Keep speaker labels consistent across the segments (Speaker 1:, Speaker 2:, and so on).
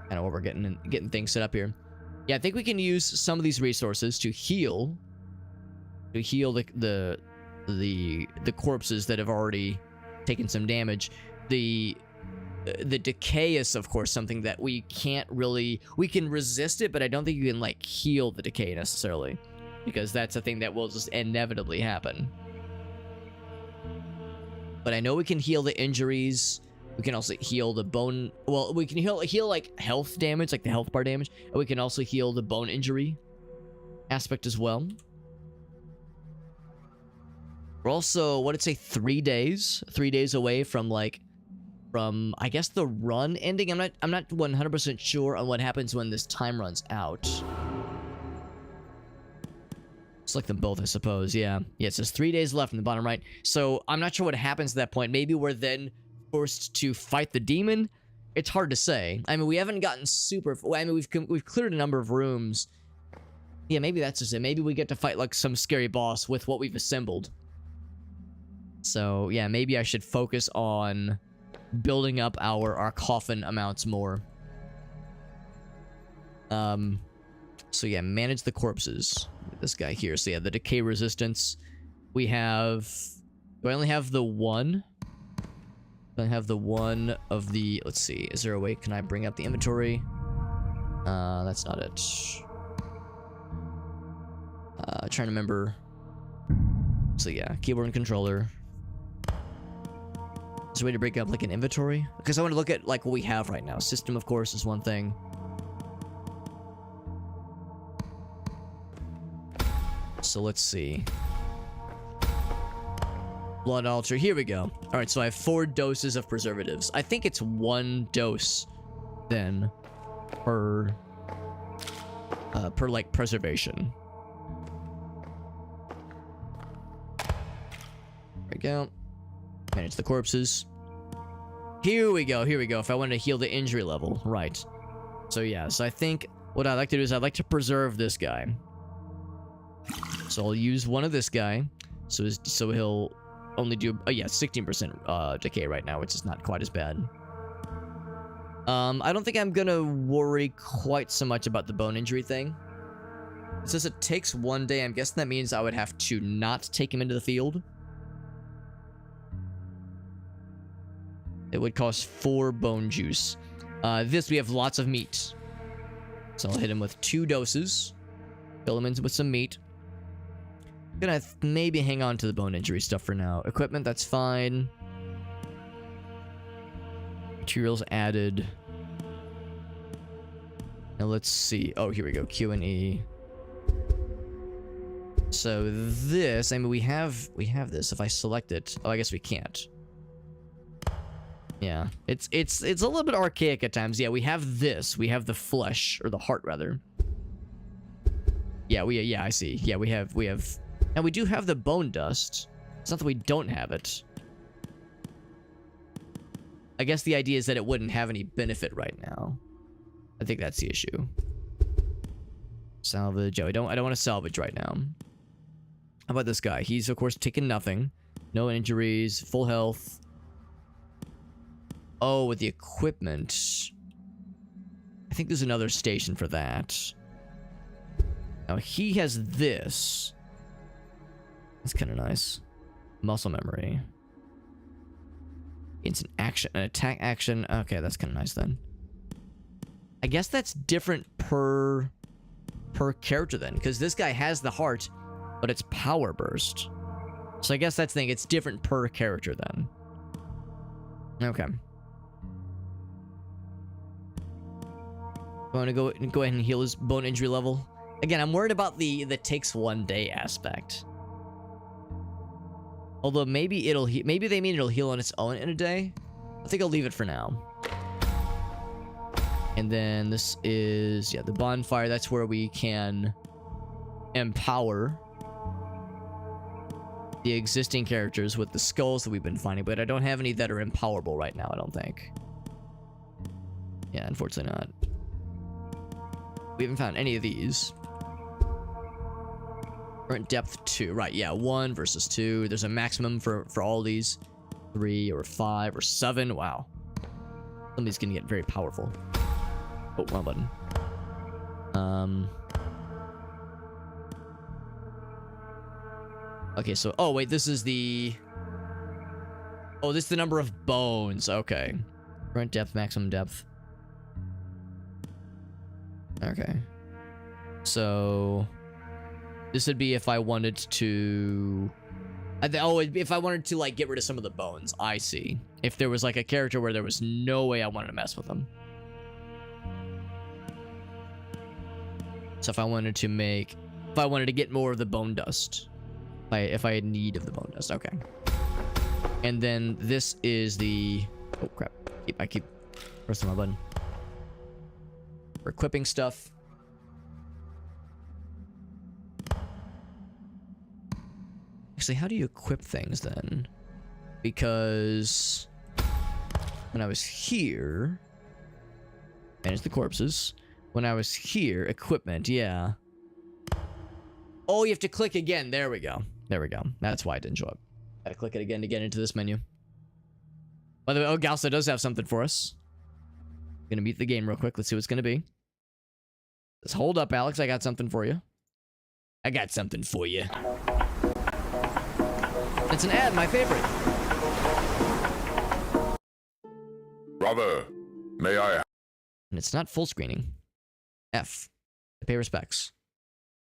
Speaker 1: Kind of what we're getting things set up here. Yeah, I think we can use some of these resources to heal the corpses that have already taken some damage. The decay is, of course, something that we can't really... We can resist it, but I don't think you can, like, heal the decay necessarily. Because that's a thing that will just inevitably happen. But I know we can heal the injuries. We can also heal the bone... Well, we can heal like, health damage, like the health bar damage. And we can also heal the bone injury aspect as well. We're also, what did it say, 3 days? 3 days away from, like... From, I guess, the run ending. I'm not 100% sure on what happens when this time runs out. Select them both, I suppose. Yeah. Yeah, it says 3 days left in the bottom right. So, I'm not sure what happens at that point. Maybe we're then forced to fight the demon? It's hard to say. I mean, we haven't gotten super... I mean, we've cleared a number of rooms. Yeah, maybe that's just it. Maybe we get to fight, like, some scary boss with what we've assembled. So, yeah, maybe I should focus on... building up our coffin amounts more. So yeah, manage the corpses. This guy here. So yeah, the decay resistance. We have... Do I only have the one? Do I have the one of the... Let's see. Is there a way... Can I bring up the inventory? That's not it. Trying to remember. So yeah, keyboard and controller. Is there a way to break up like an inventory? Because I want to look at like what we have right now. System, of course, is one thing. So let's see. Blood altar. Here we go. All right, so I have 4 doses of preservatives. I think it's 1 dose then per like preservation. There we go. Manage the corpses. Here we go, here we go. If I wanted to heal the injury level. Right. So yeah, so I think what I'd like to do is I'd like to preserve this guy. So I'll use one of this guy. So he'll only do, oh yeah, 16% decay right now, which is not quite as bad. I don't think I'm gonna worry quite so much about the bone injury thing. Since it takes 1 day, I'm guessing that means I would have to not take him into the field. It would cost 4 bone juice. This, we have lots of meat. So I'll hit him with 2 doses. Fill him in with some meat. Gonna maybe hang on to the bone injury stuff for now. Equipment, that's fine. Materials added. Now let's see. Oh, here we go. Q and E. So this, I mean, we have this. If I select it, oh, I guess we can't. Yeah, it's a little bit archaic at times. Yeah, we have this. We have the flesh, or the heart rather. Yeah, I see. Yeah, we have, and we do have the bone dust. It's not that we don't have it. I guess the idea is that it wouldn't have any benefit right now. I think that's the issue. Salvage. Oh, I don't want to salvage right now. How about this guy? He's of course taken nothing. No injuries, full health. Oh, with the equipment. I think there's another station for that. Now, he has this. That's kind of nice. Muscle memory. Instant action. An attack action. Okay, that's kind of nice then. I guess that's different per character then. Because this guy has the heart, but it's power burst. So I guess that's the thing. It's different per character then. Okay. I want to go ahead and heal his bone injury level. Again, I'm worried about the takes 1 day aspect. Although maybe maybe they mean it'll heal on its own in a day. I think I'll leave it for now. And then this is, yeah, the bonfire. That's where we can empower the existing characters with the skulls that we've been finding, but I don't have any that are empowerable right now, I don't think. Yeah, unfortunately not. We haven't found any of these. Current depth 2. Right, yeah, 1 versus 2. There's a maximum for all these. 3 or 5 or 7. Wow. Some of these can get very powerful. Oh, wrong button. Okay, so... Oh, wait, this is the... Oh, this is the number of bones. Okay. Current depth, maximum depth. Okay. So... This would be if I wanted to... if I wanted to, like, get rid of some of the bones. I see. If there was, like, a character where there was no way I wanted to mess with them. So if I wanted to make... If I wanted to get more of the bone dust. If I had need of the bone dust. Okay. And then this is the... Oh, crap. I keep pressing my button. For equipping stuff. Actually, how do you equip things then? Because when I was here, manage the corpses. When I was here, equipment, yeah. Oh, you have to click again. There we go. There we go. That's why it didn't show up. Gotta click it again to get into this menu. By the way, oh, Galsa does have something for us. Gonna beat the game real quick. Let's see what it's gonna be. Just hold up, Alex. I got something for you. I got something for you. It's an ad, my favorite.
Speaker 2: Brother, may I...
Speaker 1: And it's not full screening. F. To pay respects.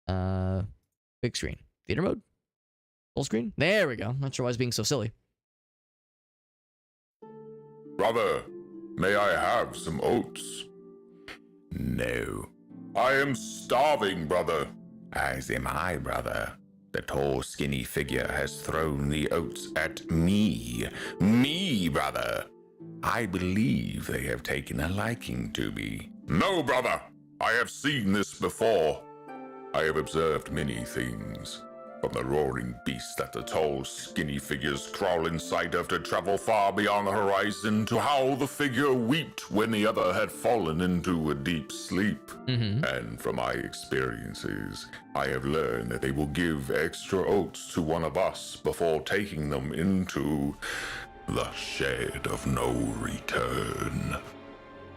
Speaker 1: Big screen. Theater mode? Full screen? There we go. Not sure why I was being so silly.
Speaker 2: Brother, may I have some oats? No. I am starving, brother. As am I, brother. The tall, skinny figure has thrown the oats at me. Me, brother. I believe they have taken a liking to me. No, brother. I have seen this before. I have observed many things. From the roaring beast that the tall, skinny figures crawl inside of to travel far beyond the horizon, to how the figure wept when the other had fallen into a deep sleep. And from my experiences, I have learned that they will give extra oats to one of us before taking them into the shed of no return.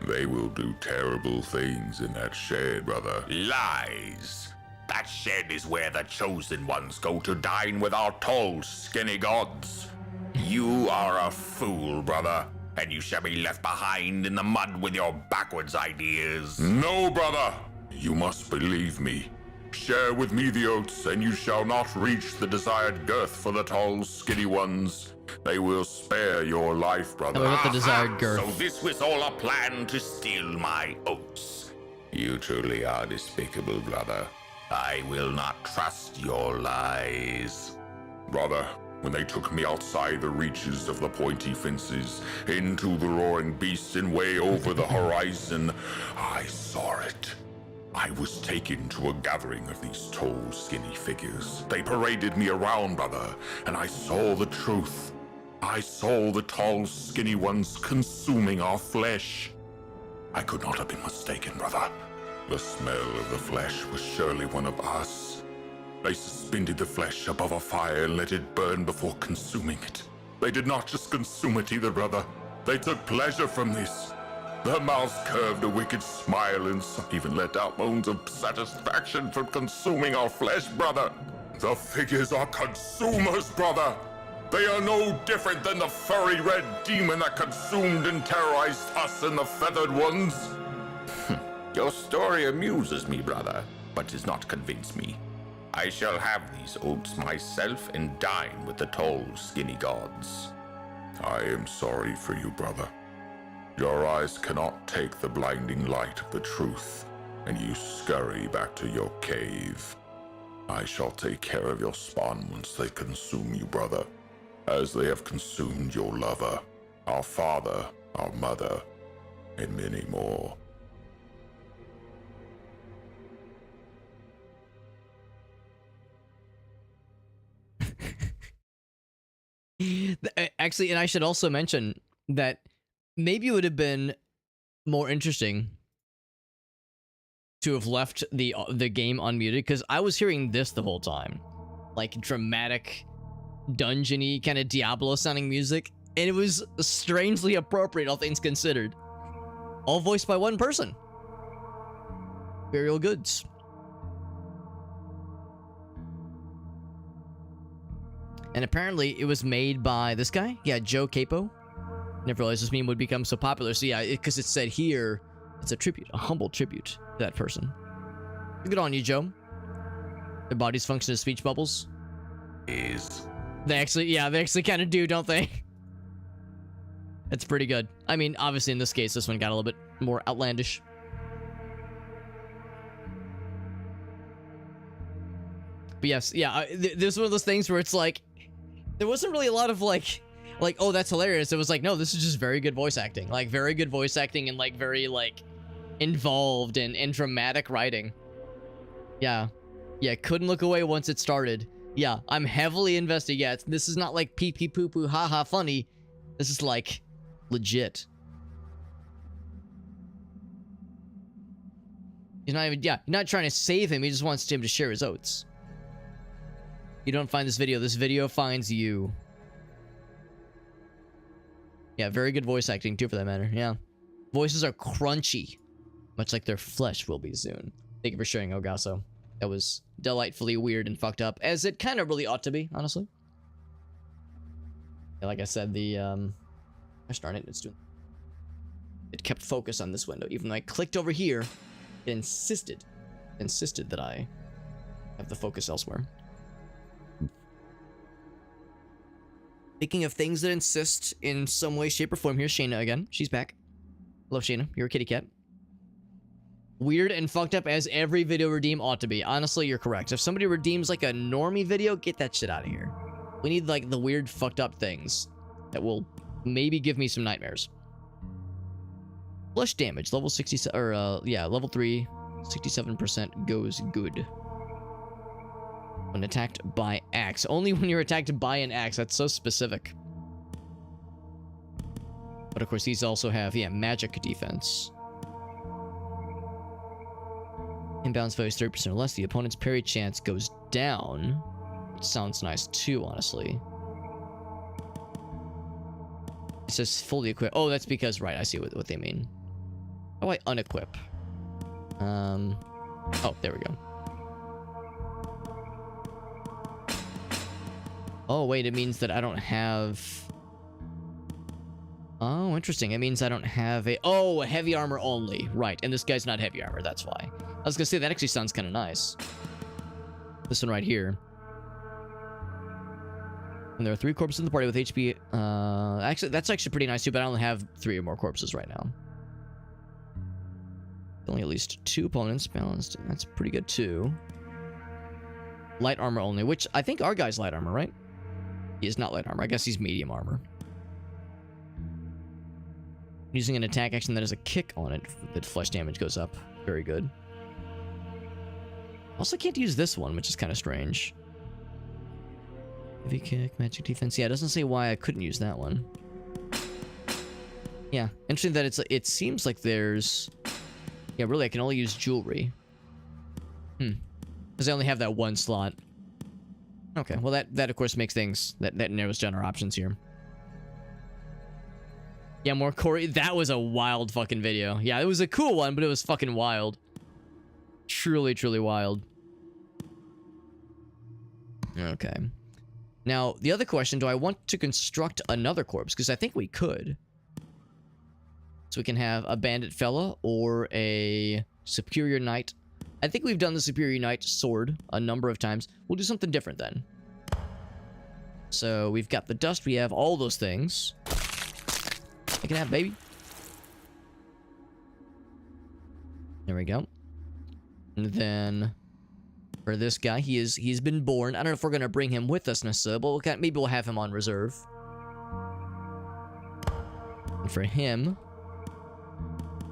Speaker 2: They will do terrible things in that shed, brother. Lies! That shed is where the chosen ones go to dine with our tall, skinny gods. You are a fool, brother, and you shall be left behind in the mud with your backwards ideas. No, brother! You must believe me. Share with me the oats, and you shall not reach the desired girth for the tall, skinny ones. They will spare your life, brother.
Speaker 1: Not the desired girth.
Speaker 2: So this was all a plan to steal my oats. You truly are despicable, brother. I will not trust your lies. Brother, when they took me outside the reaches of the pointy fences, into the roaring beast and way over the horizon, I saw it. I was taken to a gathering of these tall, skinny figures. They paraded me around, brother, and I saw the truth. I saw the tall, skinny ones consuming our flesh. I could not have been mistaken, brother. The smell of the flesh was surely one of us. They suspended the flesh above a fire and let it burn before consuming it. They did not just consume it either, brother. They took pleasure from this. Their mouths curved a wicked smile, and some even let out moans of satisfaction from consuming our flesh, brother. The figures are consumers, brother. They are no different than the furry red demon that consumed and terrorized us and the feathered ones. Your story amuses me, brother, but does not convince me. I shall have these oats myself and dine with the tall, skinny gods. I am sorry for you, brother. Your eyes cannot take the blinding light of the truth, and you scurry back to your cave. I shall take care of your spawn once they consume you, brother, as they have consumed your lover, our father, our mother, and many more.
Speaker 1: Actually, and I should also mention that maybe it would have been more interesting to have left the game unmuted, because I was hearing this the whole time, like dramatic, dungeony kind of Diablo-sounding music, and it was strangely appropriate, all things considered. All voiced by one person. burial goods. And apparently it was made by this guy. Yeah, Joe Capo. Never realized this meme would become so popular. So yeah, because it said here, it's a tribute, a humble tribute to that person. Good on you, Joe. Their bodies function as speech bubbles. They actually kind of do, don't they? It's pretty good. I mean, obviously in this case, this one got a little bit more outlandish. But yes, yeah, there's one of those things where it's like, there wasn't really a lot of like, oh, that's hilarious. It was like, no, this is just very good voice acting. Like, very good voice acting and like very like involved and dramatic writing. Yeah. Yeah, couldn't look away once it started. Yeah, I'm heavily invested. Yeah, this is not like pee pee poo poo ha ha funny. This is like legit. He's not even, yeah, you're not trying to save him. He just wants him to share his oats. You don't find this video finds you. Yeah, very good voice acting too, for that matter. Yeah. Voices are crunchy, much like their flesh will be soon. Thank you for sharing, Ogasso. That was delightfully weird and fucked up, as it kind of really ought to be, honestly. Yeah, like I said, the, gosh darn it, it kept focus on this window. Even though I clicked over here, it insisted that I have the focus elsewhere. Speaking of things that insist in some way, shape, or form, here's Shayna again. She's back. Hello, Shayna. You're a kitty cat. Weird and fucked up as every video redeem ought to be. Honestly, you're correct. If somebody redeems like a normie video, get that shit out of here. We need like the weird fucked up things that will maybe give me some nightmares. Flesh damage, level 67, or yeah, level 3, 67% goes good. When attacked by axe. Only when you're attacked by an axe. That's so specific. But of course, these also have, yeah, magic defense. Imbalance values 30% or less. The opponent's parry chance goes down. Which sounds nice too, honestly. It says fully equipped. Oh, that's because, right, I see what they mean. How do I unequip? Oh, there we go. Oh, wait, it means that I don't have... Oh, interesting. It means I don't have a... Oh, heavy armor only. Right, and this guy's not heavy armor, that's why. I was gonna say, that actually sounds kind of nice. This one right here. And there are 3 corpses in the party with HP... actually, that's actually pretty nice too, but I only have 3 or more corpses right now. Only at least 2 opponents balanced. That's pretty good too. Light armor only, which I think our guy's light armor, right? He is not light armor. I guess he's medium armor. Using an attack action that has a kick on it, that flesh damage goes up. Very good. Also can't use this one, which is kind of strange. Heavy kick, magic defense. Yeah, it doesn't say why I couldn't use that one. Yeah, interesting that it seems like there's... Yeah, really, I can only use jewelry. Because I only have that one slot. Okay, well that of course makes things... That narrows down our options here. Yeah, more Corey. That was a wild fucking video. Yeah, it was a cool one, but it was fucking wild. Truly, truly wild. Okay. Now, the other question, do I want to construct another corpse? Because I think we could. So we can have a bandit fella or a superior knight. I think we've done the superior knight sword a number of times. We'll do something different then. So we've got the dust. We have all those things. I can have, baby. There we go. And then for this guy, he's been born. I don't know if we're gonna bring him with us necessarily, but maybe we'll have him on reserve. And for him,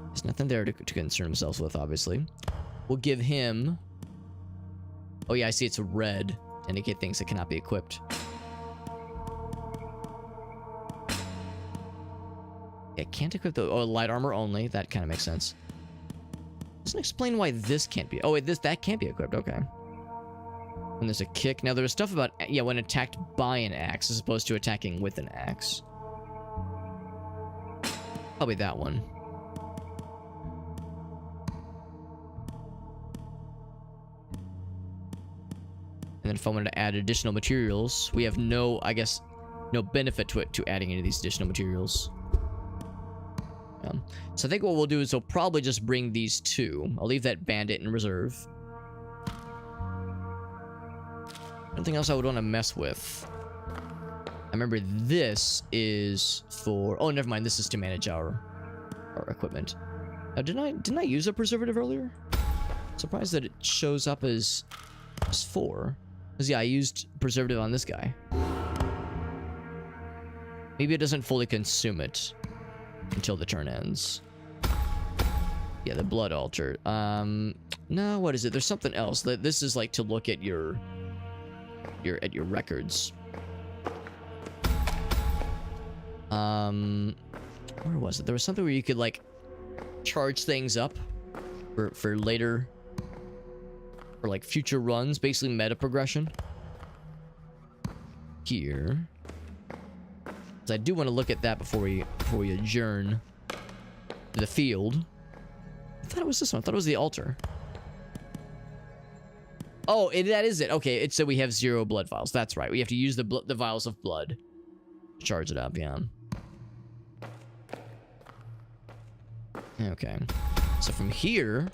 Speaker 1: there's nothing there to concern himself with, obviously. We'll give him... Oh yeah, I see it's red to indicate things that cannot be equipped. Yeah, can't equip the... Oh, light armor only. That kind of makes sense. Doesn't explain why this can't be... Oh, wait, that can't be equipped. Okay. And there's a kick. Now, there was stuff about... Yeah, when attacked by an axe as opposed to attacking with an axe. Probably that one. then if I wanted to add additional materials, we have no, I guess, no benefit to it to adding any of these additional materials. So I think what we'll do is we'll probably just bring these two. I'll leave that bandit in reserve. Nothing else I would want to mess with. I remember this is for... Oh, never mind. This is to manage our equipment. Now, didn't I use a preservative earlier? Surprised that it shows up as 4. Because, yeah, I used preservative on this guy. Maybe it doesn't fully consume it until the turn ends. Yeah, the blood altar. No, what is it? There's something else. This is like to look at your records. Where was it? There was something where you could like charge things up for later, for like future runs, basically meta progression. Here. So I do want to look at that before we adjourn to the field. I thought it was this one. I thought it was the altar. Oh, that is it. Okay, it said we have 0 blood vials. That's right. We have to use the vials of blood to charge it up. Yeah. Okay. So from here,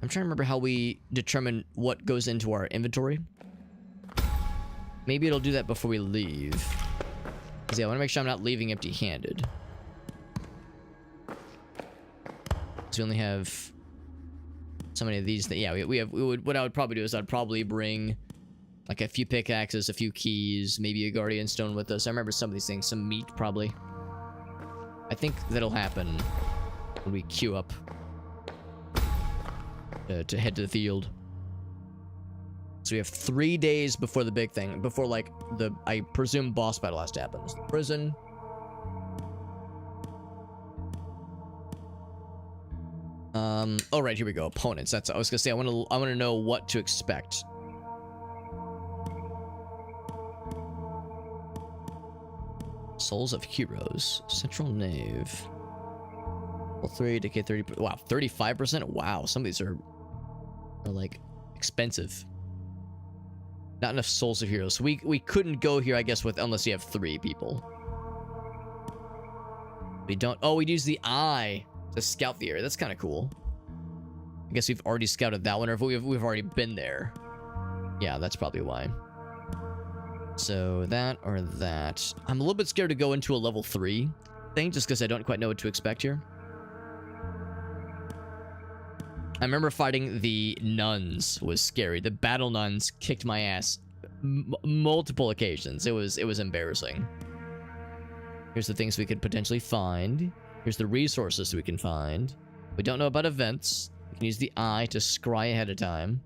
Speaker 1: I'm trying to remember how we determine what goes into our inventory. Maybe it'll do that before we leave. Because yeah, I want to make sure I'm not leaving empty-handed. So we only have so many of these. Yeah, what I would probably do is I'd probably bring like a few pickaxes, a few keys, maybe a guardian stone with us. I remember some of these things, some meat probably. I think that'll happen when we queue up to head to the field. So we have 3 days before the big thing, before like I presume boss battle has to happen. Prison. Oh right, here we go. Opponents. I was gonna say I want to know what to expect. Souls of Heroes. Central Nave. Level 3, decay 30. Wow, 35%? Wow, some of these are like expensive. Not enough Souls of Heroes. So we couldn't go here, I guess, unless you have 3 people. We don't. Oh, we'd use the eye to scout the area. That's kind of cool. I guess we've already scouted that one, or if we've already been there. Yeah, that's probably why. So that or that. I'm a little bit scared to go into a level 3 thing, just because I don't quite know what to expect here. I remember fighting the nuns was scary. The battle nuns kicked my ass multiple occasions. It was embarrassing. Here's the things we could potentially find. Here's the resources we can find. We don't know about events. We can use the eye to scry ahead of time.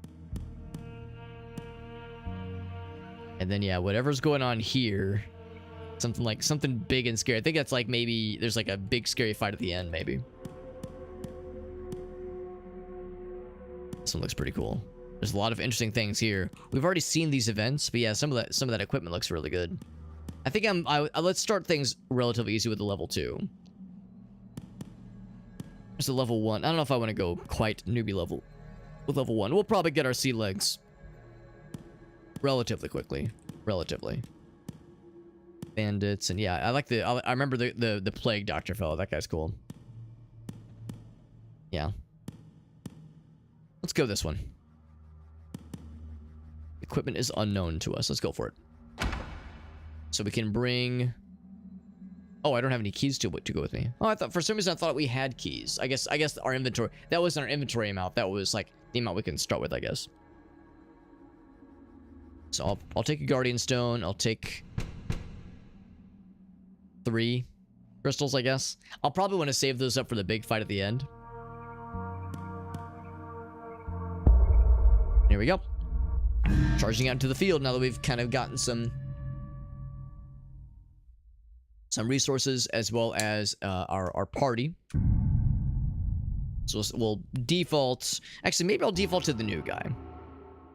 Speaker 1: And then, yeah, whatever's going on here, something big and scary. I think that's like maybe there's like a big scary fight at the end, maybe. This one looks pretty cool. There's a lot of interesting things here. We've already seen these events, but yeah, some of that equipment looks really good. I think let's start things relatively easy with the level 2. There's a level 1. I don't know if I want to go quite newbie level with level 1. We'll probably get our sea legs relatively quickly. Relatively. Bandits, and yeah, I remember the plague doctor fellow. That guy's cool. Yeah. Let's go this one. Equipment is unknown to us. Let's go for it. So we can bring... Oh, I don't have any keys to go with me. Oh, I thought for some reason I thought we had keys. I guess our inventory... That wasn't our inventory amount. That was like the amount we can start with, I guess. So I'll take a guardian stone. I'll take 3 crystals, I guess. I'll probably want to save those up for the big fight at the end. Here we go. Charging out into the field now that we've kind of gotten some resources as well as our party. So we'll default... Actually, maybe I'll default to the new guy.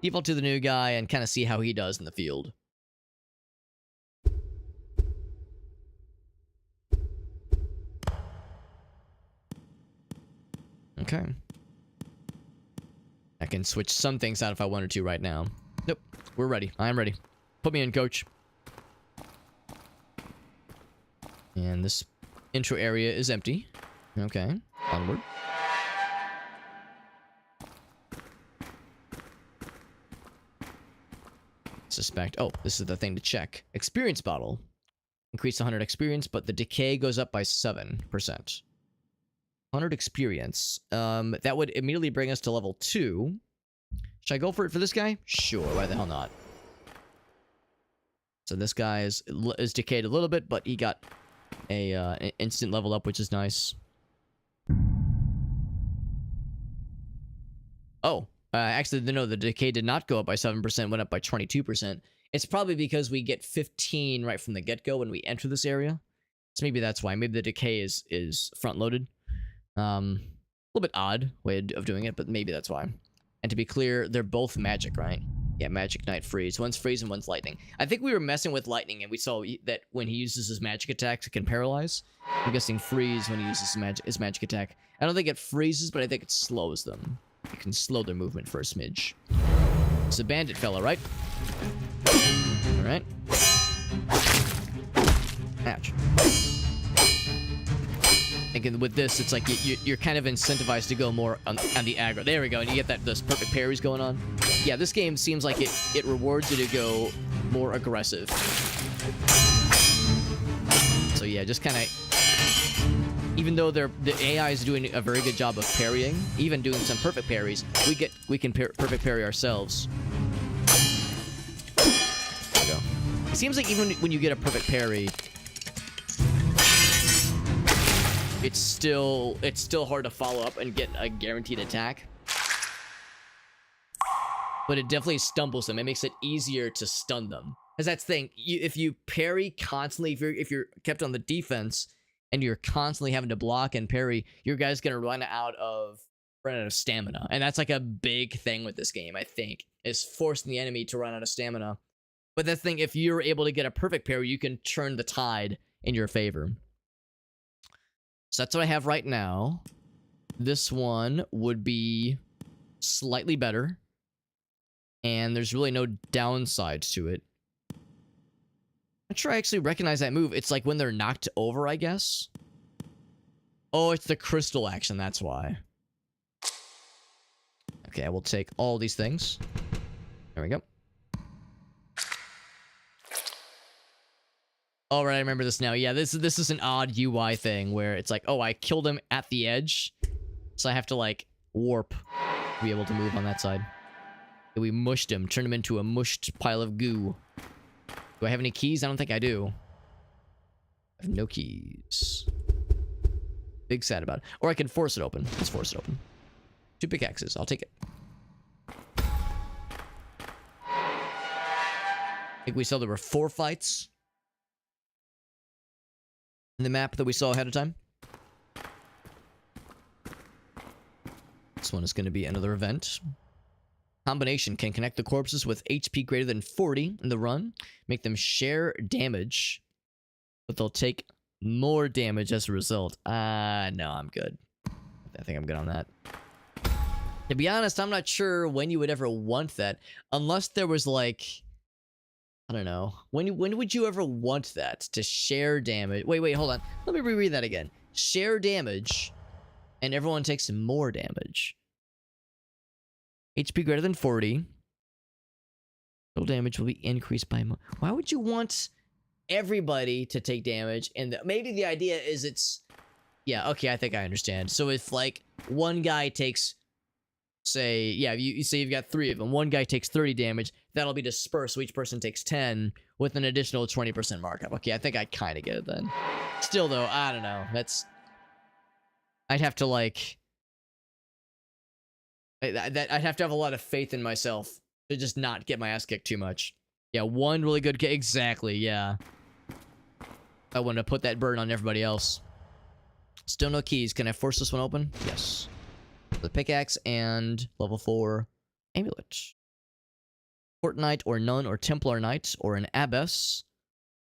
Speaker 1: Default to the new guy and kind of see how he does in the field. Okay. can switch some things out if I wanted to right now. Nope. We're ready. I'm ready. Put me in, coach. And this intro area is empty. Okay. Onward. Suspect. Oh, this is the thing to check. Experience bottle. Increase 100 experience, but the decay goes up by 7%. 100 experience. That would immediately bring us to level 2. Should I go for it for this guy? Sure, why the hell not? So this guy is decayed a little bit, but he got an instant level up, which is nice. Oh, actually, no, the decay did not go up by 7%, went up by 22%. It's probably because we get 15 right from the get-go when we enter this area. So maybe that's why. Maybe the decay is front-loaded. A little bit odd way of doing it, but maybe that's why. And to be clear, they're both magic, right? Yeah, magic, night, freeze. One's freeze and one's lightning. I think we were messing with lightning, and we saw that when he uses his magic attack, it can paralyze. I'm guessing freeze when he uses his magic attack. I don't think it freezes, but I think it slows them. It can slow their movement for a smidge. It's a bandit fella, right? Alright. Ouch. Again, with this, it's like you're kind of incentivized to go more on the aggro. There we go, and you get those perfect parries going on. Yeah, this game seems like it rewards you to go more aggressive. So yeah, just kind of... Even though the AI is doing a very good job of parrying, even doing some perfect parries, we can perfect parry ourselves. There we go. It seems like even when you get a perfect parry, it's still hard to follow up and get a guaranteed attack. But it definitely stumbles them. It makes it easier to stun them. Because that's the thing. If you parry constantly, if you're kept on the defense and you're constantly having to block and parry, your guy's gonna run out of stamina. And that's like a big thing with this game, I think, is forcing the enemy to run out of stamina. But the thing, if you're able to get a perfect parry, you can turn the tide in your favor. So that's what I have right now. This one would be slightly better. And there's really no downsides to it. I'm not sure I actually recognize that move. It's like when they're knocked over, I guess. Oh, it's the crystal action, that's why. Okay, I will take all these things. There we go. All right, I remember this now. Yeah, this is an odd UI thing where it's like, oh, I killed him at the edge, so I have to like warp to be able to move on that side. We mushed him, turned him into a mushed pile of goo. Do I have any keys? I don't think I do. I have no keys. Big sad about it. Or I can force it open. Let's force it open. 2 pickaxes. I'll take it. I think we saw there were 4 fights in the map that we saw ahead of time. This one is going to be another event. Combination can connect the corpses with HP greater than 40 in the run. Make them share damage, but they'll take more damage as a result. No, I'm good. I think I'm good on that. To be honest, I'm not sure when you would ever want that. Unless there was like... I don't know. When would you ever want that? To share damage? Wait, hold on. Let me reread that again. Share damage, and everyone takes more damage. HP greater than 40. Total damage will be increased by more. Why would you want everybody to take damage? And maybe the idea is it's... Yeah, okay, I think I understand. So if, like, one guy takes... Say, yeah, you say you've got 3 of them. One guy takes 30 damage. That'll be dispersed, so each person takes 10 with an additional 20% markup. Okay, I think I kind of get it then. Still, though, I don't know. That's... I'd have to, like... I'd have to have a lot of faith in myself to just not get my ass kicked too much. Yeah, one really good... Exactly, yeah. I want to put that burden on everybody else. Still no keys. Can I force this one open? Yes. The pickaxe and level 4 amulet. Court Knight or Nun or Templar Knight or an Abbess.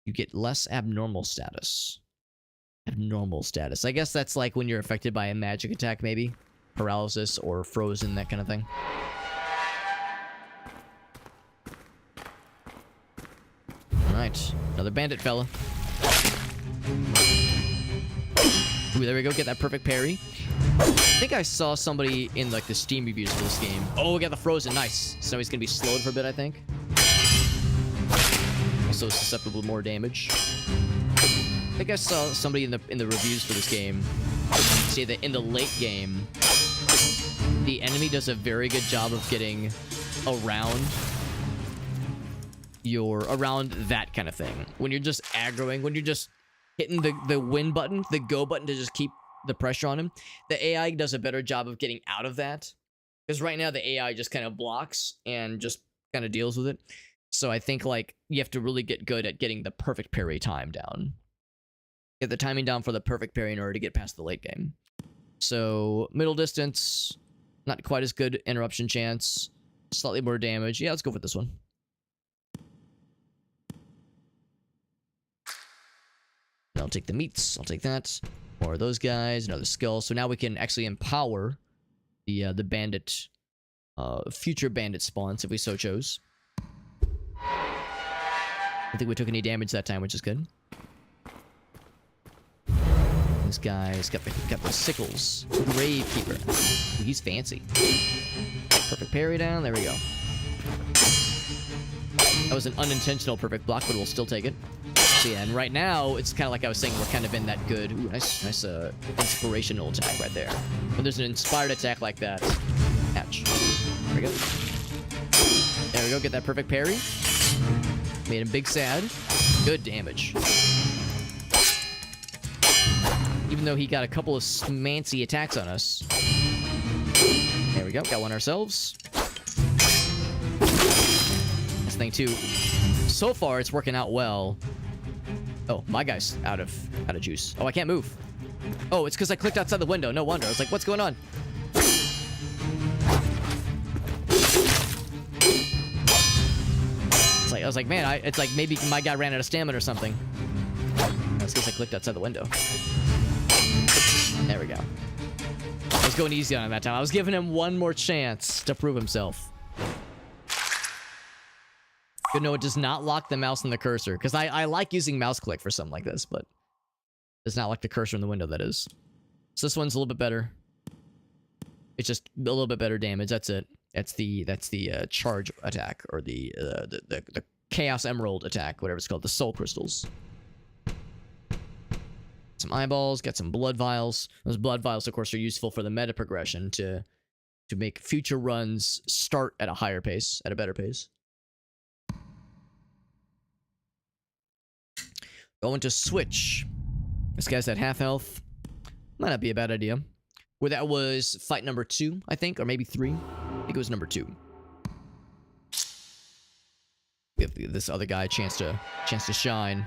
Speaker 1: You get less abnormal status. Abnormal status. I guess that's like when you're affected by a magic attack, maybe. Paralysis or frozen, that kind of thing. right. Another bandit fella. Ooh, there we go. Get that perfect parry. I think I saw somebody in like the Steam reviews for this game. Oh, we got the frozen. Nice. So he's gonna be slowed for a bit, I think. Also susceptible to more damage. I think I saw somebody in the reviews for this game say that in the late game, the enemy does a very good job of getting around that kind of thing. When you're just aggroing, when you're just hitting the win button, the go button to just keep the pressure on him, the AI does a better job of getting out of that. Because right now the AI just kind of blocks and just kind of deals with it. So I think like you have to really get good at getting the perfect parry time down. Get the timing down for the perfect parry in order to get past the late game. So middle distance, not quite as good interruption chance, slightly more damage. Yeah, let's go for this one. And I'll take the meats. I'll take that. More of those guys. Another skull. So now we can actually empower the bandit, future bandit spawns if we so chose. I don't think we took any damage that time, which is good. This guy's got the sickles. Gravekeeper. Ooh, he's fancy. Perfect parry down. There we go. That was an unintentional perfect block, but we'll still take it. So yeah, and right now, it's kind of like I was saying, we're kind of in that good... Ooh, nice inspirational attack right there. When there's an inspired attack like that... Ouch. There we go. There we go. Get that perfect parry. Made him big sad. Good damage. Even though he got a couple of smancy attacks on us. There we go. Got one ourselves. This thing too. So far, it's working out well. Oh, my guy's out of juice. Oh, I can't move. Oh, it's because I clicked outside the window. No wonder. I was like, what's going on? I was like, man, it's like maybe my guy ran out of stamina or something. That's because I clicked outside the window. There we go. I was going easy on him that time. I was giving him one more chance to prove himself. Good, no, it does not lock the mouse and the cursor. Because I like using mouse click for something like this, but it does not lock the cursor in the window, that is. So this one's a little bit better. It's just a little bit better damage. That's it. That's the charge attack, or the Chaos Emerald attack, whatever it's called, the Soul Crystals. Some eyeballs, got some blood vials. Those blood vials, of course, are useful for the meta progression to make future runs start at a higher pace, at a better pace. Going to switch. This guy's at half health. Might not be a bad idea. Where that was fight number 2, I think, or maybe 3. I think it was number 2. Give this other guy a chance to shine.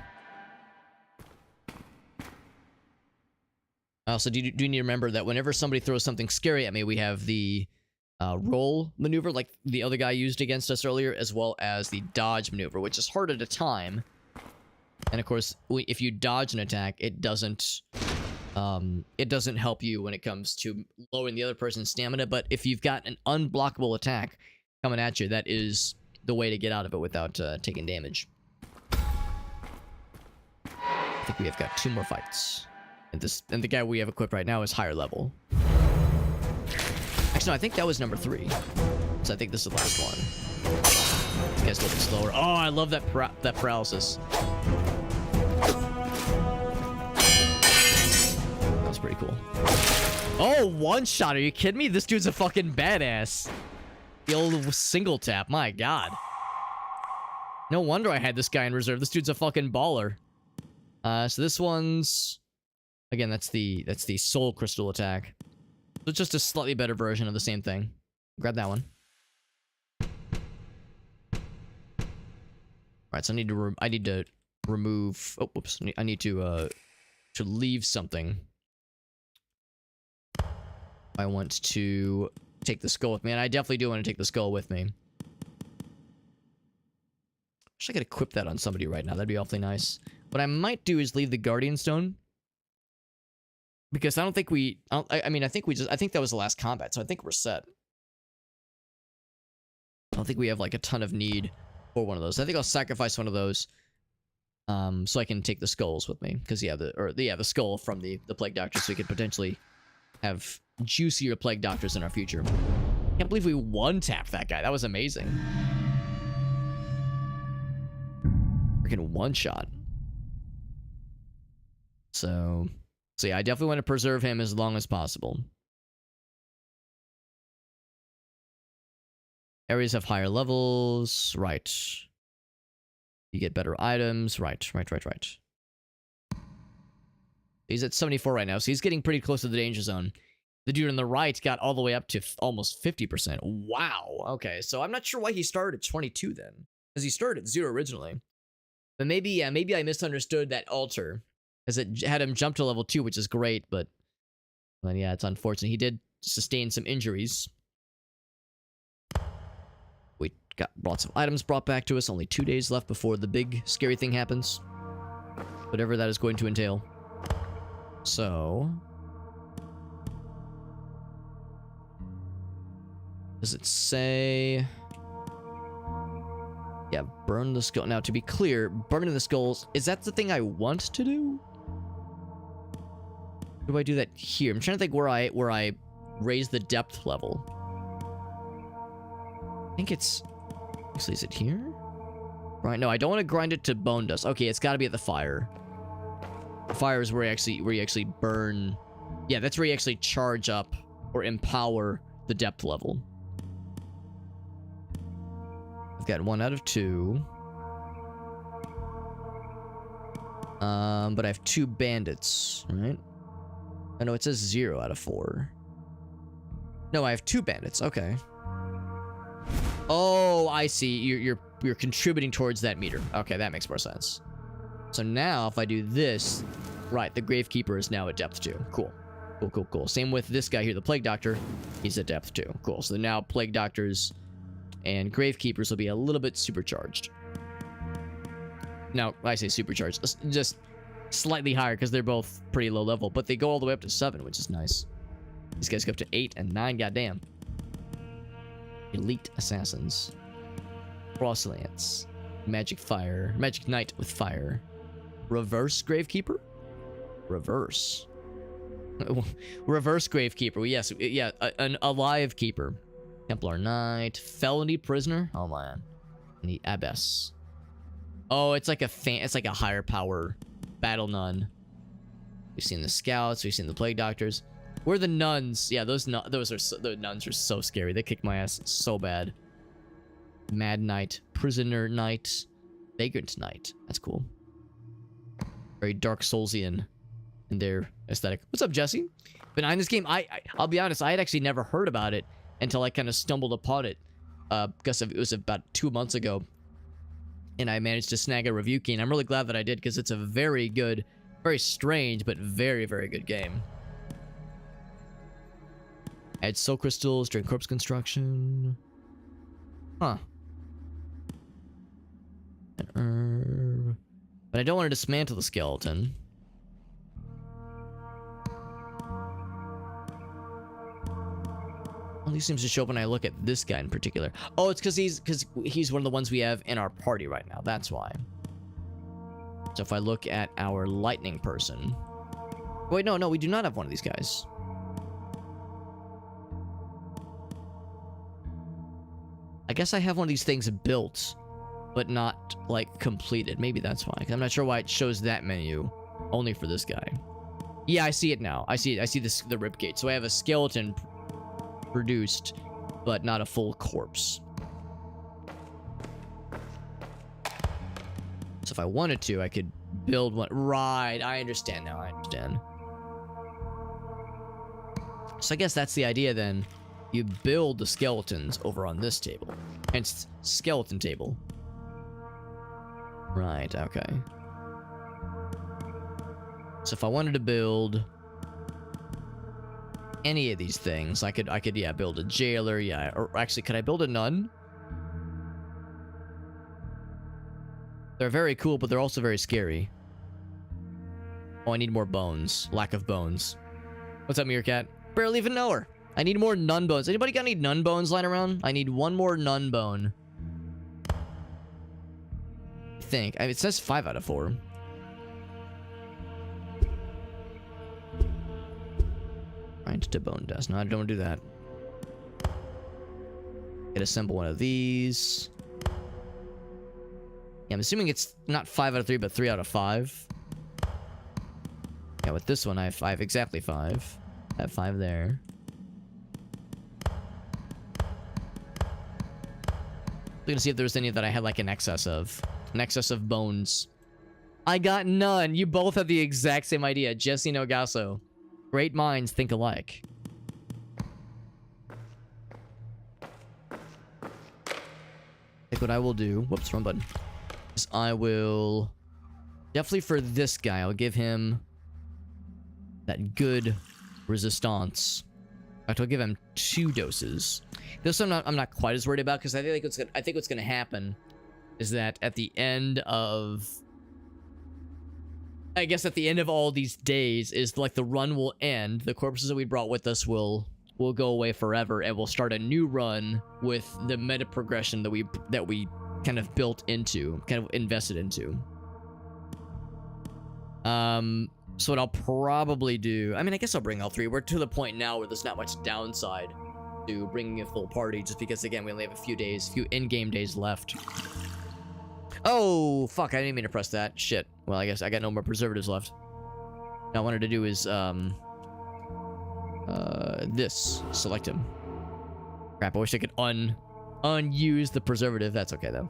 Speaker 1: Also, do you need to remember that whenever somebody throws something scary at me, we have the roll maneuver, like the other guy used against us earlier, as well as the dodge maneuver, which is hard at a time. And of course, if you dodge an attack, it doesn't help you when it comes to lowering the other person's stamina. But if you've got an unblockable attack coming at you, that is the way to get out of it without taking damage. I think we have got 2 more fights. And the guy we have equipped right now is higher level. Actually, no, I think that was number 3. So I think this is the last one. This guy's a little bit slower. Oh, I love that paralysis. That was pretty cool. Oh, one shot. Are you kidding me? This dude's a fucking badass. The old single tap. My God. No wonder I had this guy in reserve. This dude's a fucking baller. So this one's... Again, that's the Soul Crystal attack. So it's just a slightly better version of the same thing. Grab that one. Alright, so I need to remove... Oh, whoops. I need to leave something. I want to take the skull with me, and I definitely do want to take the skull with me. Wish I could equip that on somebody right now. That'd be awfully nice. What I might do is leave the Guardian Stone. Because I don't think we... I mean, I think that was the last combat, so I think we're set. I don't think we have, like, a ton of need for one of those. I think I'll sacrifice one of those So I can take the skulls with me, because the skull from the plague doctor, so we could potentially have juicier plague doctors in our future. Can't believe we one-tapped that guy. That was amazing. Freaking one-shot. So yeah, I definitely want to preserve him as long as possible. Areas have higher levels. Right. You get better items. Right. He's at 74 right now, so he's getting pretty close to the danger zone. The dude on the right got all the way up to almost 50%. Wow. Okay, so I'm not sure why he started at 22 then. Because he started at 0 originally. But maybe I misunderstood that altar. Because it had him jump to level 2, which is great, but yeah, it's unfortunate. He did sustain some injuries. We got lots of items brought back to us. Only 2 days left before the big scary thing happens. Whatever that is going to entail. So... does it say... yeah, burn the skull. Now, to be clear, burning the skulls, is that the thing I want to do? Do I do that here? I'm trying to think where I raise the depth level. I think it's... actually, is it here? Right, no, I don't want to grind it to bone dust. Okay, it's got to be at the fire. The fire is where you actually burn... yeah, that's where you actually charge up or empower the depth level. I've got 1 out of 2. But I have 2 bandits, right? Oh, no, it says 0 out of 4. No, I have 2 bandits. Okay. Oh, I see. You're contributing towards that meter. Okay, that makes more sense. So now, if I do this, right, the Gravekeeper is now at depth 2. Cool. Cool. Same with this guy here, the Plague Doctor. He's at depth 2. Cool. So now Plague Doctors and Gravekeepers will be a little bit supercharged. Now, I say supercharged, just slightly higher because they're both pretty low level, but they go all the way up to 7, which is nice. These guys go up to 8 and 9, goddamn. Elite Assassins. Frost Lance. Magic Fire. Magic Knight with Fire. Reverse Gravekeeper? Reverse. Reverse Gravekeeper. Yes, yeah, an alive keeper. Templar Knight. Felony Prisoner. Oh, man. And the Abbess. Oh, it's like a higher power battle nun. We've seen the scouts. We've seen the plague doctors. We're the nuns. Yeah, the nuns are so scary. They kick my ass so bad. Mad Knight, Prisoner Knight, Vagrant Knight. That's cool. Very Dark Soulsian in their aesthetic. What's up, Jesse? Behind this game, I'll be honest, I had actually never heard about it until I kind of stumbled upon it. Because it was about 2 months ago. And I managed to snag a review key, and I'm really glad that I did, because it's a very good, very strange, but very, very good game. Add soul crystals during corpse construction. Huh. An herb. But I don't want to dismantle the skeleton. Only seems to show up when I look at this guy in particular. Oh, it's because he's one of the ones we have in our party right now. That's why. So if I look at our lightning person. Wait, no, we do not have one of these guys. I guess I have one of these things built, but not, like, completed. Maybe that's why. 'Cause I'm not sure why it shows that menu only for this guy. Yeah, I see it now. I see this, the ribcage. So I have a skeleton produced, but not a full corpse. So if I wanted to, I could build one. Right, I understand now. I understand. So I guess that's the idea then. You build the skeletons over on this table. Hence, skeleton table. Right, okay. So if I wanted to build any of these things, I could yeah, build a jailer, yeah. Or actually, could I build a nun? They're very cool, but they're also very scary. Oh, I need more bones. Lack of bones. What's up, Meerkat? Barely even know her. I need more nun bones. Anybody got any nun bones lying around? I need one more nun bone. I think. It says 5 out of 4. Grind to bone dust. No, I don't do that. Get assemble one of these. Yeah, I'm assuming it's not 5 out of 3, but 3 out of 5. Yeah, with this one, I have 5, exactly 5. I have 5 there. Looking to see if there's any that I had like an excess of. An excess of bones. I got none. You both have the exact same idea. Jesse Nogasso. Great minds think alike. I think what I will do... Whoops, wrong button. Is I will... Definitely for this guy, I'll give him... that good resistance. In fact, I'll give him 2 doses. This one I'm not quite as worried about, because I think what's gonna happen is that at the end of... I guess at the end of all these days is like the run will end. The corpses that we brought with us will go away forever, and we'll start a new run with the meta progression that we kind of built into, kind of invested into. So what I'll probably do, I mean, I guess I'll bring all 3. We're to the point now where there's not much downside to bringing a full party, just because again we only have a few in-game days left. Oh, fuck, I didn't mean to press that. Shit. Well, I guess I got no more preservatives left. What I wanted to do is, this. Select him. Crap, I wish I could unuse the preservative. That's okay, though.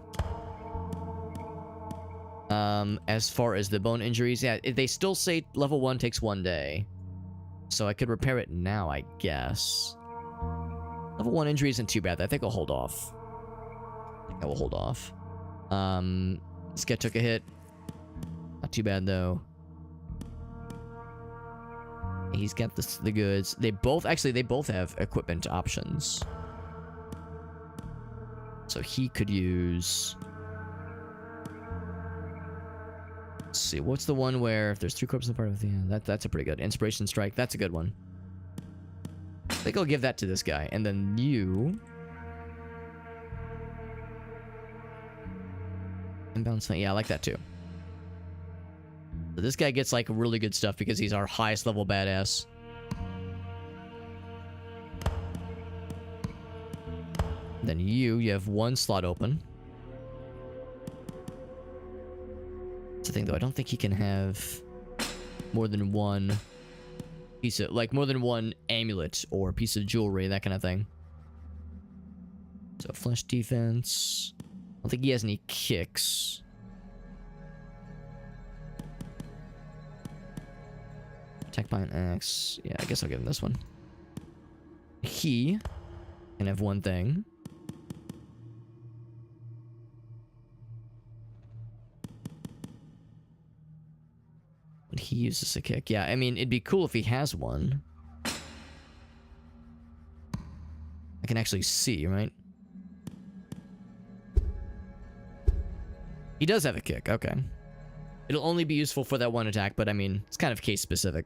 Speaker 1: As far as the bone injuries, yeah, they still say level 1 takes 1 day. So I could repair it now, I guess. Level 1 injury isn't too bad. I think I'll hold off. I will hold off. This guy took a hit. Not too bad, though. He's got the goods. They both have equipment options. So he could use... Let's see, what's the one where if there's 3 corpses in part of the... Yeah, that's a pretty good. Inspiration Strike, that's a good one. I think I'll give that to this guy. And then you... Inbound swing. Yeah, I like that too. So this guy gets like really good stuff because he's our highest level badass. Then you have 1 slot open. That's the thing though, I don't think he can have more than 1 piece of, like more than 1 amulet or piece of jewelry, that kind of thing. So flesh defense. I don't think he has any kicks. Attack by an axe. Yeah, I guess I'll give him this one. He can have 1 thing. But he uses a kick. Yeah, I mean, it'd be cool if he has 1. I can actually see, right? He does have a kick, okay. It'll only be useful for that 1 attack, but I mean, it's kind of case specific.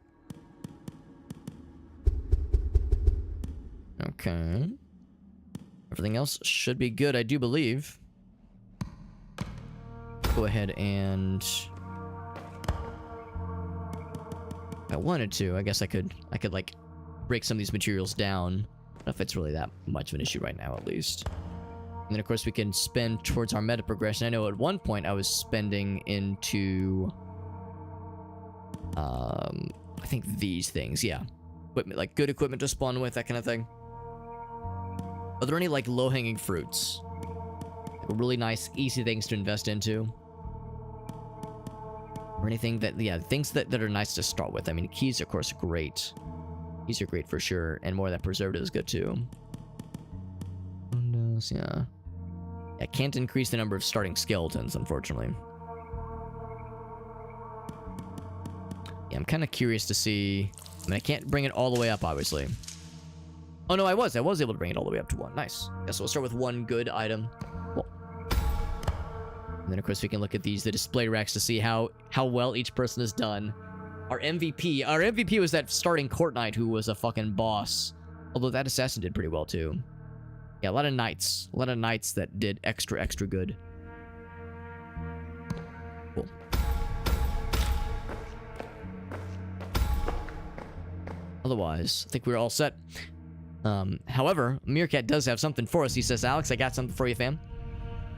Speaker 1: Okay. Everything else should be good, I do believe. Go ahead and... If I wanted to, I guess I could like break some of these materials down. I don't know if it's really that much of an issue right now, at least. And then, of course, we can spend towards our meta progression. I know at one point I was spending into... I think these things, yeah. Equipment, like good equipment to spawn with, that kind of thing. Are there any, like, low-hanging fruits? Like, really nice, easy things to invest into? Or anything that, yeah, things that are nice to start with. I mean, keys, of course, are great. Keys are great for sure. And more of that preservative is good, too. Yeah. I can't increase the number of starting skeletons, unfortunately. Yeah, I'm kind of curious to see... I mean, I can't bring it all the way up, obviously. Oh, no, I was able to bring it all the way up to 1. Nice. Yeah, so we'll start with 1 good item. Cool. And then, of course, we can look at the display racks to see how well each person has done. Our MVP was that starting court knight who was a fucking boss. Although that assassin did pretty well, too. Yeah, a lot of knights. A lot of knights that did extra good. Cool. Otherwise, I think we're all set. However, Meerkat does have something for us. He says, Alex, I got something for you, fam.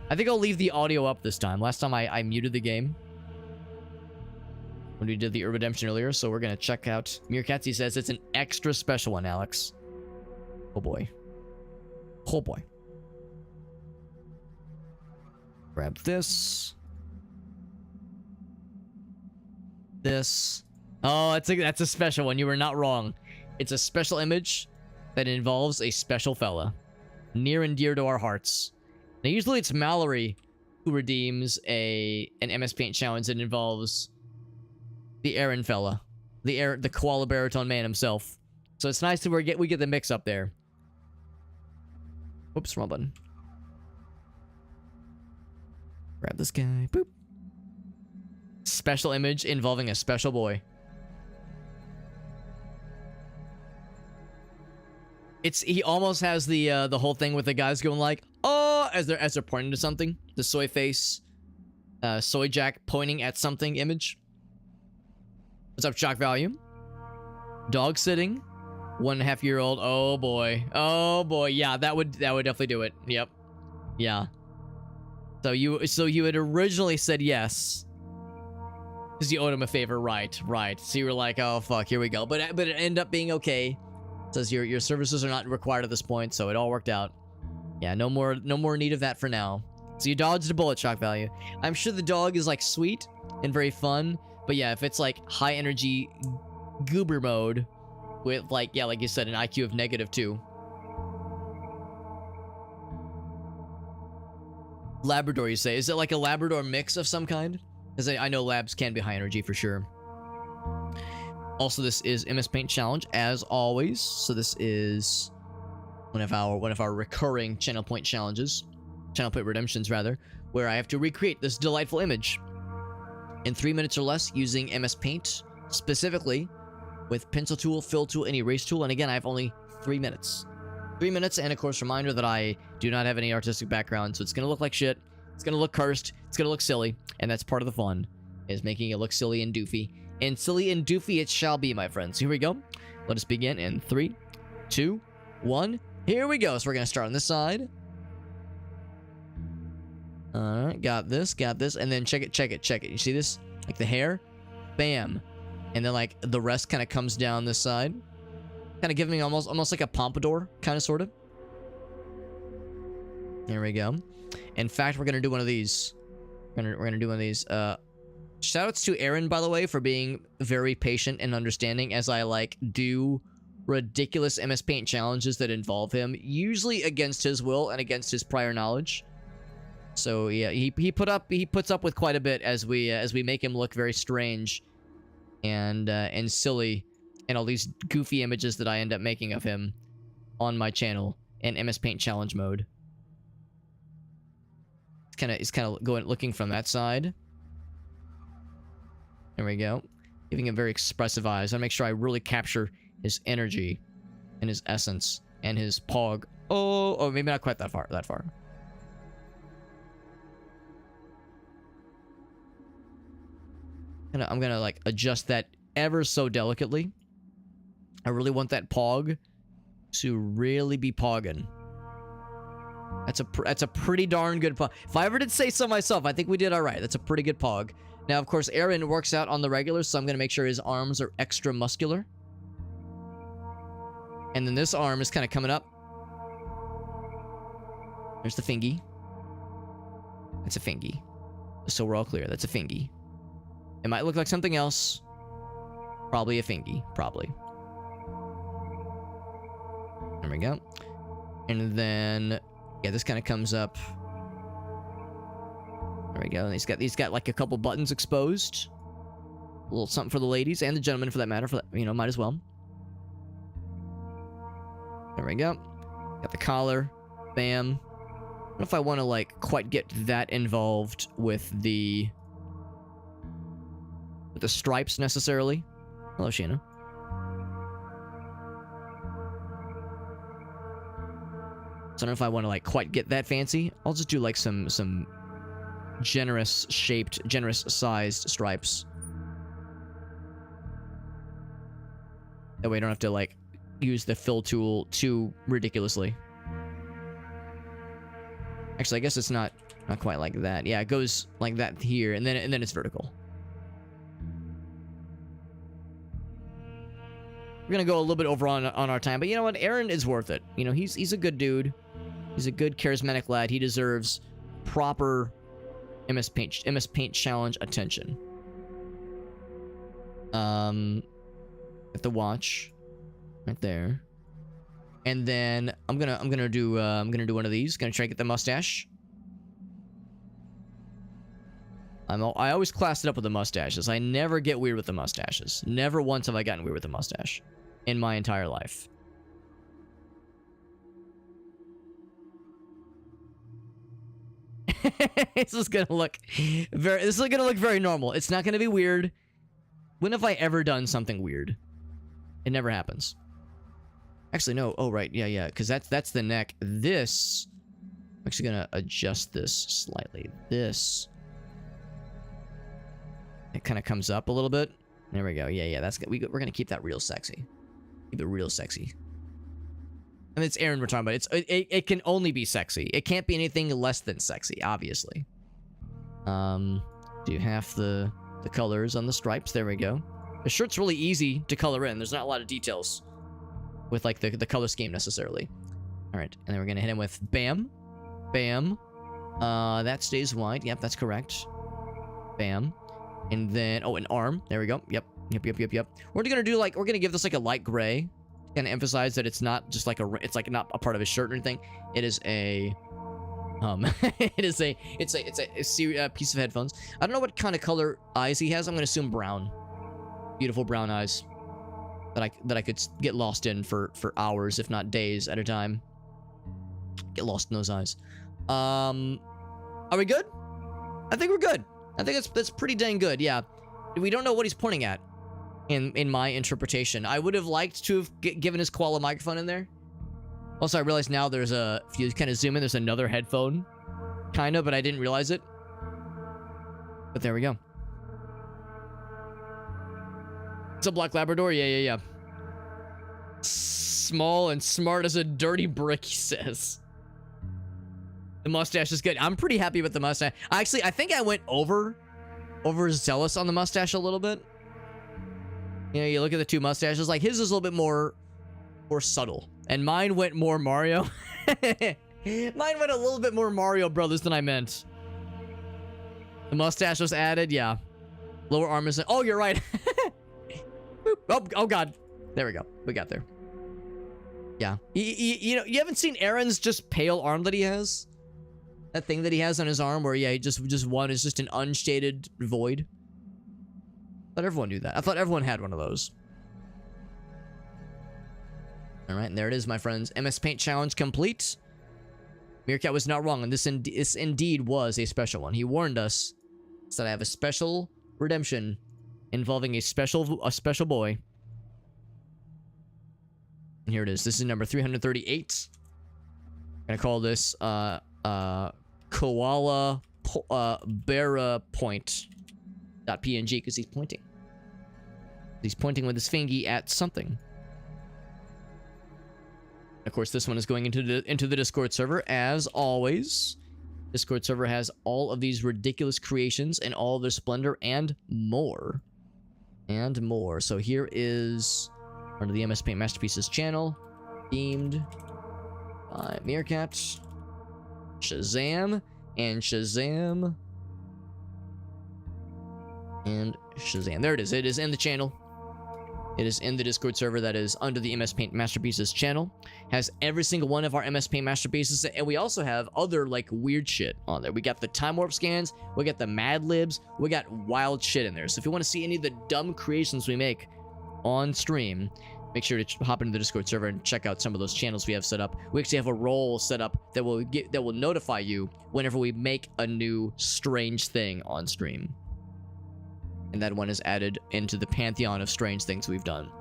Speaker 1: I think I'll leave the audio up this time. Last time I muted the game when we did the redemption earlier, so we're going to check out Meerkats. He says it's an extra special one, Alex. Oh, boy. Oh, boy. Grab this. This. Oh, that's a special one. You were not wrong. It's a special image that involves a special fella. Near and dear to our hearts. Now, usually it's Mallory who redeems an MS Paint challenge that involves the Aaron fella. The koala baritone man himself. So it's nice that we get the mix up there. Whoops, wrong button. Grab this guy. Boop. Special image involving a special boy. He almost has the whole thing with the guys going like, oh, as they're pointing to something. The soy face, soy jack pointing at something image. What's up, shock value? Dog sitting, 1.5-year-old. Oh boy, oh boy. Yeah, that would definitely do it. Yep, yeah. So you had originally said yes because you owed him a favor, right? So you were like, oh fuck, here we go. But it ended up being okay. Says your services are not required at this point, so it all worked out. Yeah, no more need of that for now. So you dodged a bullet, shock value. I'm sure the dog is like sweet and very fun, but yeah, if it's like high energy goober mode with like you said, an IQ of -2. Labrador, you say? Is it like a Labrador mix of some kind? Because I know labs can be high energy for sure. Also, this is MS Paint Challenge, as always. So this is one of our recurring channel point challenges. Channel point redemptions, rather. Where I have to recreate this delightful image in 3 minutes or less using MS Paint. Specifically, with pencil tool, fill tool, and erase tool. And again, I have only 3 minutes. 3 minutes, and of course, reminder that I do not have any artistic background. So it's going to look like shit. It's going to look cursed. It's going to look silly. And that's part of the fun, is making it look silly and doofy. And silly and doofy it shall be, my friends. Here we go. Let us begin in 3, 2, 1. Here we go. So we're going to start on this side. Alright, got this. And then check it. You see this? Like the hair? Bam. And then like the rest kind of comes down this side. Kind of giving me almost like a pompadour, kind of, sort of. Here we go. In fact, we're going to do one of these. We're going to do one of these. Shoutouts to Aaron, by the way, for being very patient and understanding as I, like, do ridiculous MS Paint challenges that involve him, usually against his will and against his prior knowledge. So, yeah, he puts up with quite a bit as we make him look very strange and silly, and all these goofy images that I end up making of him on my channel in MS Paint challenge mode. It's kind of looking from that side. There we go. Giving him very expressive eyes. I make sure I really capture his energy and his essence and his pog. Oh, maybe not quite that far. I'm gonna like adjust that ever so delicately. I really want that pog to really be pogging. That's a pretty darn good pog. If I ever did say so myself, I think we did all right. That's a pretty good pog. Now, of course, Aaron works out on the regular, so I'm going to make sure his arms are extra muscular. And then this arm is kind of coming up. There's the fingy. That's a fingy. So we're all clear. That's a fingy. It might look like something else. Probably a fingy. Probably. There we go. And then, yeah, this kind of comes up. There we go. And he's got like a couple buttons exposed. A little something for the ladies and the gentlemen, for that matter. For that, might as well. There we go. Got the collar. Bam. I don't know if I want to like quite get that involved with the stripes necessarily. Hello, Sheena. So I don't know if I want to like quite get that fancy. I'll just do like some generous shaped, generous sized stripes. That way I don't have to, like, use the fill tool too ridiculously. Actually, I guess it's not quite like that. Yeah, it goes like that here, and then it's vertical. We're gonna go a little bit over on our time, but you know what? Aaron is worth it. You know, he's a good dude. He's a good, charismatic lad. He deserves proper MS Paint challenge attention. At the watch, right there, and then I'm gonna do one of these. Gonna try to get the mustache. I always class it up with the mustaches. I never get weird with the mustaches. Never once have I gotten weird with the mustache in my entire life. This is gonna look very normal. It's not gonna be weird. When have I ever done something weird? It never happens. Actually, no. Oh, right. Yeah. Because that's the neck. This, I'm actually gonna adjust this slightly. This, it kind of comes up a little bit. There we go. Yeah. That's good. We're gonna keep that real sexy. Keep it real sexy. And it's Aaron we're talking about. It can only be sexy. It can't be anything less than sexy, obviously. Do half the colors on the stripes. There we go. The shirt's really easy to color in. There's not a lot of details with like the color scheme necessarily. All right, and then we're gonna hit him with bam, bam. That stays white. Yep, that's correct. Bam, and then an arm. There we go. Yep. We're gonna give this like a light gray. Kind of emphasize that it's not just like it's like not a part of his shirt or anything. It is a it's a piece of headphones. I don't know what kind of color eyes he has. I'm gonna assume brown. Beautiful brown eyes that I could get lost in for hours, if not days at a time. Get lost in those eyes. Are we good? I think we're good. I think that's pretty dang good. Yeah, we don't know what he's pointing at. In my interpretation, I would have liked to have given his koala microphone in there. Also, I realize now if you kind of zoom in, there's another headphone, kind of, but I didn't realize it. But there we go. It's a black Labrador. Yeah. Small and smart as a dirty brick, he says. The mustache is good. I'm pretty happy with the mustache. Actually, I think I went overzealous on the mustache a little bit. You know, you look at the two mustaches, like his is a little bit more subtle, and mine went more Mario. Mine went a little bit more Mario Brothers than I meant. The mustache was added, yeah. Lower arm is. Oh, you're right. oh God, there we go. We got there. Yeah, you know, you haven't seen Aaron's just pale arm that he has. That thing that he has on his arm, where he just one is just an unshaded void. I thought everyone knew that. I thought everyone had one of those. All right, and there it is, my friends. MS Paint challenge complete. Meerkat was not wrong, and this indeed was a special one. He warned us that I have a special redemption involving a special boy. And here it is. This is number 338. I'm gonna call this Koala Bera Point. .png because he's pointing. He's pointing with his fingy at something. Of course, this one is going into the Discord server as always. Discord server has all of these ridiculous creations in all of their splendor and more. So here is under the MS Paint Masterpieces channel, themed by Meerkat, Shazam, and Shazam. And Shazam. There it is. It is in the channel. It is in the Discord server that is under the MS Paint Masterpieces channel. Has every single one of our MS Paint Masterpieces, and we also have other like weird shit on there. We got the Time Warp scans, we got the Mad Libs, we got wild shit in there. So if you want to see any of the dumb creations we make on stream, make sure to hop into the Discord server and check out some of those channels we have set up. We actually have a role set up that will notify you whenever we make a new strange thing on stream. And that one is added into the pantheon of strange things we've done.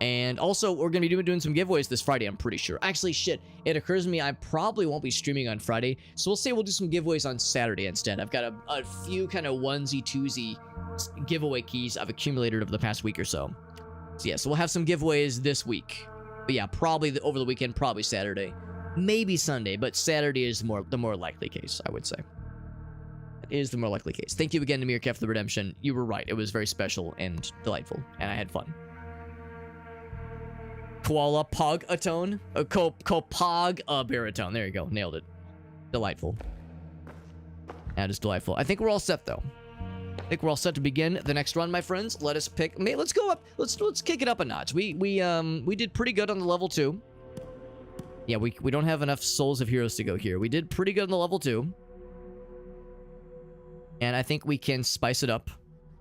Speaker 1: And also, we're going to be doing some giveaways this Friday, I'm pretty sure. Actually, shit, it occurs to me I probably won't be streaming on Friday, so we'll do some giveaways on Saturday instead. I've got a few kind of onesie-twosie giveaway keys I've accumulated over the past week or so. So yeah, so we'll have some giveaways this week. But yeah, probably over the weekend, probably Saturday. Maybe Sunday, but Saturday is the more likely case, I would say. It is the more likely case. Thank you again to Meerkat for the redemption. You were right. It was very special and delightful, and I had fun. Koala Pog Atone? Kopog Baritone. There you go. Nailed it. Delightful. That is delightful. I think we're all set, though. I think we're all set to begin the next run, my friends. Let us pick... Let's go up. Let's kick it up a notch. We did pretty good on the level 2. Yeah, we don't have enough Souls of Heroes to go here. We did pretty good on the level 2. And I think we can spice it up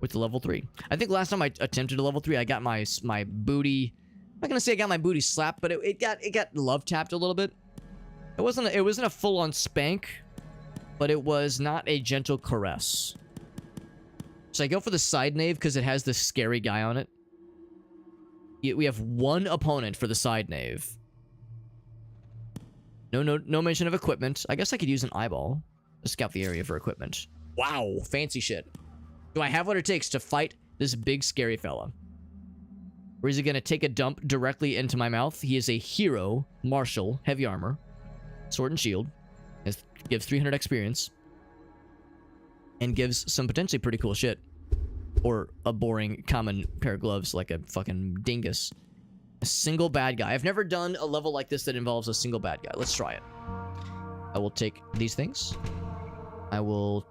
Speaker 1: with the level 3. I think last time I attempted a level 3, I got my booty... I'm not gonna say I got my booty slapped, but it got love tapped a little bit. It wasn't a full-on spank, but it was not a gentle caress. So I go for the side knave because it has this scary guy on it. We have one opponent for the side knave. No mention of equipment. I guess I could use an eyeball to scout the area for equipment. Wow, fancy shit. Do I have what it takes to fight this big scary fella? Or is he gonna take a dump directly into my mouth? He is a hero, martial, heavy armor, sword and shield. Gives 300 experience. And gives some potentially pretty cool shit. Or a boring common pair of gloves like a fucking dingus. A single bad guy. I've never done a level like this that involves a single bad guy. Let's try it. I will take these things. I will...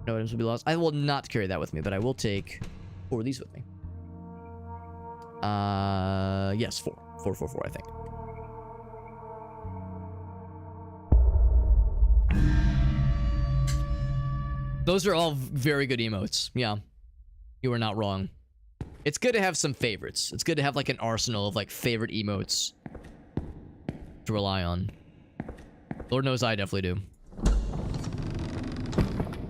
Speaker 1: No items will be lost. I will not carry that with me, but I will take 4 of these with me. Yes, 4. 4, I think. Those are all very good emotes. Yeah. You are not wrong. It's good to have some favorites. It's good to have like an arsenal of like favorite emotes to rely on. Lord knows I definitely do.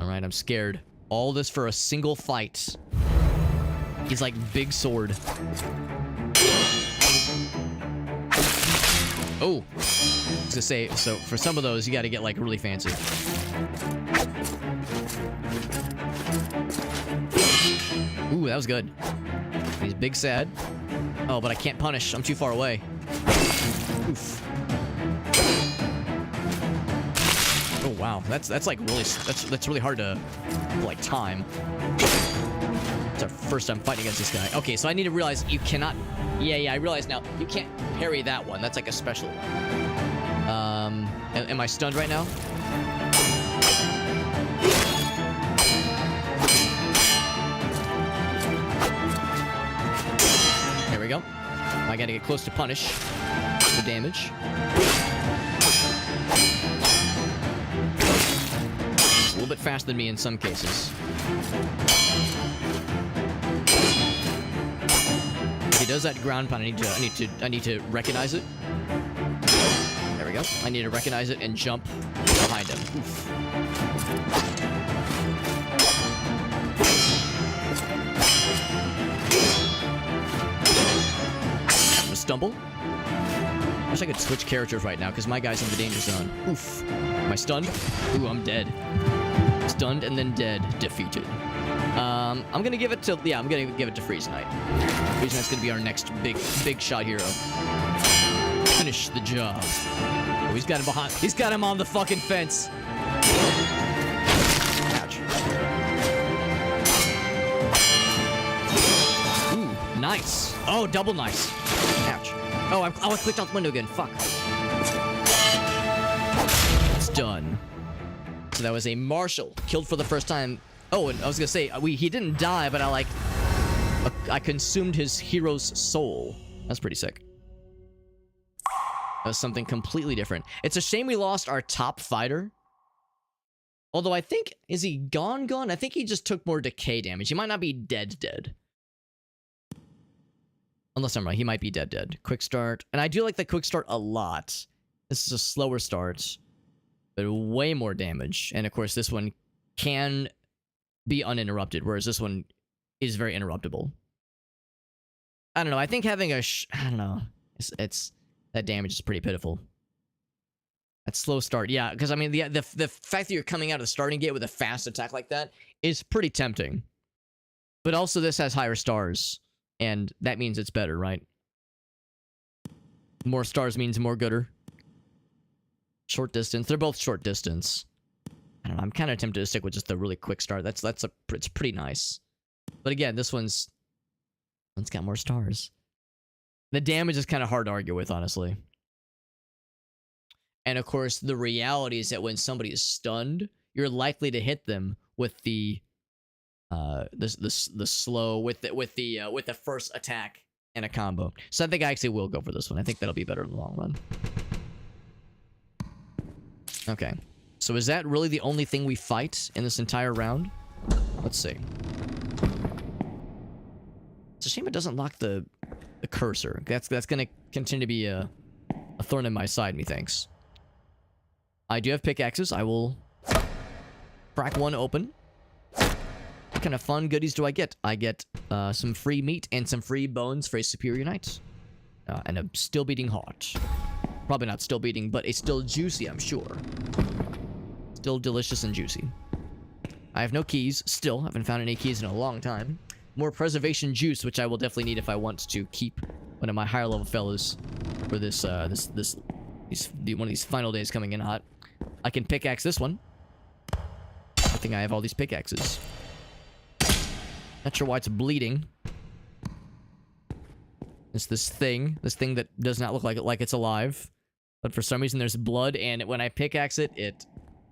Speaker 1: Alright, I'm scared. All this for a single fight. He's like big sword. Oh. I was gonna say, so for some of those, you gotta get like really fancy. Ooh, that was good. He's big sad. Oh, but I can't punish. I'm too far away. Oof. Oh wow, that's like really that's really hard to like time. It's our first time fighting against this guy. Okay, so I need to realize you cannot. Yeah, I realize now you can't parry that one. That's like a special one. Am I stunned right now? There we go. I gotta get close to punish the damage. It's a little bit faster than me in some cases. If he does that ground pound, I need to recognize it. There we go. I need to recognize it and jump behind him. Oof. Stumble. Wish I could switch characters right now because my guy's in the danger zone. Oof. Am I stunned? Ooh, I'm dead. Stunned and then dead. Defeated. I'm gonna give it to... Yeah, I'm gonna give it to Freeze Knight. Freeze Knight's gonna be our next big shot hero. Finish the job. Oh, he's got him behind... He's got him on the fucking fence. Ouch. Ooh, nice. Oh, double nice. Ouch. Oh, I clicked out the window again. Fuck. It's done. So that was a marshal. Killed for the first time. Oh, and I was gonna say, he didn't die, but I consumed his hero's soul. That's pretty sick. That was something completely different. It's a shame we lost our top fighter. Although I think, is he gone? I think he just took more decay damage. He might not be dead. Unless I'm right, he might be dead. Quick start. And I do like the quick start a lot. This is a slower start, but way more damage. And of course, this one can be uninterrupted, whereas this one is very interruptible. I don't know. I think having I don't know. It's that damage is pretty pitiful. That slow start, yeah. Because I mean, the fact that you're coming out of the starting gate with a fast attack like that is pretty tempting. But also this has higher stars, and that means it's better, right? More stars means more gooder. Short distance. They're both short distance. I don't know. I'm kind of tempted to stick with just the really quick start. It's pretty nice. But again, this one's got more stars. The damage is kind of hard to argue with, honestly. And of course, the reality is that when somebody is stunned, you're likely to hit them with the slow with the first attack and a combo. So I think I actually will go for this one. I think that'll be better in the long run. Okay. So is that really the only thing we fight in this entire round? Let's see. It's a shame it doesn't lock the cursor. That's gonna continue to be a thorn in my side, methinks. I do have pickaxes. I will crack one open. What kind of fun goodies do I get? I get some free meat and some free bones for a superior knight. And a still beating heart. Probably not still beating, but it's still juicy, I'm sure. Still delicious and juicy. I have no keys. Still, haven't found any keys in a long time. More preservation juice, which I will definitely need if I want to keep one of my higher level fellas for this one of these final days coming in hot. I can pickaxe this one. I think I have all these pickaxes. Not sure why it's bleeding. It's this thing that does not look like it's alive, but for some reason there's blood, and when I pickaxe it, it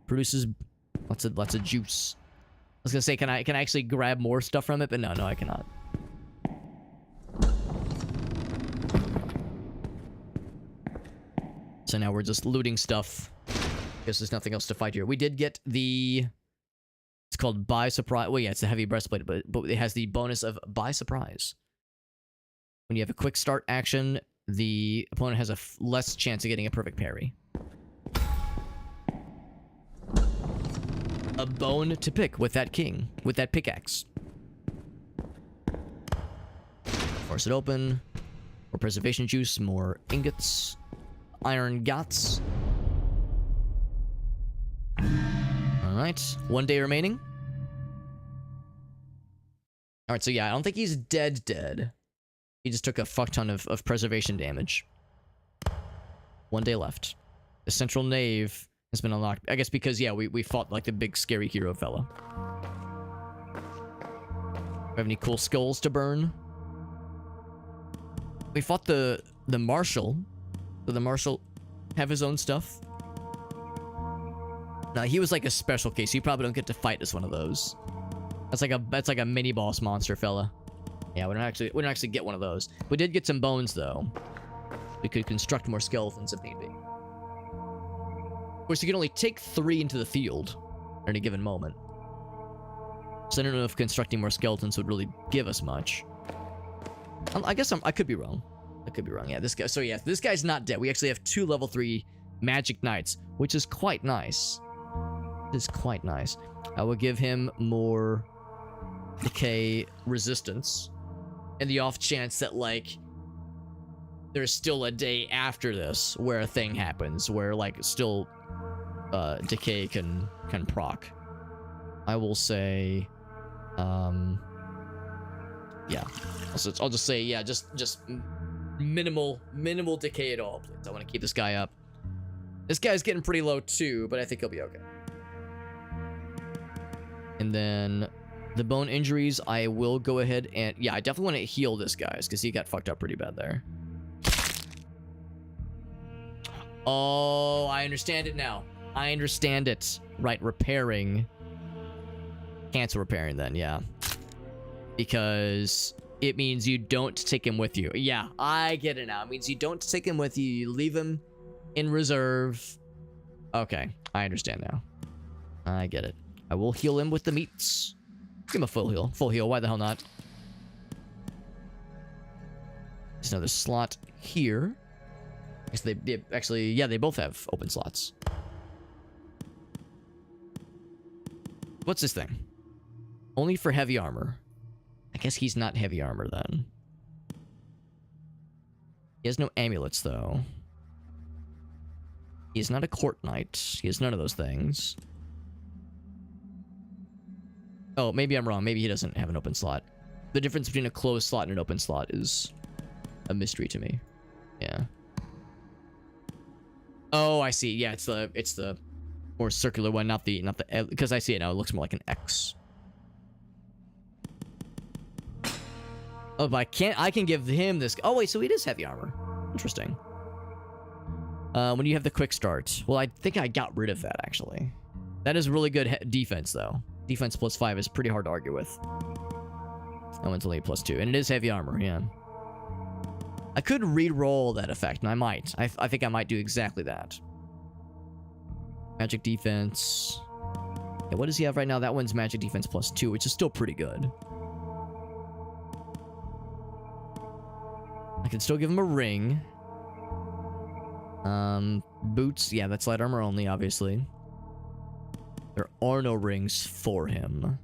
Speaker 1: produces lots of juice. I was gonna say, can I actually grab more stuff from it? But no, I cannot. So now we're just looting stuff. Guess there's nothing else to fight here. We did get the... It's called By Surprise. Well, yeah, it's a heavy breastplate, but it has the bonus of By Surprise. When you have a quick start action, the opponent has a less chance of getting a perfect parry. A bone to pick with that pickaxe. Force it open. More preservation juice, more ingots. Iron gots. Alright, 1 day remaining. Alright, so yeah, I don't think he's dead. He just took a fuck ton of preservation damage. 1 day left. The central nave has been unlocked. I guess because, yeah, we fought like the big scary hero fella. We have any cool skulls to burn? We fought the marshal. Did the marshal have his own stuff? No, he was like a special case. You probably don't get to fight as one of those. That's like a mini boss monster fella. Yeah, we don't actually get one of those. We did get some bones though. We could construct more skeletons if need be. Of course, you can only take 3 into the field at any given moment. So I don't know if constructing more skeletons would really give us much. I guess I could be wrong. I could be wrong. Yeah, this guy. So yeah, this guy's not dead. We actually have 2 level 3 magic knights, which is quite nice. It is quite nice. I will give him more decay resistance, and the off chance that like there's still a day after this where a thing happens where like still decay can proc. I will say, yeah. I'll just say, yeah, just minimal decay at all, please. I want to keep this guy up. This guy's getting pretty low too, but I think he'll be okay. And then the bone injuries, I will go ahead and... Yeah, I definitely want to heal this guy's, because he got fucked up pretty bad there. Oh, I understand it now. I understand it. Right, repairing. Cancel repairing then, yeah. Because it means you don't take him with you. Yeah, I get it now. It means you don't take him with you. You leave him in reserve. Okay, I understand now. I get it. I will heal him with the meats. Give him a full heal. Full heal. Why the hell not? There's another slot here. I guess they actually, yeah, they both have open slots. What's this thing? Only for heavy armor. I guess he's not heavy armor then. He has no amulets though. He's not a court knight. He has none of those things. Oh, maybe I'm wrong. Maybe he doesn't have an open slot. The difference between a closed slot and an open slot is a mystery to me. Yeah. Oh, I see. Yeah, it's the more circular one, not the because I see it now. It looks more like an X. Oh, but I can give him this. Oh wait, so he does heavy armor. Interesting. When you have the quick start. Well, I think I got rid of that actually. That is really good defense though. Defense +5 is pretty hard to argue with. That one's only +2, and it is heavy armor. Yeah. I could re-roll that effect, and I might. I think I might do exactly that. Magic defense. Yeah, what does he have right now? That one's magic defense +2, which is still pretty good. I can still give him a ring. Boots. Yeah, that's light armor only, obviously. There are no rings for him.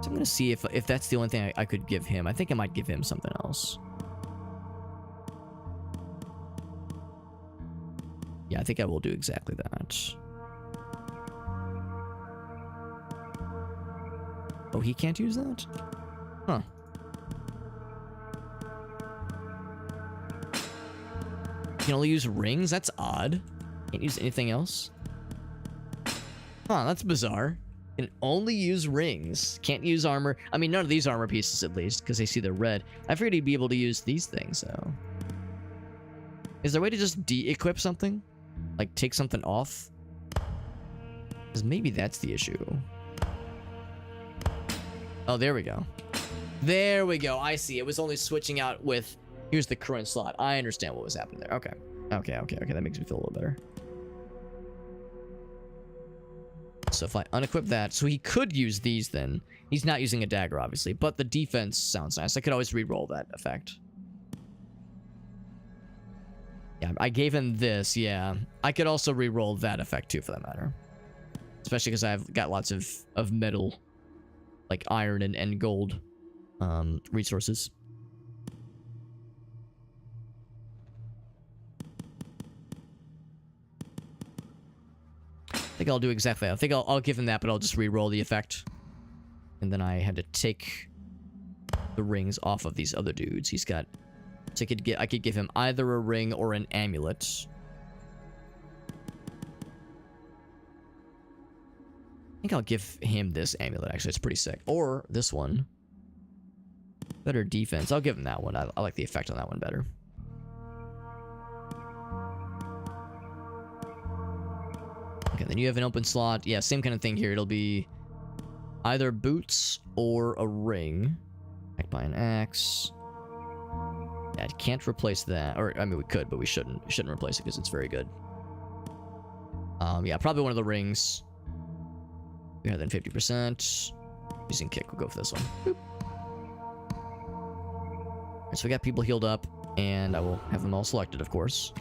Speaker 1: So I'm gonna see if that's the only thing I could give him. I think I might give him something else. Yeah, I think I will do exactly that. Oh, he can't use that? Huh. You can only use rings? That's odd. Can't use anything else? Huh, that's bizarre. Can only use rings. Can't use armor. I mean, none of these armor pieces, at least, because they see they're red. I figured he'd be able to use these things, though. Is there a way to just de-equip something? Like, take something off? Because maybe that's the issue. Oh, there we go. There we go. I see. It was only switching out with... Here's the current slot. I understand what was happening there. Okay. Okay. That makes me feel a little better. So if I unequip that, so he could use these then. He's not using a dagger, obviously, but the defense sounds nice. I could always re-roll that effect. Yeah, I gave him this, yeah. I could also re-roll that effect too, for that matter. Especially because I've got lots of metal, like iron and gold resources. I think I'll do exactly that. I think I'll give him that, but I'll just re-roll the effect. And then I had to take the rings off of these other dudes. He's got... So I could give him either a ring or an amulet. I think I'll give him this amulet, actually. It's pretty sick. Or this one. Better defense. I'll give him that one. I like the effect on that one better. Okay, then you have an open slot. Yeah, same kind of thing here. It'll be either boots or a ring. Backed by an axe. Yeah, I can't replace that. Or, I mean, we could, but we shouldn't. We shouldn't replace it because it's very good. Yeah, probably one of the rings. Yeah, then 50%. Using kick, we'll go for this one. Boop. Alright, so we got people healed up, and I will have them all selected, of course.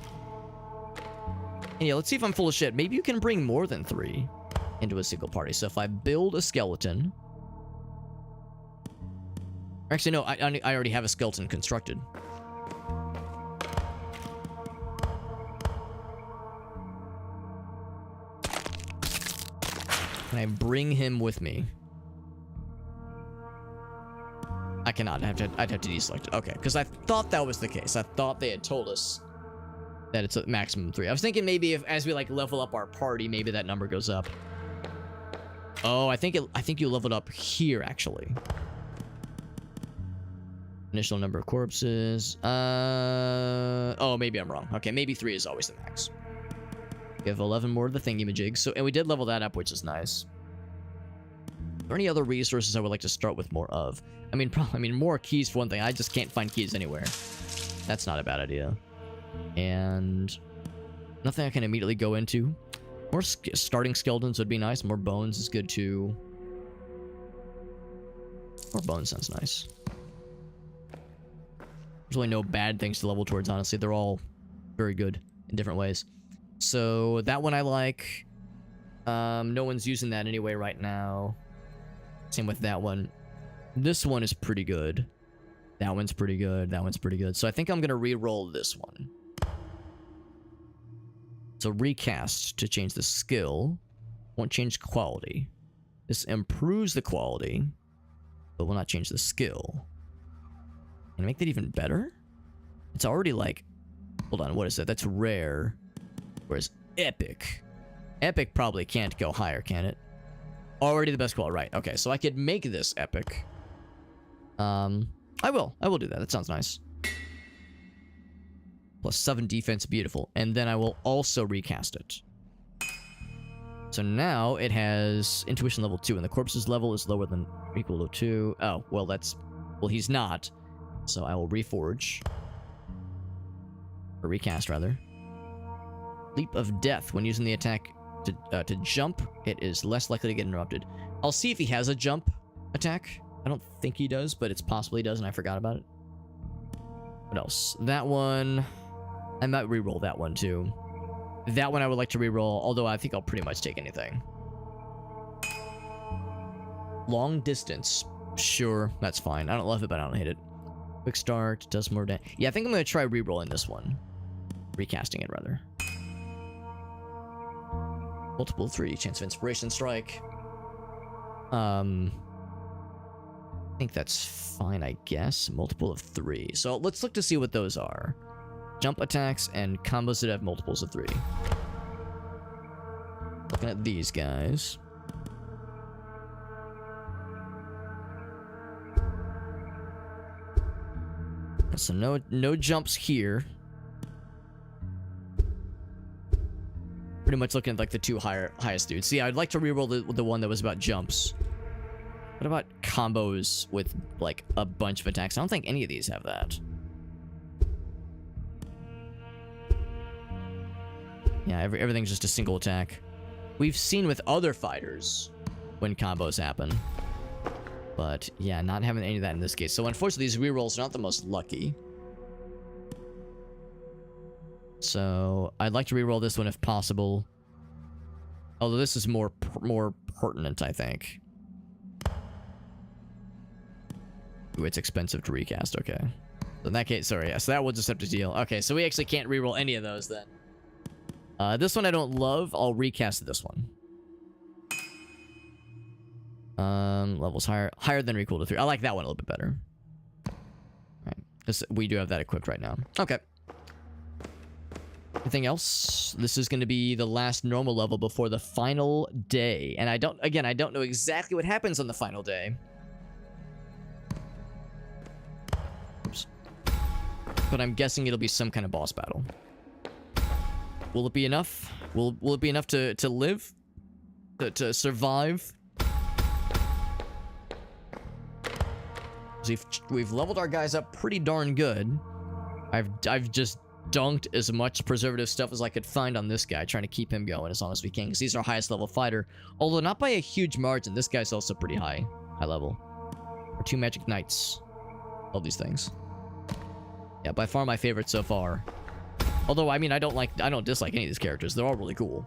Speaker 1: And yeah, let's see if I'm full of shit. Maybe you can bring more than 3 into a single party. So if I build a skeleton... Actually, no, I already have a skeleton constructed. Can I bring him with me? I cannot. I'd have to deselect it. Okay, because I thought that was the case. I thought they had told us that it's a maximum 3. I was thinking maybe if as we like level up our party, maybe that number goes up. Oh, I think you leveled up here actually. Initial number of corpses. Oh, maybe I'm wrong. Okay, maybe 3 is always the max. We have 11 more of the thingy-majigs. So, and we did level that up, which is nice. Are there any other resources I would like to start with more of? I mean, more keys for one thing. I just can't find keys anywhere. That's not a bad idea. And nothing I can immediately go into. More starting skeletons would be nice. More bones is good too. More bones sounds nice. There's really no bad things to level towards, honestly. They're all very good in different ways. So that one I like. No one's using that anyway right now. Same with that one. This one is pretty good. That one's pretty good. That one's pretty good. So I think I'm going to re-roll this one. So recast to change the skill. Won't change quality. This improves the quality. but will not change the skill. Can I make that even better? It's already like... Hold on, what is that? That's rare. Whereas epic. Epic probably can't go higher, can it? Already the best quality, right. Okay, so I could make this epic. I will do that. That sounds nice. Plus 7 defense, beautiful. And then I will also recast it. So now it has intuition level 2, and the corpse's level is lower than or equal to 2. Oh, well, that's... Well, he's not. So I will reforge. Or recast, rather. Leap of Death. When using the attack to jump, it is less likely to get interrupted. I'll see if he has a jump attack. I don't think he does, but it's possible he does, and I forgot about it. What else? That one... I might reroll that one, too. That one I would like to reroll, although I think I'll pretty much take anything. Long distance. Sure, that's fine. I don't love it, but I don't hate it. Quick start, does more damage. Yeah, I think I'm going to try rerolling this one. Recasting it, rather. Multiple 3, chance of inspiration strike. I think that's fine, I guess. Multiple of 3. So let's look to see what those are. Jump attacks and combos that have multiples of 3. Looking at these guys. So no jumps here. Pretty much looking at like the 2 highest dudes. See, I'd like to reroll the one that was about jumps. What about combos with like a bunch of attacks? I don't think any of these have that. Yeah, everything's just a single attack. We've seen with other fighters when combos happen. But yeah, not having any of that in this case. So unfortunately, these rerolls are not the most lucky. So I'd like to reroll this one if possible. Although this is more pertinent, I think. Ooh, it's expensive to recast. Okay. So in that case, sorry. Yeah, so that one's a separate deal. Okay, so we actually can't reroll any of those then. This one I don't love. I'll recast this one. Levels higher than or equal to 3. I like that one a little bit better. Alright. We do have that equipped right now. Okay. Anything else? This is going to be the last normal level before the final day. And I don't know exactly what happens on the final day. Oops. But I'm guessing it'll be some kind of boss battle. Will it be enough? Will it be enough to live? To survive? We've leveled our guys up pretty darn good. I've just dunked as much preservative stuff as I could find on this guy, trying to keep him going as long as we can, because he's our highest level fighter. Although not by a huge margin. This guy's also pretty high level. Our 2 magic knights. All these things. Yeah, by far my favorite so far. Although, I mean, I don't dislike any of these characters. They're all really cool.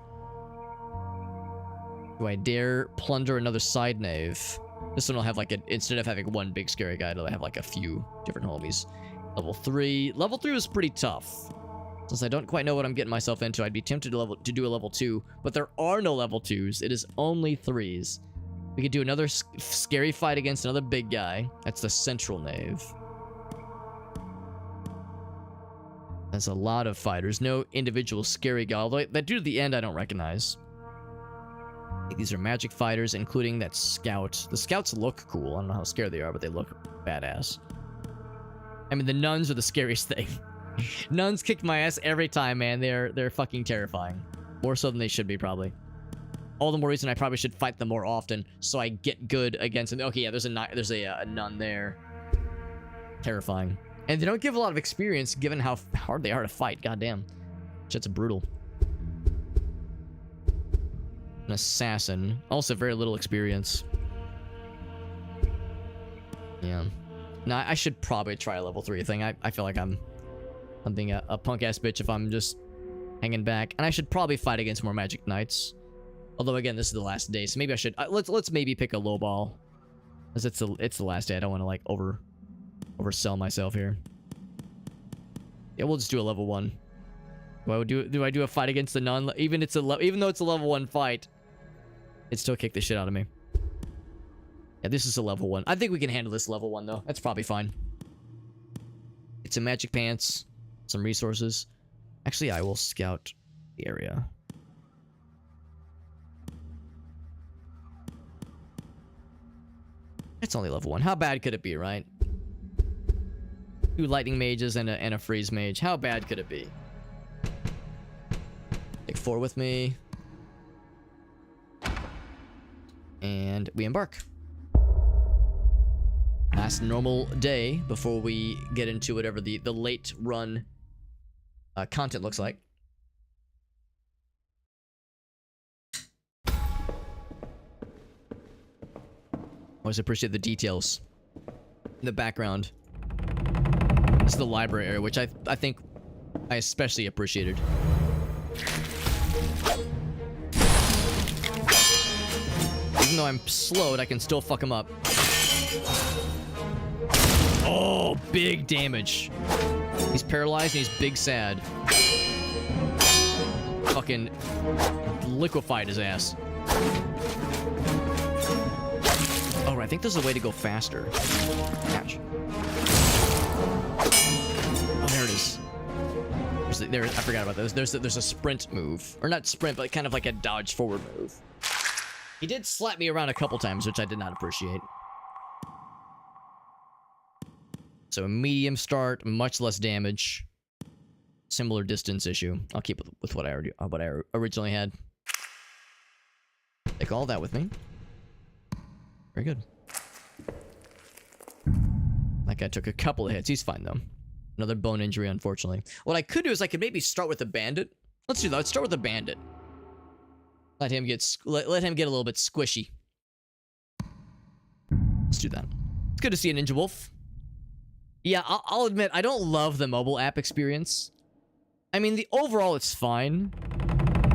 Speaker 1: Do I dare plunder another side knave? This one will have like instead of having one big scary guy, it'll have like a few different homies. Level 3. Level 3 was pretty tough. Since I don't quite know what I'm getting myself into, I'd be tempted to do a level 2. But there are no level 2s. It is only 3s. We could do another scary fight against another big guy. That's the central knave. That's a lot of fighters. No individual scary guy. Although that dude at the end I don't recognize. I think these are magic fighters, including that scout. The scouts look cool. I don't know how scary they are, but they look badass. I mean, the nuns are the scariest thing. Nuns kick my ass every time, man. They're fucking terrifying. More so than they should be, probably. All the more reason I probably should fight them more often, so I get good against them. Okay, yeah, there's a nun there. Terrifying. And they don't give a lot of experience, given how hard they are to fight. Goddamn. Shit's brutal. An assassin. Also very little experience. Yeah. No, I should probably try a level 3 thing. I feel like I'm being a punk-ass bitch if I'm just hanging back. And I should probably fight against more magic knights. Although, again, this is the last day, so maybe I should... let's maybe pick a low ball. Because it's the last day. I don't want to, like, oversell myself here. Yeah, we'll just do a level 1. Do I do a fight against the nun? Even though it's a level 1 fight, it still kicked the shit out of me. Yeah, this is a level 1. I think we can handle this level 1, though. That's probably fine. Get some magic pants, some resources. Actually, I will scout the area. It's only level 1. How bad could it be, right? 2 lightning mages and a freeze mage. How bad could it be? Take 4 with me. And we embark. Last normal day before we get into whatever the late run content looks like. Always appreciate the details in the background. This is the library area, which I think I especially appreciated. Even though I'm slowed, I can still fuck him up. Oh, big damage. He's paralyzed and he's big sad. Fucking liquefied his ass. Oh, I think there's a way to go faster. Catch. Oh, there it is. I forgot about those. There's a sprint move. Or not sprint, but kind of like a dodge forward move. He did slap me around a couple times, which I did not appreciate. So medium start, much less damage. Similar distance issue. I'll keep it with what I originally had. Take all that with me. Very good. That guy took a couple of hits. He's fine, though. Another bone injury, unfortunately. What I could do is I could maybe start with a bandit. Let's do that. Let's start with a bandit. Let him get a little bit squishy. Let's do that. It's good to see a Ninja Wolf. Yeah, I'll admit, I don't love the mobile app experience. I mean, the overall, it's fine.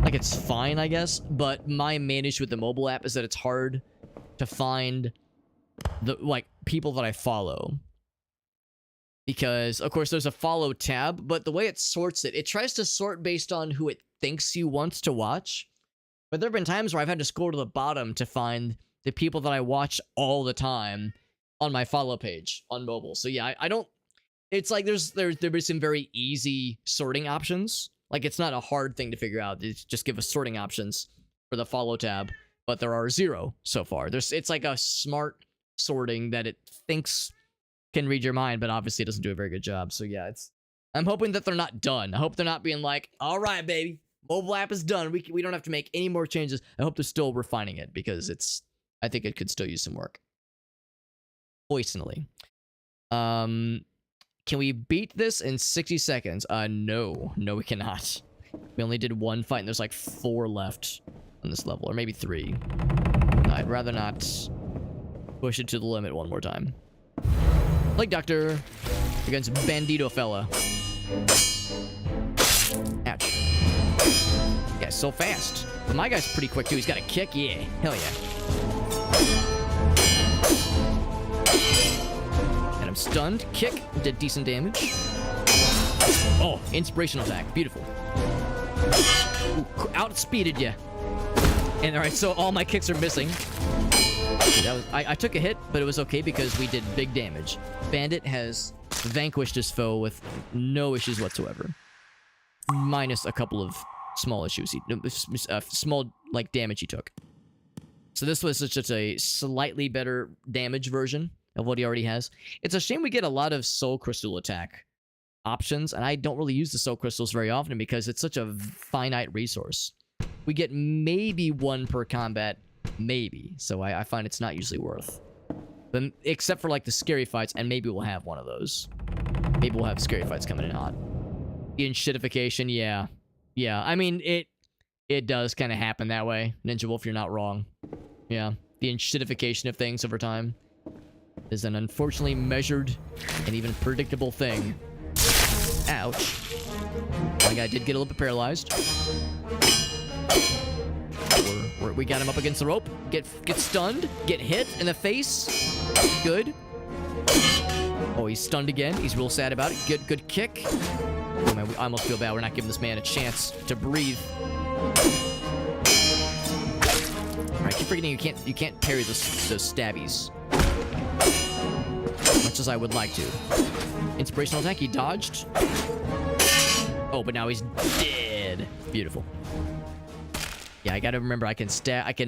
Speaker 1: Like, it's fine, I guess. But my main issue with the mobile app is that it's hard to find the, like, people that I follow. Because, of course, there's a follow tab, but the way it sorts it tries to sort based on who it thinks you want to watch. But there have been times where I've had to scroll to the bottom to find the people that I watch all the time on my follow page on mobile. So yeah, I don't... It's like there's some very easy sorting options. Like, it's not a hard thing to figure out. It's just give us sorting options for the follow tab. But there are 0 so far. It's like a smart sorting that it thinks can read your mind, but obviously it doesn't do a very good job. So yeah, I'm hoping that they're not done. I hope they're not being like, all right, baby, mobile app is done. We don't have to make any more changes. I hope they're still refining it because I think it could still use some work. Poisonally. Can we beat this in 60 seconds? No, we cannot. We only did 1 fight and there's like 4 left on this level, or maybe 3. No, I'd rather not push it to the limit one more time. Plague Doctor against Bandito Fella. Ouch. Yeah, so fast. But my guy's pretty quick too. He's got a kick. Yeah, hell yeah. And I'm stunned. Kick did decent damage. Oh, inspirational attack. Beautiful. Ooh, outspeeded ya. And alright, so all my kicks are missing. I took a hit, but it was okay because we did big damage. Bandit has vanquished his foe with no issues whatsoever. Minus a couple of small issues. Small, like, damage he took. So this was just a slightly better damage version of what he already has. It's a shame we get a lot of soul crystal attack options, and I don't really use the soul crystals very often because it's such a finite resource. We get maybe 1 per combat, maybe. So I find it's not usually worth. But except for like the scary fights, and maybe we'll have one of those. Maybe we'll have scary fights coming in hot. The enshittification, yeah. Yeah, I mean, it does kind of happen that way. Ninja Wolf, you're not wrong. Yeah, the enshittification of things over time is an unfortunately measured and even predictable thing. Ouch. My guy did get a little bit paralyzed. We got him up against the rope. Get stunned. Get hit in the face. Good. Oh, he's stunned again. He's real sad about it. Good kick. Oh man, I almost feel bad. We're not giving this man a chance to breathe. Alright, keep forgetting you can't parry those stabbies. much as I would like to. Inspirational attack, he dodged. Oh, but now he's dead. Beautiful. Yeah, I gotta remember I can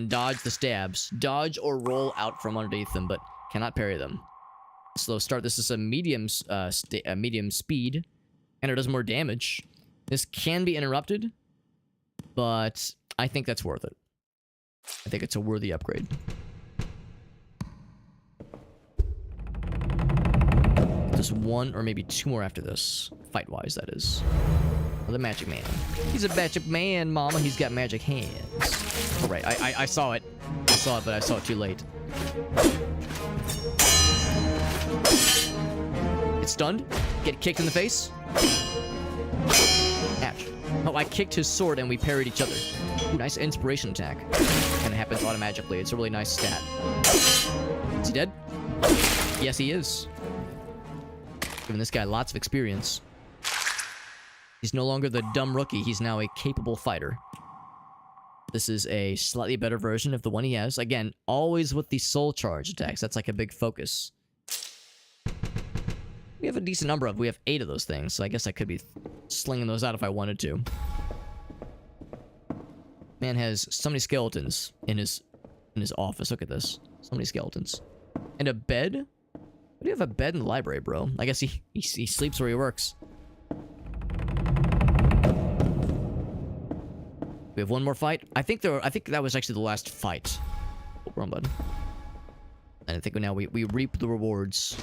Speaker 1: dodge the stabs. Dodge or roll out from underneath them, but cannot parry them. Slow start. This is a medium speed, and it does more damage. This can be interrupted, but I think that's worth it. I think it's a worthy upgrade. Just one or maybe two more after this. Fight-wise, that is. Oh, the magic man. He's a magic man, mama. He's got magic hands. Oh, right, I saw it. I saw it, but I saw it too late. Get stunned. Get kicked in the face. Ouch. Oh, I kicked his sword and we parried each other. Ooh, nice inspiration attack. And it happens automatically. It's a really nice stat. Is he dead? Yes, he is. Giving this guy lots of experience. He's no longer the dumb rookie. He's now a capable fighter. This is a slightly better version of the one he has. Again, always with the soul charge attacks. That's like a big focus. We have a decent number of. We have 8 of those things, so I guess I could be slinging those out if I wanted to. Man has so many skeletons in his office. Look at this. So many skeletons. And a bed? What do you have a bed in the library, bro? I guess he sleeps where he works. We have one more fight. I think that was actually the last fight. Oh, wrong button. And I think now we reap the rewards.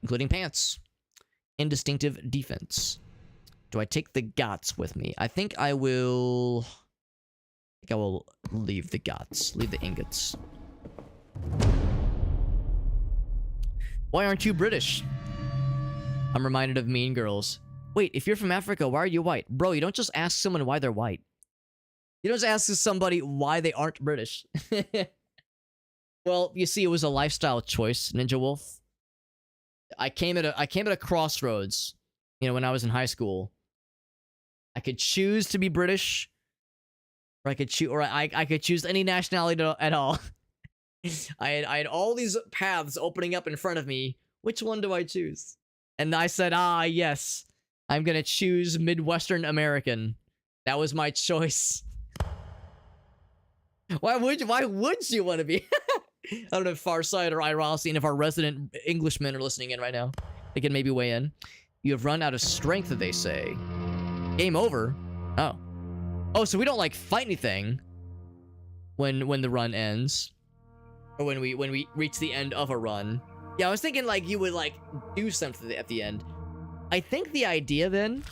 Speaker 1: Including pants. Indistinctive defense. Do I take the gots with me? I think I will leave the gots. Leave the ingots. Why aren't you British? I'm reminded of Mean Girls. Wait, if you're from Africa, why are you white? Bro, you don't just ask someone why they're white. You don't just ask somebody why they aren't British. Well, you see, it was a lifestyle choice, Ninja Wolf. I came at a crossroads, you know, when I was in high school. I could choose to be British, or I could choose any nationality at all. I had all these paths opening up in front of me. Which one do I choose? And I said, yes. I'm gonna choose Midwestern American. That was my choice. Why would you want to be? I don't know if Farsight or Irossi, and if our resident Englishmen are listening in right now, they can maybe weigh in. You have run out of strength, they say. Game over? Oh, so we don't like fight anything when the run ends, or when we reach the end of a run. Yeah, I was thinking like you would like do something at the end. I think the idea then.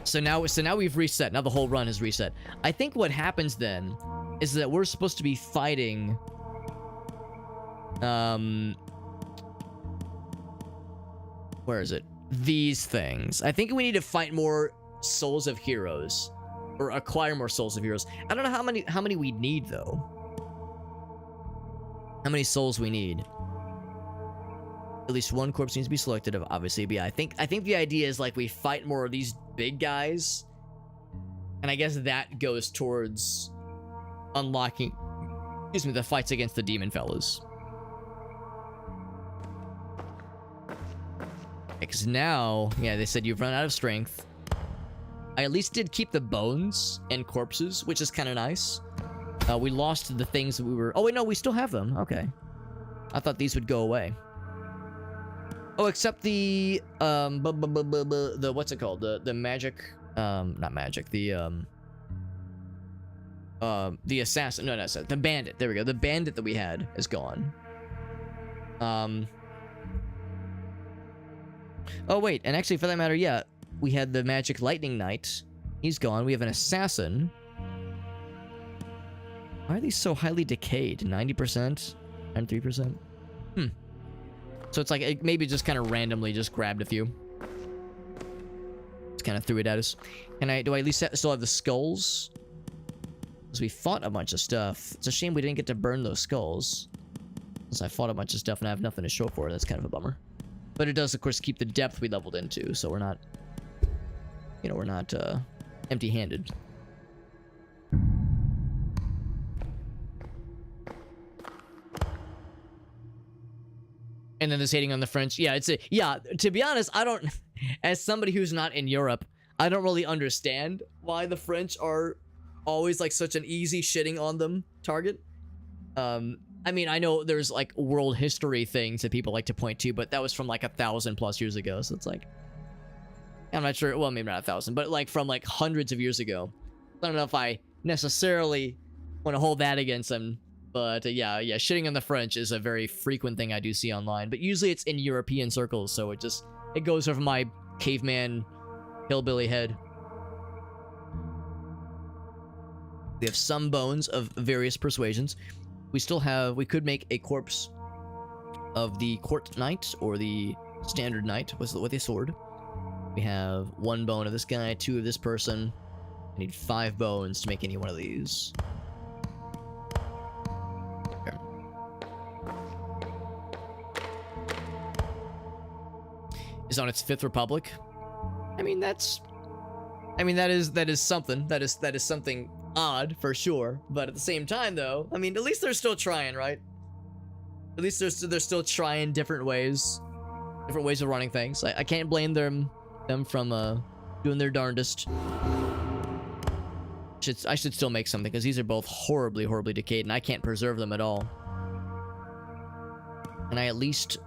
Speaker 1: So now we've reset. Now the whole run is reset. I think what happens then is that we're supposed to be fighting. Where is it? These things. I think we need to fight more souls of heroes, or acquire more souls of heroes. I don't know how many we need though. How many souls we need? At least one corpse needs to be selected, obviously. But yeah, I think the idea is like we fight more of these big guys, and I guess that goes towards unlocking, the fights against the demon fellas. Because now, yeah, they said you've run out of strength. I at least did keep the bones and corpses, which is kind of nice. We lost the things that we were. Oh wait, no, we still have them. Okay, I thought these would go away. Oh, except the what's it called? The magic, not magic. The assassin. No, the bandit. There we go. The bandit that we had is gone. Oh wait, and actually, for that matter, yeah, we had the magic lightning knight. He's gone. We have an assassin. Why are these so highly decayed? 90%, 93%. So it's like it maybe just kind of randomly just grabbed a few. Just kind of threw it at us. And do I at least still have the skulls? Because we fought a bunch of stuff. It's a shame we didn't get to burn those skulls. Since I fought a bunch of stuff and I have nothing to show for it. That's kind of a bummer. But it does, of course, keep the depth we leveled into. So we're not, we're not empty-handed. And then this hating on the French. Yeah, yeah, to be honest, I don't, as somebody who's not in Europe, I don't really understand why the French are always like such an easy shitting on them target. I mean, I know there's like world history things that people like to point to, but that was from like 1,000+ years ago. So it's like, I'm not sure. Well, maybe not 1,000, but like from like hundreds of years ago. I don't know if I necessarily want to hold that against them. But yeah, shitting on the French is a very frequent thing I do see online. But usually it's in European circles, so it goes over my caveman hillbilly head. We have some bones of various persuasions. We could make a corpse of the court knight or the standard knight with a sword. We have 1 bone of this guy, 2 of this person. I need 5 bones to make any one of these. Okay. Is on its 5th republic. I mean, that is something. That is something odd for sure. But at the same time, though, I mean, at least they're still trying, right? At least they're still trying different ways of running things. I can't blame them from doing their darndest. I should still make something because these are both horribly decayed, and I can't preserve them at all. And I at least,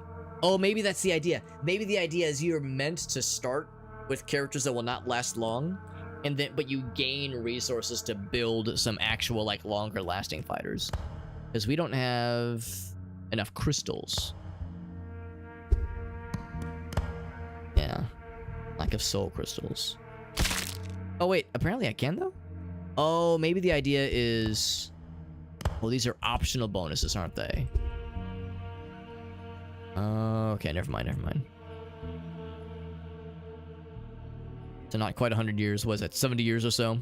Speaker 1: oh, maybe that's the idea. Maybe the idea is you're meant to start with characters that will not last long, but you gain resources to build some actual like longer lasting fighters, because we don't have enough crystals. Yeah, lack of soul crystals. Oh wait, apparently I can though. Oh, maybe the idea is, well, these are optional bonuses, aren't they? Okay, never mind. So not quite 100 years. Was it 70 years or so?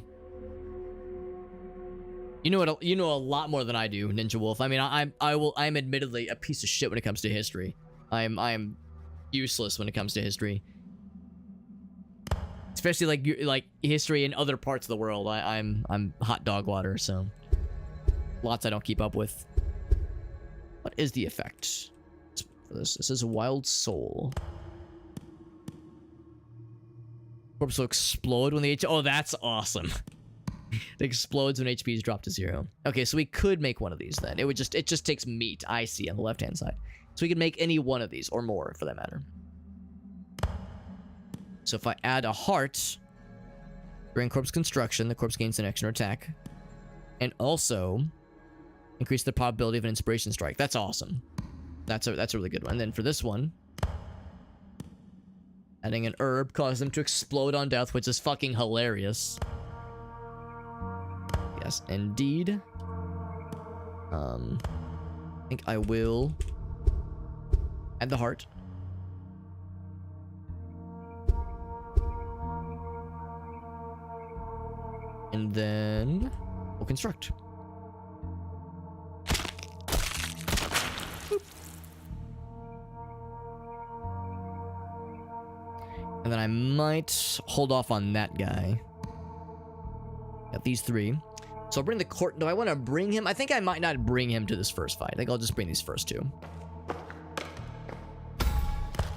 Speaker 1: You know what? You know a lot more than I do, Ninja Wolf. I mean, I'm admittedly a piece of shit when it comes to history. I'm useless when it comes to history, especially like history in other parts of the world. I'm hot dog water, so lots I don't keep up with. What is the effect for this? This is Wild Soul. Corpse will explode when the oh, that's awesome. It explodes when HP is dropped to 0. Okay, so we could make one of these then. It just takes meat, I see, on the left-hand side. So we could make any one of these, or more, for that matter. So if I add a heart during corpse construction, the corpse gains an extra attack. And also increase the probability of an inspiration strike. That's awesome. That's a really good one. And then for this one, adding an herb causes them to explode on death, which is fucking hilarious. Yes, indeed. I think I will add the heart. And then we'll construct. Boop. And then I might hold off on that guy. Got these 3. So I'll bring the court. Do I want to bring him? I think I might not bring him to this first fight. I think I'll just bring these first 2.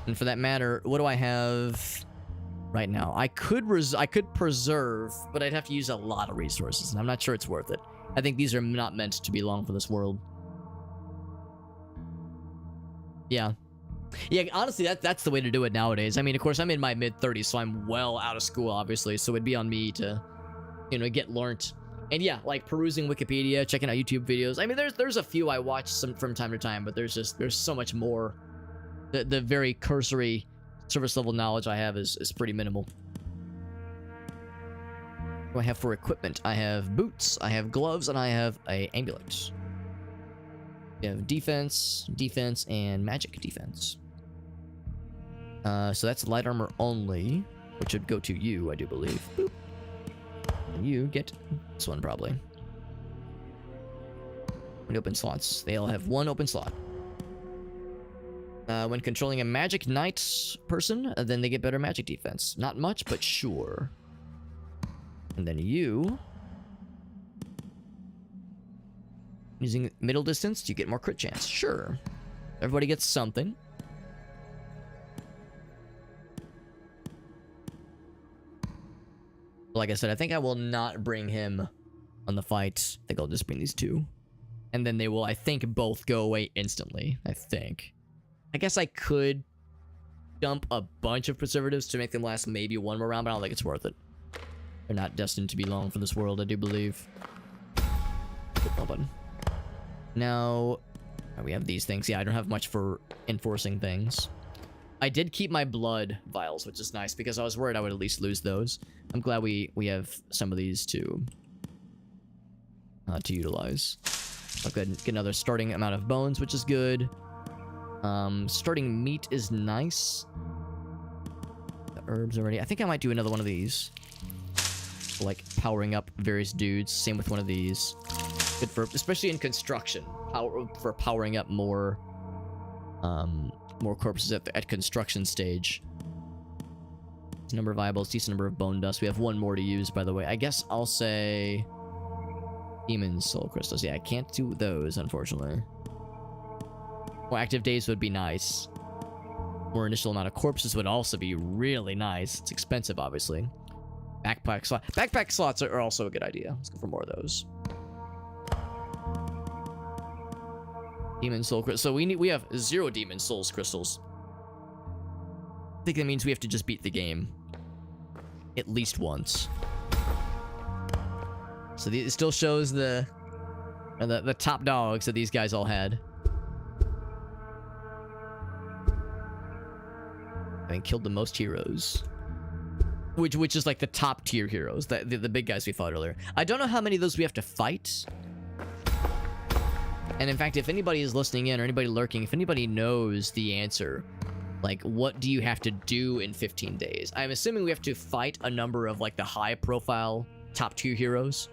Speaker 1: And for that matter, what do I have right now? I could preserve, but I'd have to use a lot of resources, and I'm not sure it's worth it. I think these are not meant to be long for this world. Yeah. Yeah, honestly, that's the way to do it nowadays. I mean, of course, I'm in my mid-30s, so I'm well out of school, obviously, so it'd be on me to, get learnt. And yeah, like perusing Wikipedia, checking out YouTube videos. I mean, there's a few I watch from time to time, but there's so much more. The very cursory service level knowledge I have is pretty minimal. What do I have for equipment? I have boots, I have gloves, and I have a amulet. We have defense, and magic defense. So that's light armor only, which would go to you, I do believe. Boop. And you get this one, probably. When open slots. They all have 1 open slot. When controlling a magic knight person, then they get better magic defense. Not much, but sure. And then you... using middle distance, you get more crit chance. Sure. Everybody gets something. Like I said, I think I will not bring him on the fight. I think I'll just bring these two. And then they will, I think, both go away instantly. I think. I guess I could dump a bunch of preservatives to make them last maybe one more round, but I don't think it's worth it. They're not destined to be long for this world, I do believe. Button. Now, we have these things. Yeah, I don't have much for enforcing things. I did keep my blood vials, which is nice, because I was worried I would at least lose those. I'm glad we have some of these to utilize. I'll go ahead and get another starting amount of bones, which is good. Starting meat is nice. The herbs already. I think I might do another one of these. Like powering up various dudes. Same with one of these. Good for, especially in construction. For powering up more corpses at construction stage. Number of eyeballs, decent number of bone dust. We have one more to use, by the way. I guess I'll say demon soul crystals. Yeah, I can't do those, unfortunately. More active days would be nice. More initial amount of corpses would also be really nice. It's expensive, obviously. Backpack slots are also a good idea. Let's go for more of those. Demon soul crystals. So we have 0 demon souls crystals. I think that means we have to just beat the game at least once. So it still shows the top dogs that these guys all had. Having killed the most heroes. Which is like the top tier heroes, the big guys we fought earlier. I don't know how many of those we have to fight. And in fact, if anybody is listening in or anybody lurking, if anybody knows the answer, like what do you have to do in 15 days? I'm assuming we have to fight a number of like the high profile top tier heroes.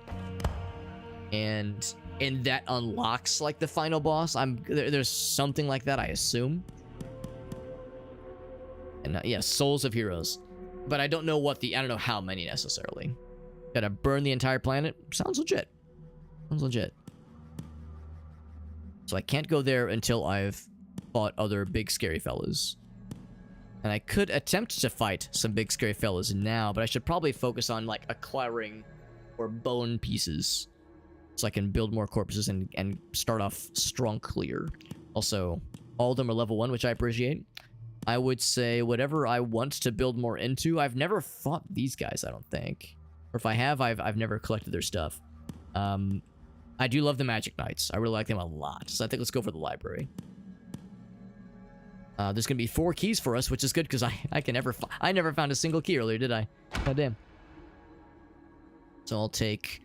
Speaker 1: And that unlocks like the final boss. There's something like that, I assume. And yeah, souls of heroes. But I don't know I don't know how many necessarily. Gotta burn the entire planet? Sounds legit. Sounds legit. So I can't go there until I've fought other big scary fellas. And I could attempt to fight some big scary fellas now, but I should probably focus on like acquiring or bone pieces. So I can build more corpses and start off strong clear. Also, all of them are level 1, which I appreciate. I would say whatever I want to build more into. I've never fought these guys, I don't think. Or if I have, I've never collected their stuff. I do love the Magic Knights. I really like them a lot. So I think let's go for the library. There's going to be 4 keys for us, which is good because I never found a single key earlier, did I? Oh, damn. So I'll take,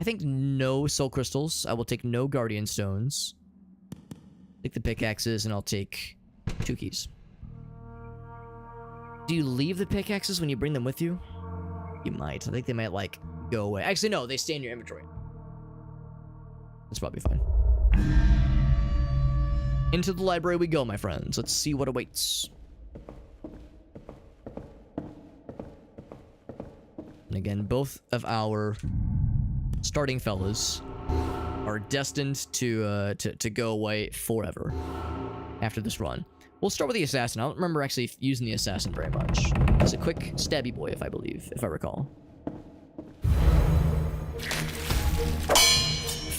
Speaker 1: I think, no soul crystals. I will take no guardian stones. Take the pickaxes, and I'll take 2 keys. Do you leave the pickaxes when you bring them with you? You might. I think they might, like, go away. Actually, no. They stay in your inventory. That's probably fine. Into the library we go, my friends. Let's see what awaits. And again, both of our starting fellas are destined to go away forever after this run. We'll start with the assassin. I don't remember actually using the assassin very much. It's a quick stabby boy, if I recall.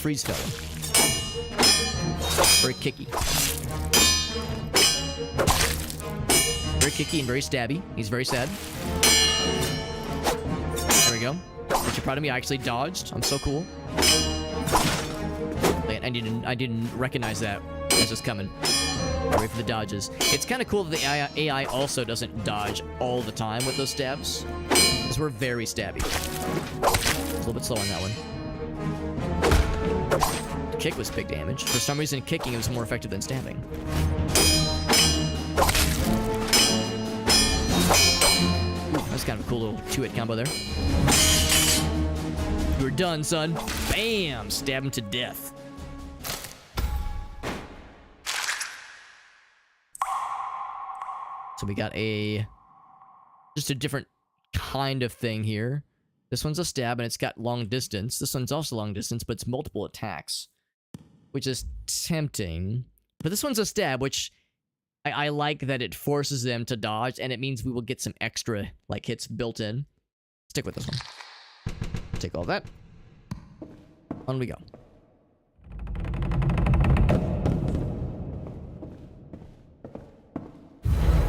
Speaker 1: Freeze fella. Very kicky. Very kicky and very stabby. He's very sad. There we go. Aren't you proud of me? I actually dodged. I'm so cool. I didn't recognize that as it's coming. Wait for the dodges. It's kind of cool that the AI also doesn't dodge all the time with those stabs, because we're very stabby. It's a little bit slow on that one. The kick was big damage. For some reason, kicking was more effective than stabbing. Ooh, that's kind of a cool little 2-hit combo there. You're done, son. Bam! Stab him to death. So we got just a different kind of thing here. This one's a stab and it's got long distance. This one's also long distance, but it's multiple attacks, which is tempting. But this one's a stab, which I like that it forces them to dodge, and it means we will get some extra like hits built in. Stick with this one. Take all that. On we go.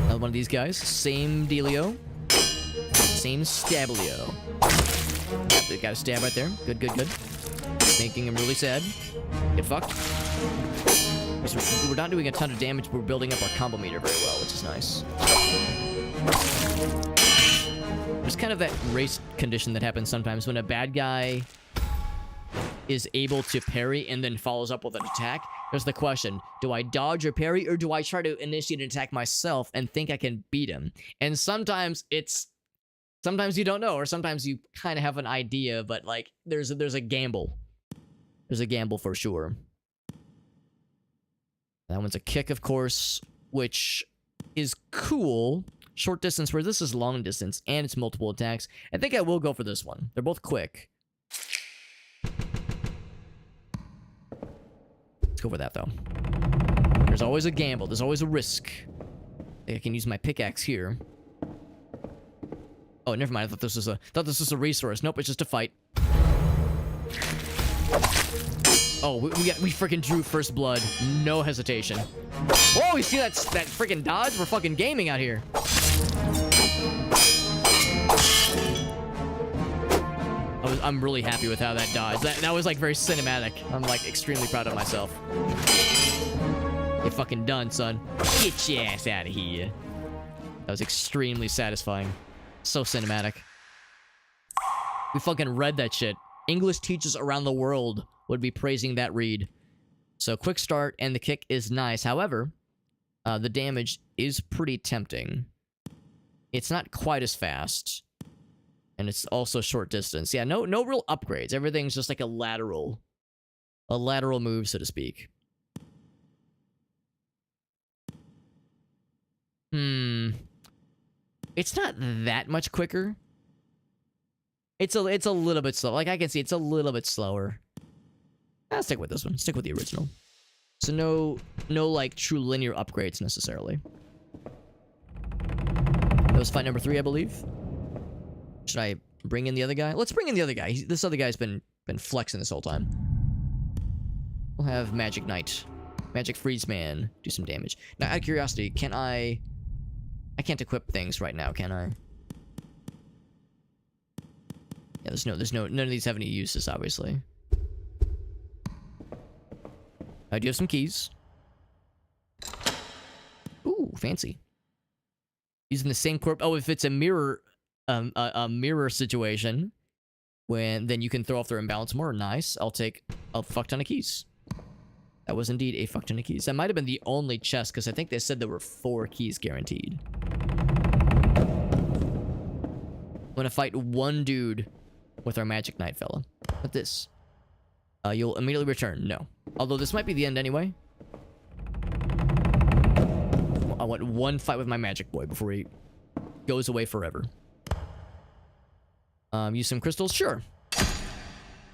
Speaker 1: Another one of these guys. Same dealio. Same stablio. They got a stab right there. Good, good, good. Making him really sad. Get fucked. We're not doing a ton of damage, but we're building up our combo meter very well, which is nice. There's kind of that race condition that happens sometimes when a bad guy is able to parry and then follows up with an attack. There's the question, do I dodge or parry, or do I try to initiate an attack myself and think I can beat him? And sometimes you don't know, or sometimes you kind of have an idea, but like there's a gamble. There's a gamble for sure. That one's a kick, of course, which is cool. Short distance, where this is long distance, and it's multiple attacks. I think I will go for this one. They're both quick. Let's go for that, though. There's always a gamble. There's always a risk. I think I can use my pickaxe here. Oh, never mind. I thought this was a resource. Nope, it's just a fight. Oh, we freaking drew first blood. No hesitation. Whoa, you see that freaking dodge? We're fucking gaming out here. I'm really happy with how that dodged. That was like very cinematic. I'm like extremely proud of myself. You're fucking done, son. Get your ass out of here. That was extremely satisfying. So cinematic. We fucking read that shit. English teachers around the world would be praising that read. So quick start and the kick is nice. However, the damage is pretty tempting. It's not quite as fast. And it's also short distance. Yeah, no real upgrades. Everything's just like a lateral move, so to speak. It's not that much quicker. It's a little bit slow. Like I can see it's a little bit slower. I'll stick with this one. Stick with the original. So no like true linear upgrades necessarily. That was fight number 3, I believe. Should I bring in the other guy? Let's bring in the other guy. This other guy's been flexing this whole time. We'll have Magic Knight. Magic Freeze Man. Do some damage. Now, out of curiosity, can I can't equip things right now, can I? Yeah, none of these have any uses, obviously. I do have some keys. Ooh, fancy. Using the same corp. Oh, if it's a mirror situation, then you can throw off their imbalance more. Nice. I'll take a fuck ton of keys. That was indeed a fuck ton of keys. That might have been the only chest, because I think they said there were 4 keys guaranteed. I'm gonna fight one dude with our Magic Knight fella. What this? You'll immediately return. No. Although this might be the end anyway. I want one fight with my Magic Boy before he goes away forever. Use some crystals? Sure.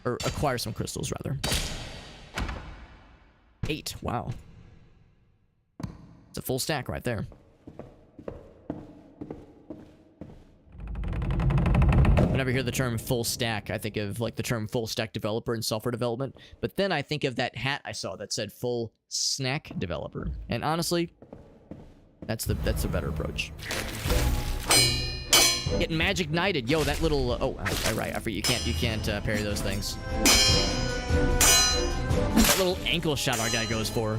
Speaker 1: Or acquire some crystals, rather. 8. Wow. It's a full stack right there. Whenever I hear the term full stack, I think of like the term full stack developer in software development. But then I think of that hat I saw that said full snack developer. And honestly, that's the better approach. Getting Magic Knighted. Yo, that little... oh, right. I forget you can't parry those things. That little ankle shot our guy goes for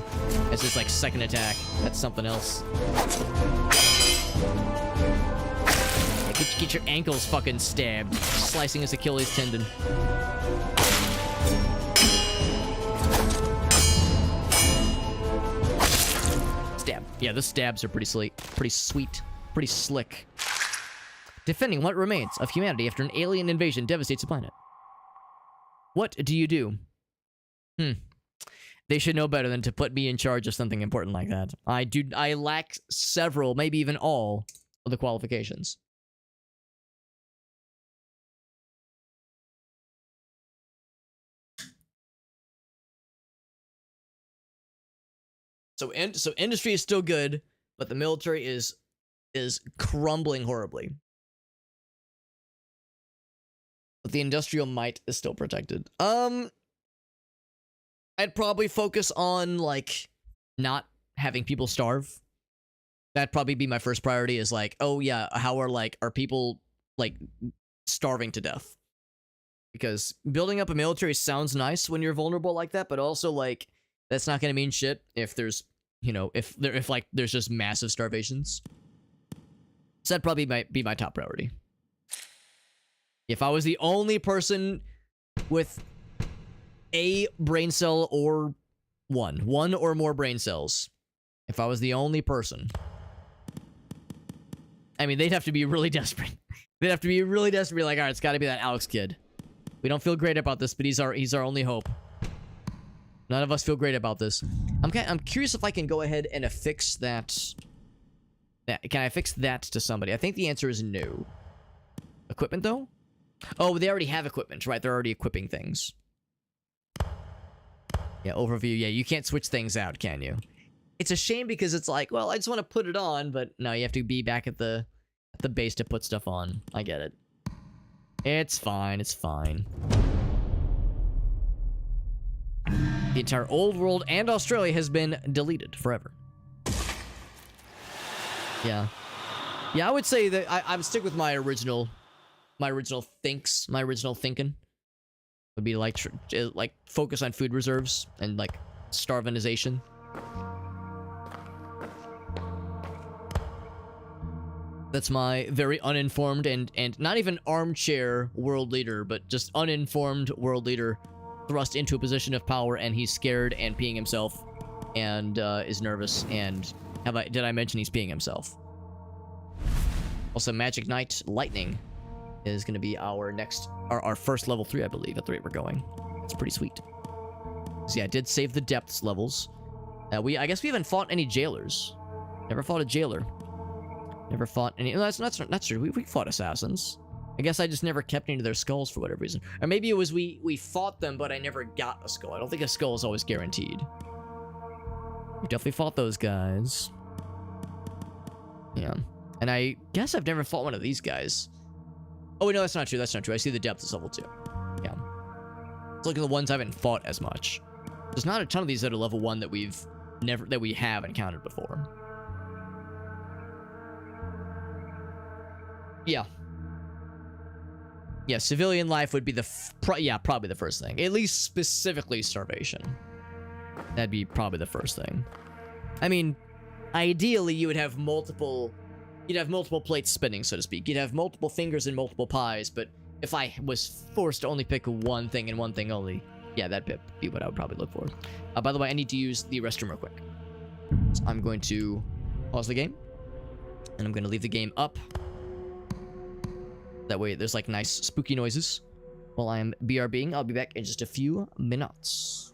Speaker 1: as his, like, second attack. That's something else. Yeah, get your ankles fucking stabbed. Slicing his Achilles tendon. Stab. Yeah, the stabs are pretty sweet. Pretty slick. Defending what remains of humanity after an alien invasion devastates the planet. What do you do? They should know better than to put me in charge of something important like that. I lack several, maybe even all, of the qualifications. So industry is still good, but the military is crumbling horribly. But the industrial might is still protected. I'd probably focus on, like, not having people starve. That'd probably be my first priority is, like, oh, yeah, how are people, like, starving to death? Because building up a military sounds nice when you're vulnerable like that, but also, like, that's not gonna mean shit if there's, you know, if there's just massive starvations. So that'd probably be my top priority. If I was the only person with a brain cell or one or more brain cells, if I was the only person, I mean, they'd have to be really desperate. They'd have to be really desperate, be like, all right, it's got to be that Alex kid. We don't feel great about this, but he's our only hope. None of us feel great about this. I'm curious if I can go ahead and affix that. Can I affix that to somebody? I think the answer is no. Equipment though? Oh, they already have equipment, right? They're already equipping things. Yeah, overview. Yeah, you can't switch things out, can you? It's a shame because it's like, well, I just want to put it on, but no, you have to be back at the base to put stuff on. I get it. It's fine. It's fine. The entire old world and Australia has been deleted forever. Yeah. Yeah, I would say that I'm stick with my original thinking. Would be like focus on food reserves and like starvanization. That's my very uninformed and not even armchair world leader, but just uninformed world leader thrust into a position of power, and he's scared and peeing himself and is nervous, and did I mention he's peeing himself? Also, Magic Knight Lightning is going to be our first level 3, I believe, at the rate we're going. It's pretty sweet. So yeah, I did save the depths levels. I guess we haven't fought any jailers. Never fought a jailer. Never fought any. No, that's true. We fought assassins. I guess I just never kept any of their skulls for whatever reason. Or maybe it was we fought them, but I never got a skull. I don't think a skull is always guaranteed. We definitely fought those guys. Yeah. And I guess I've never fought one of these guys. Oh, no, that's not true. That's not true. I see the depth is level 2. Yeah. Let's look at the ones I haven't fought as much. There's not a ton of these that are level 1 that we have encountered before. Yeah. Yeah, civilian life would be probably the first thing. At least specifically starvation. That'd be probably the first thing. I mean, ideally you would have multiple plates spinning, so to speak. You'd have multiple fingers and multiple pies, but if I was forced to only pick one thing and one thing only, yeah, that'd be what I would probably look for. By the way, I need to use the restroom real quick. So I'm going to pause the game, and I'm going to leave the game up. That way there's like nice spooky noises while I'm BRBing. I'll be back in just a few minutes.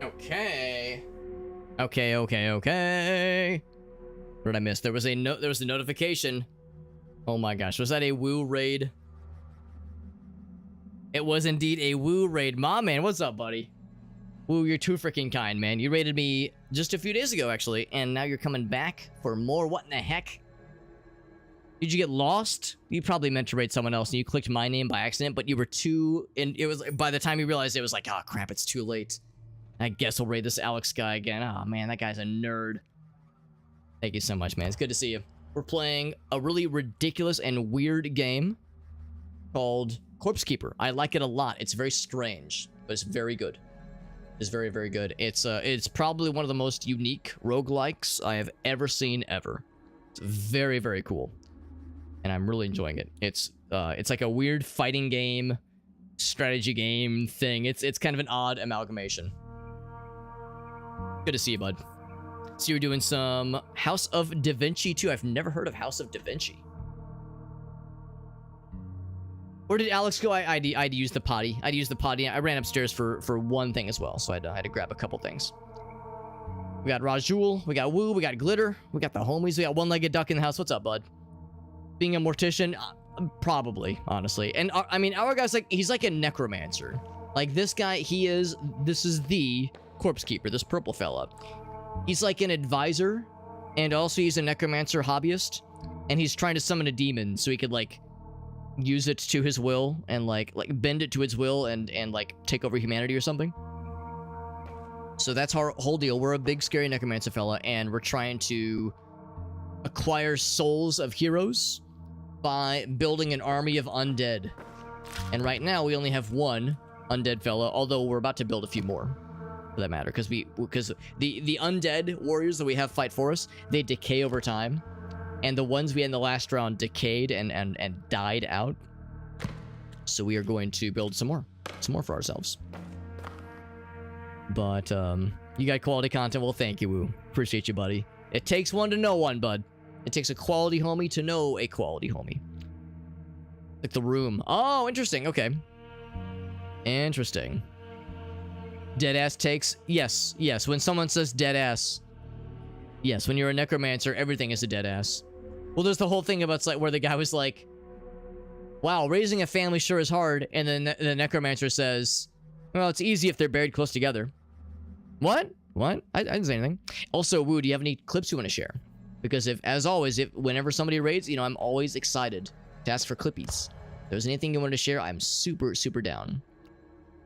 Speaker 1: Okay. Okay. What did I miss? There was a notification. Oh my gosh, was that a woo raid? It was indeed a woo raid. Ma man, what's up, buddy? Woo, you're too freaking kind, man. You raided me just a few days ago, actually, and now you're coming back for more. What in the heck? Did you get lost? You probably meant to raid someone else, and you clicked my name by accident, but you were too... And it was by the time you realized it was like, oh crap, it's too late. I guess we'll raid this Alex guy again. Oh man, that guy's a nerd. Thank you so much, man. It's good to see you. We're playing a really ridiculous and weird game called Corpse Keeper. I like it a lot. It's very strange, but it's very good. It's very, very good. It's probably one of the most unique roguelikes I have ever seen ever. It's very, very cool. And I'm really enjoying it. It's like a weird fighting game, strategy game thing. It's kind of an odd amalgamation. Good to see you, bud. So you're doing some House of Da Vinci too. I've never heard of House of Da Vinci. Where did Alex go? I had to use the potty. I ran upstairs for one thing as well, so I had to grab a couple things. We got Rajul, we got Woo, we got Glitter, we got the homies, we got One-Legged Duck in the house. What's up, bud? Being a mortician? Probably, honestly. And I mean, our guy's like, he's like a necromancer. Like this guy, this is the Corpse Keeper, this purple fella. He's like an advisor, and also he's a necromancer hobbyist, and he's trying to summon a demon so he could like use it to his will and like bend it to its will and like take over humanity or something. So that's our whole deal. We're a big scary necromancer fella, and we're trying to acquire souls of heroes by building an army of undead. And right now we only have one undead fella, although we're about to build a few more for that matter, because the undead warriors that we have fight for us, they decay over time, and the ones we had in the last round decayed and died out. So we are going to build some more for ourselves. But you got quality content. Well, thank you, Woo. Appreciate you, buddy. It takes one to know one, bud. It takes a quality homie to know a quality homie. Like the room. Oh, interesting. Okay. Interesting. Deadass takes. Yes. When someone says deadass. Yes, when you're a necromancer, everything is a deadass. Well, there's the whole thing about like where the guy was like, wow, raising a family sure is hard. And then the necromancer says, well, it's easy if they're buried close together. What? I didn't say anything. Also, Woo, do you have any clips you want to share? Because as always, whenever somebody raids, you know, I'm always excited to ask for clippies. If there's anything you want to share, I'm super, super down.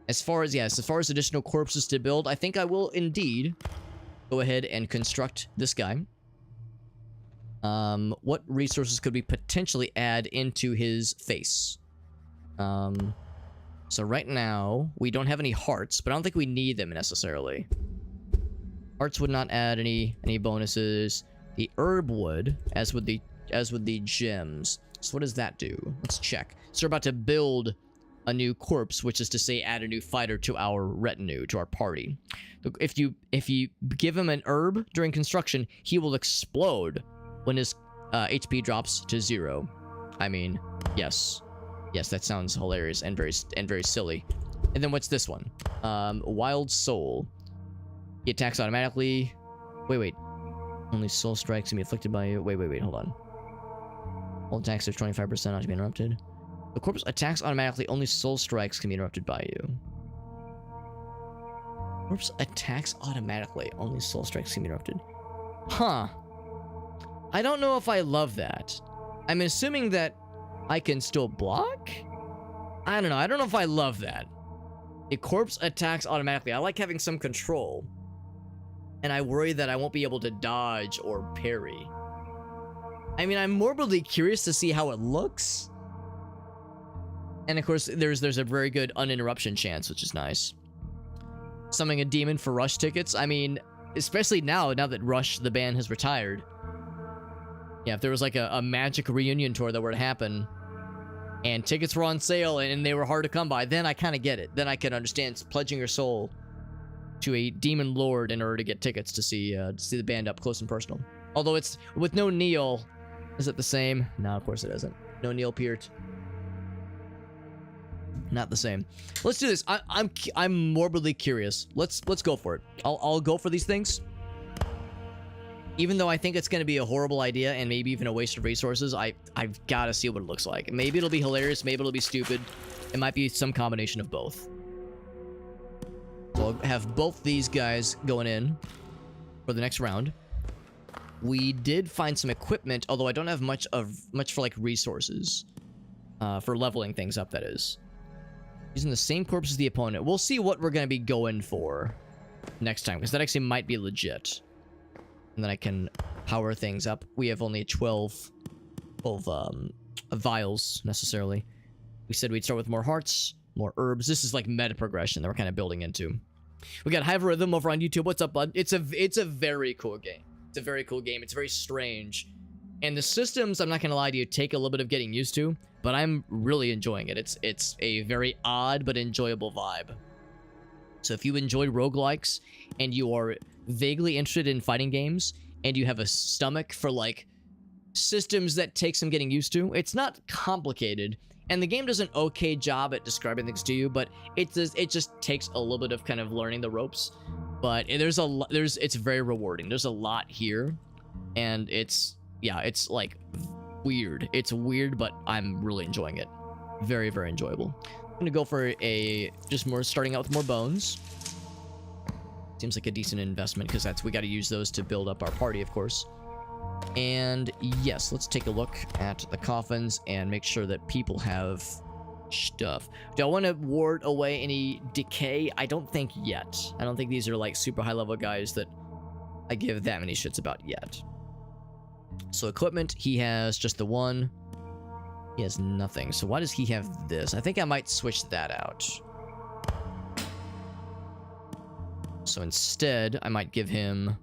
Speaker 1: As far as additional corpses to build, I think I will indeed go ahead and construct this guy. What resources could we potentially add into his face? So right now, we don't have any hearts, but I don't think we need them necessarily. Hearts would not add any bonuses. The herb would, as would the gems. So what does that do? Let's check. So we're about to build a new corpse, which is to say add a new fighter to our retinue, to our party. If you give him an herb during construction, he will explode when his HP drops to 0. I mean, yes, that sounds hilarious and very silly. And then what's this one? Wild Soul. He attacks automatically. Wait. Only soul strikes can be inflicted by you. Wait, hold on. All attacks are 25% not to be interrupted. The corpse attacks automatically. Only soul strikes can be interrupted by you. Corpse attacks automatically. Only soul strikes can be interrupted. Huh. I don't know if I love that. I'm assuming that I can still block? I don't know. I don't know if I love that. A corpse attacks automatically. I like having some control. And I worry that I won't be able to dodge or parry. I mean, I'm morbidly curious to see how it looks. And of course, there's a very good uninterruption chance, which is nice. Summoning a demon for Rush tickets. I mean, especially now that Rush, the band, has retired. Yeah, if there was like a magic reunion tour that were to happen, and tickets were on sale and they were hard to come by, then I kind of get it. Then I can understand pledging your soul to a demon lord in order to get tickets to see the band up close and personal. Although it's with no Neil. Is it the same? No, of course it isn't. No Neil Peart. not the same. Let's do this. I'm morbidly curious. Let's go for it. I'll go for these things. Even though I think it's going to be a horrible idea and maybe even a waste of resources, I've got to see what it looks like. Maybe it'll be hilarious, maybe it'll be stupid. It might be some combination of both. So I'll have both these guys going in for the next round. We did find some equipment, although I don't have much for like resources. For leveling things up, that is. Using the same corpse as the opponent. We'll see what we're going to be going for next time, because that actually might be legit. And then I can power things up. We have only 12 vials, necessarily. We said we'd start with more hearts, more herbs. This is like meta progression that we're kind of building into. We got Hive Rhythm over on YouTube. What's up, bud? It's a very cool game. It's a very cool game. It's very strange. And the systems, I'm not going to lie to you, take a little bit of getting used to, but I'm really enjoying it. It's a very odd but enjoyable vibe. So if you enjoy roguelikes and you are vaguely interested in fighting games and you have a stomach for like systems that take some getting used to, it's not complicated. And the game does an okay job at describing things to you, but it just takes a little bit of kind of learning the ropes. But it's very rewarding. There's a lot here, and it's like weird. It's weird, but I'm really enjoying it. Very, very enjoyable. I'm gonna go for starting out with more bones. Seems like a decent investment because we got to use those to build up our party, of course. And yes, let's take a look at the coffins and make sure that people have stuff. Do I want to ward away any decay? I don't think yet. I don't think these are like super high level guys that I give that many shits about yet. So equipment, he has just the one. He has nothing. So why does he have this? I think I might switch that out. So instead, I might give him...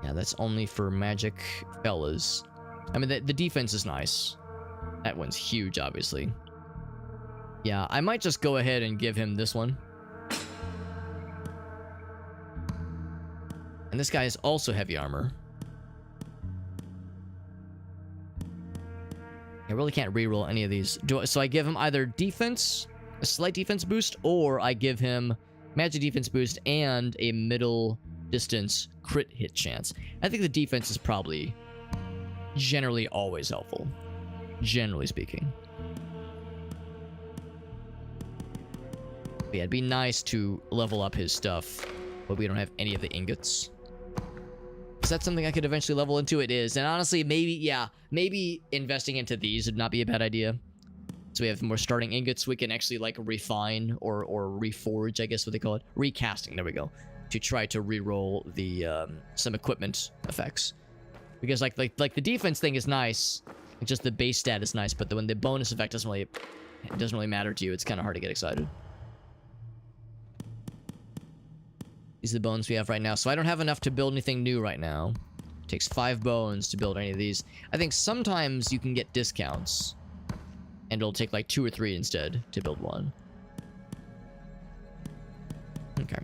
Speaker 1: Yeah, that's only for magic fellas. I mean, the defense is nice. That one's huge, obviously. Yeah, I might just go ahead and give him this one. And this guy is also heavy armor. I really can't reroll any of these. So I give him either defense, a slight defense boost, or I give him magic defense boost and a middle distance crit hit chance. I think the defense is probably generally always helpful, generally speaking. But yeah, it'd be nice to level up his stuff, but we don't have any of the ingots. Is that something I could eventually level into? It is. And honestly, maybe investing into these would not be a bad idea. So we have more starting ingots we can actually like refine or reforge, I guess what they call it. Recasting, there we go. To try to re-roll the some equipment effects. Because like the defense thing is nice. Just the base stat is nice, but when the bonus effect doesn't really matter to you, it's kind of hard to get excited. These are the bones we have right now. So I don't have enough to build anything new right now. It takes 5 bones to build any of these. I think sometimes you can get discounts. And it'll take like 2 or 3 instead to build one. Okay.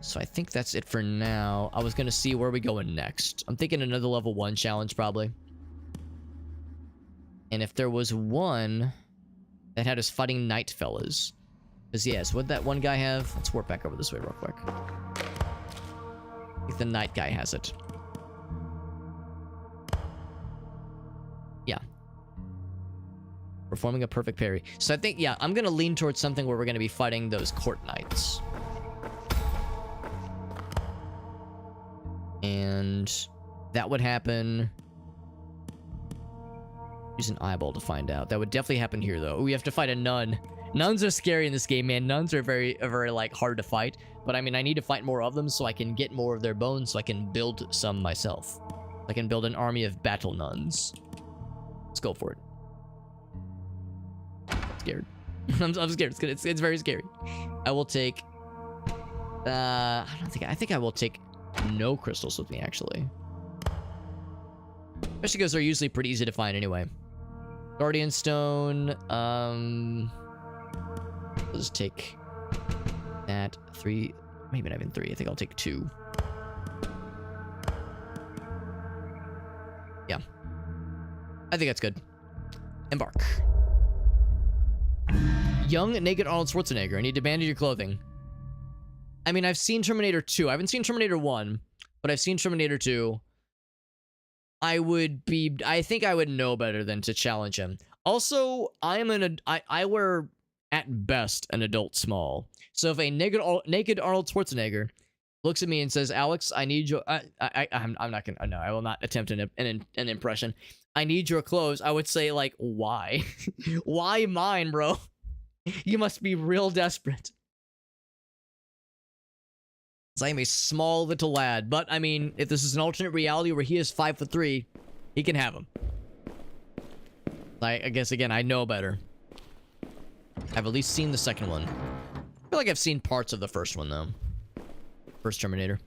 Speaker 1: So I think that's it for now. I was going to see where we going next. I'm thinking another level 1 challenge probably. And if there was one that had us fighting night fellas. Because yes, what'd that one guy have? Let's warp back over this way real quick. I think the night guy has it. Yeah. Performing a perfect parry. So I think, yeah, I'm going to lean towards something where we're going to be fighting those court knights. And that would happen... Use an eyeball to find out. That would definitely happen here, though. We have to fight a nun. Nuns are scary in this game, man. Nuns are very, like, hard to fight. But, I mean, I need to fight more of them so I can get more of their bones so I can build some myself. I can build an army of battle nuns. Let's go for it. I'm scared. I'm scared. It's very scary. I will take... I think I will take no crystals with me, actually. Especially because they're usually pretty easy to find anyway. Guardian Stone, I'll just take that. 3, maybe not even 3. I think I'll take 2. Yeah. I think that's good. Embark. Young, naked Arnold Schwarzenegger. I need to bandage your clothing. I mean, I've seen Terminator 2. I haven't seen Terminator 1, but I've seen Terminator 2. I think I would know better than to challenge him. Also, I wear, at best, an adult small. So if a naked Arnold Schwarzenegger looks at me and says, Alex, I need your, I'm not gonna, no, I will not attempt an impression. I need your clothes. I would say, like, why? Why mine, bro? You must be real desperate. I am a small little lad, but I mean, if this is an alternate reality where he is 5'3", he can have him. I guess again, I know better. I've at least seen the second one. I feel like I've seen parts of the first one though. First Terminator.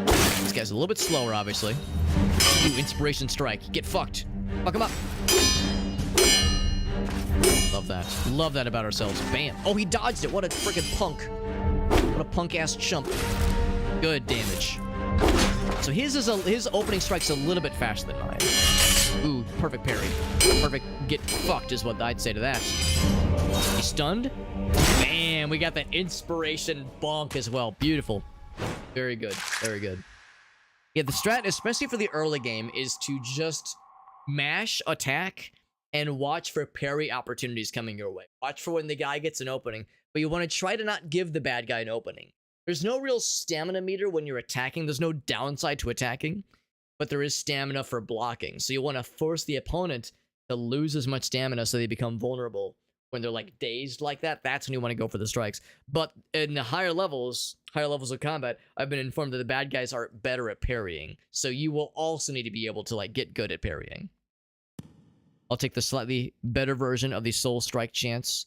Speaker 1: This guy's a little bit slower, obviously. Ooh, inspiration strike. Get fucked. Fuck him up. Love that. Love that about ourselves. Bam. Oh, he dodged it. What a freaking punk. What a punk-ass chump. Good damage. So his opening strike's a little bit faster than mine. Ooh, perfect parry. Perfect get fucked is what I'd say to that. He's stunned. Bam. We got that inspiration bonk as well. Beautiful. Very good. Very good. Yeah, the strat, especially for the early game, is to just mash attack and watch for parry opportunities coming your way. Watch for when the guy gets an opening, but you want to try to not give the bad guy an opening. There's no real stamina meter when you're attacking. There's no downside to attacking, but there is stamina for blocking. So you want to force the opponent to lose as much stamina so they become vulnerable. When they're like dazed like that, that's when you want to go for the strikes. But in the higher levels of combat, I've been informed that the bad guys are better at parrying. So you will also need to be able to like get good at parrying. I'll take the slightly better version of the soul strike chance,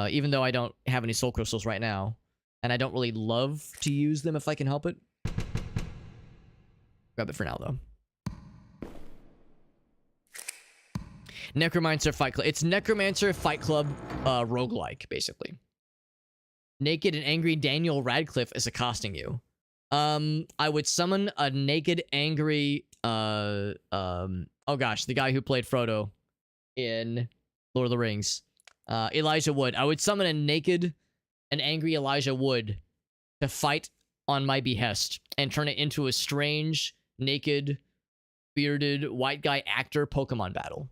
Speaker 1: even though I don't have any soul crystals right now, and I don't really love to use them if I can help it. Grab it for now, though. Necromancer Fight Club. It's Necromancer Fight Club roguelike, basically. Naked and angry Daniel Radcliffe is accosting you. I would summon a naked, angry, oh gosh, the guy who played Frodo in Lord of the Rings. Elijah Wood. I would summon a naked and angry Elijah Wood to fight on my behest and turn it into a strange, naked, bearded, white guy actor Pokemon battle.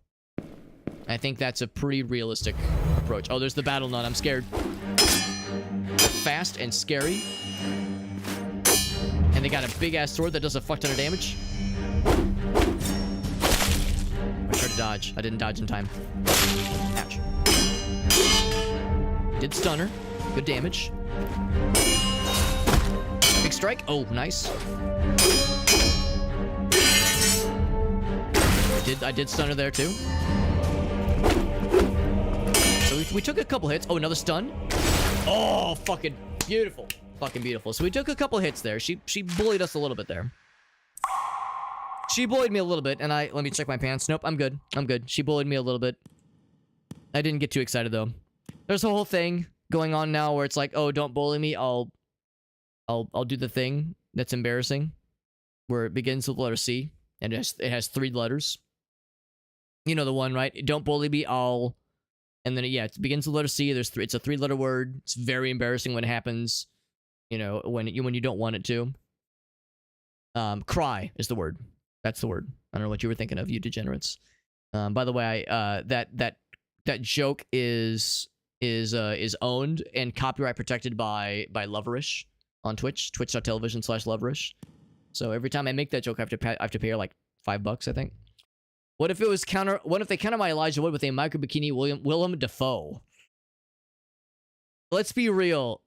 Speaker 1: I think that's a pretty realistic approach. Oh, there's the battle nut. I'm scared. Fast and scary. And they got a big-ass sword that does a fuck ton of damage. I tried to dodge. I didn't dodge in time. Ouch. Did stun her. Good damage. Big strike. Oh, nice. I did stun her there, too. So we took a couple hits. Oh, another stun. Oh, fucking beautiful. Fucking beautiful. So we took a couple hits there. She bullied us a little bit there. She bullied me a little bit, and let me check my pants. Nope, I'm good. I'm good. She bullied me a little bit. I didn't get too excited, though. There's a whole thing going on now where it's like, oh, don't bully me. I'll do the thing that's embarrassing, where it begins with the letter C, and it has 3 letters. You know the one, right? Don't bully me, and then, yeah, it begins with the letter C. It's a 3-letter word. It's very embarrassing when it happens, you know, when you don't want it to. Cry is the word. That's the word. I don't know what you were thinking of, you degenerates. By the way, that joke is owned and copyright protected by Loverish on Twitch, twitch.tv/Loverish. So every time I make that joke, I have to pay her like $5, I think. What if they counter my Elijah Wood with a micro bikini Willem Dafoe? Let's be real.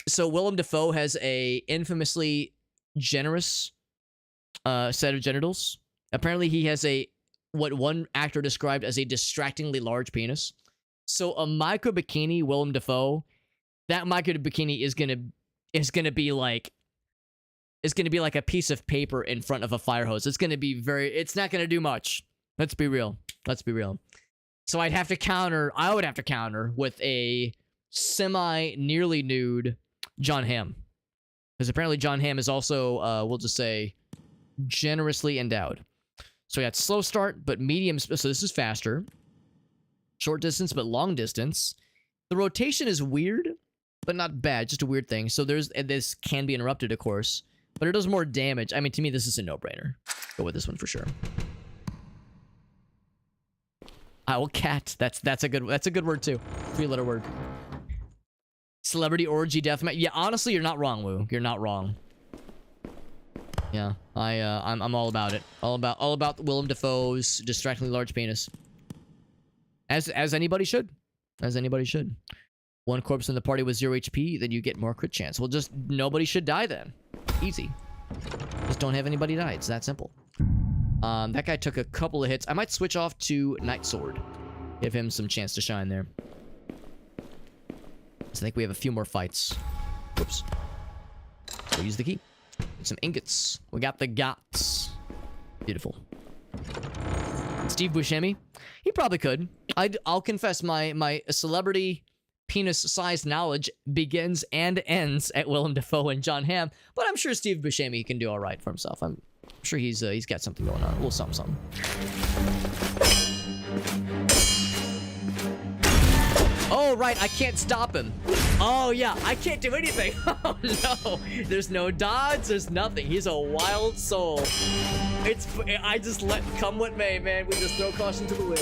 Speaker 1: So Willem Dafoe has a infamously generous set of genitals. Apparently he has what one actor described as a distractingly large penis. So a micro bikini Willem Dafoe, that micro bikini is gonna be like a piece of paper in front of a fire hose. It's not gonna do much. Let's be real. So I would have to counter with a nearly nude John Hamm. Because apparently John Hamm is also, we'll just say, generously endowed. So we got slow start, but medium. So this is faster. Short distance, but long distance. The rotation is weird, but not bad. Just a weird thing. So this can be interrupted, of course, but it does more damage. I mean, to me, this is a no-brainer. Go with this one for sure. Owl cat. That's a good word too. 3-letter word. Celebrity orgy deathmatch. Yeah, honestly, you're not wrong, Woo. You're not wrong. Yeah, I'm all about it. All about Willem Dafoe's distractingly large penis. As anybody should. As anybody should. One corpse in the party with 0 HP, then you get more crit chance. Well, just nobody should die then. Easy. Just don't have anybody die. It's that simple. That guy took a couple of hits. I might switch off to Night Sword. Give him some chance to shine there. So I think we have a few more fights. Whoops. We'll use the key. Get some ingots. We got the gots. Beautiful. Steve Buscemi? He probably could. I'll confess my celebrity penis-sized knowledge begins and ends at Willem Dafoe and John Hamm, but I'm sure Steve Buscemi can do all right for himself. I'm sure he's got something going on. A little something. Oh, right, I can't stop him. Oh, yeah, I can't do anything. Oh, no. There's no dodge, there's nothing. He's a wild soul. I just come what may, man. We just throw caution to the wind.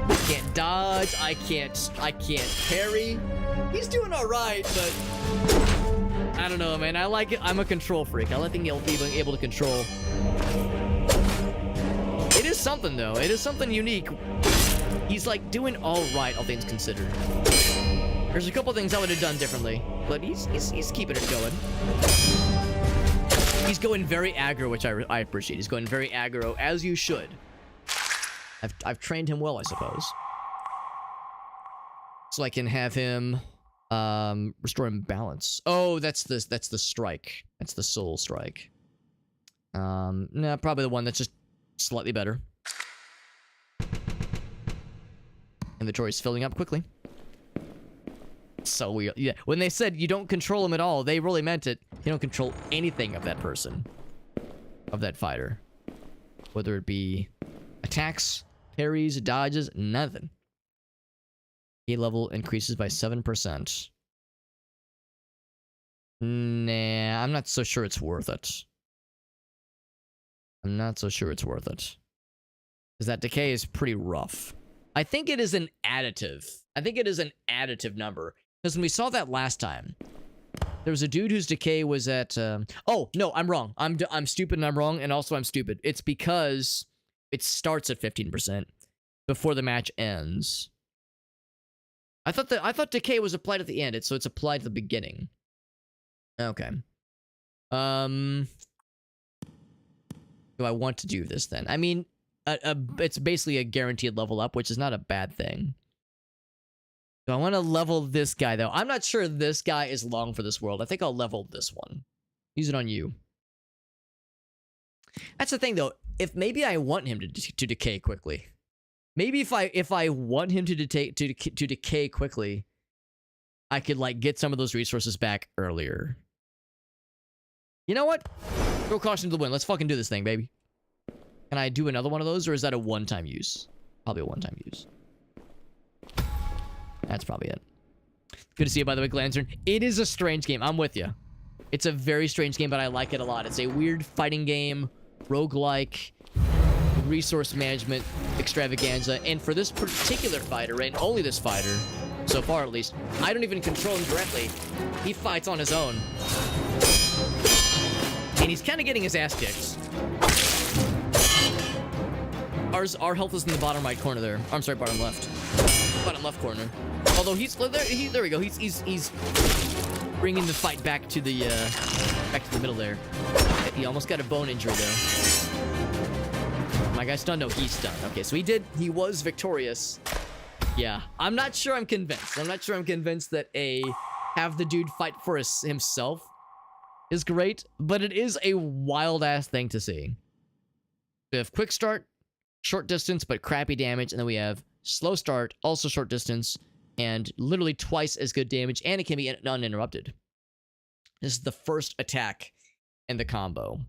Speaker 1: I can't dodge, I can't parry. He's doing all right, but I don't know, man. I like it. I'm a control freak. I like being able to control. It is something, though. It is something unique. He's like doing all right, all things considered. There's a couple things I would have done differently, but he's keeping it going. He's going very aggro, which I appreciate. He's going very aggro, as you should. I've trained him well, I suppose. So I can have him restore him balance. Oh, that's the strike. That's the soul strike. No, probably the one that's just slightly better. Inventory's filling up quickly. So weird. Yeah, when they said you don't control him at all, they really meant it. You don't control anything of that person. Of that fighter. Whether it be attacks, parries, dodges, nothing. A level increases by 7%. Nah, I'm not so sure it's worth it. I'm not so sure it's worth it. Because that decay is pretty rough. I think it is an additive. I think it is an additive number. Because when we saw that last time, there was a dude whose decay was at... oh, no, I'm wrong. I'm stupid and I'm wrong, and also I'm stupid. It's because it starts at 15% before the match ends. I thought decay was applied at the end, so it's applied at the beginning. Okay. Do I want to do this then? I mean, it's basically a guaranteed level up, which is not a bad thing. Do I want to level this guy, though? I'm not sure this guy is long for this world. I think I'll level this one. Use it on you. That's the thing, though. If maybe I want him to decay quickly. Maybe if I want him to decay quickly, I could like get some of those resources back earlier. You know what? Throw caution to the wind. Let's fucking do this thing, baby. Can I do another one of those, or is that a one-time use? Probably a one-time use. That's probably it. Good to see you, by the way, Glanzern. It is a strange game. I'm with you. It's a very strange game, but I like it a lot. It's a weird fighting game, roguelike, resource management extravaganza. And for this particular fighter, and only this fighter, so far at least, I don't even control him directly. He fights on his own. And he's kind of getting his ass kicked. Our health is in the bottom right corner there. I'm sorry, bottom left. Bottom left corner. Although there we go. He's bringing the fight back to the middle there. He almost got a bone injury though. My guy's stunned. No, he's stunned. Okay, so he was victorious. Yeah, I'm not sure I'm convinced. I'm not sure I'm convinced that have the dude fight for himself is great, but it is a wild ass thing to see. We have quick start, short distance, but crappy damage, and then we have slow start, also short distance, and literally twice as good damage, and it can be uninterrupted. This is the first attack in the combo.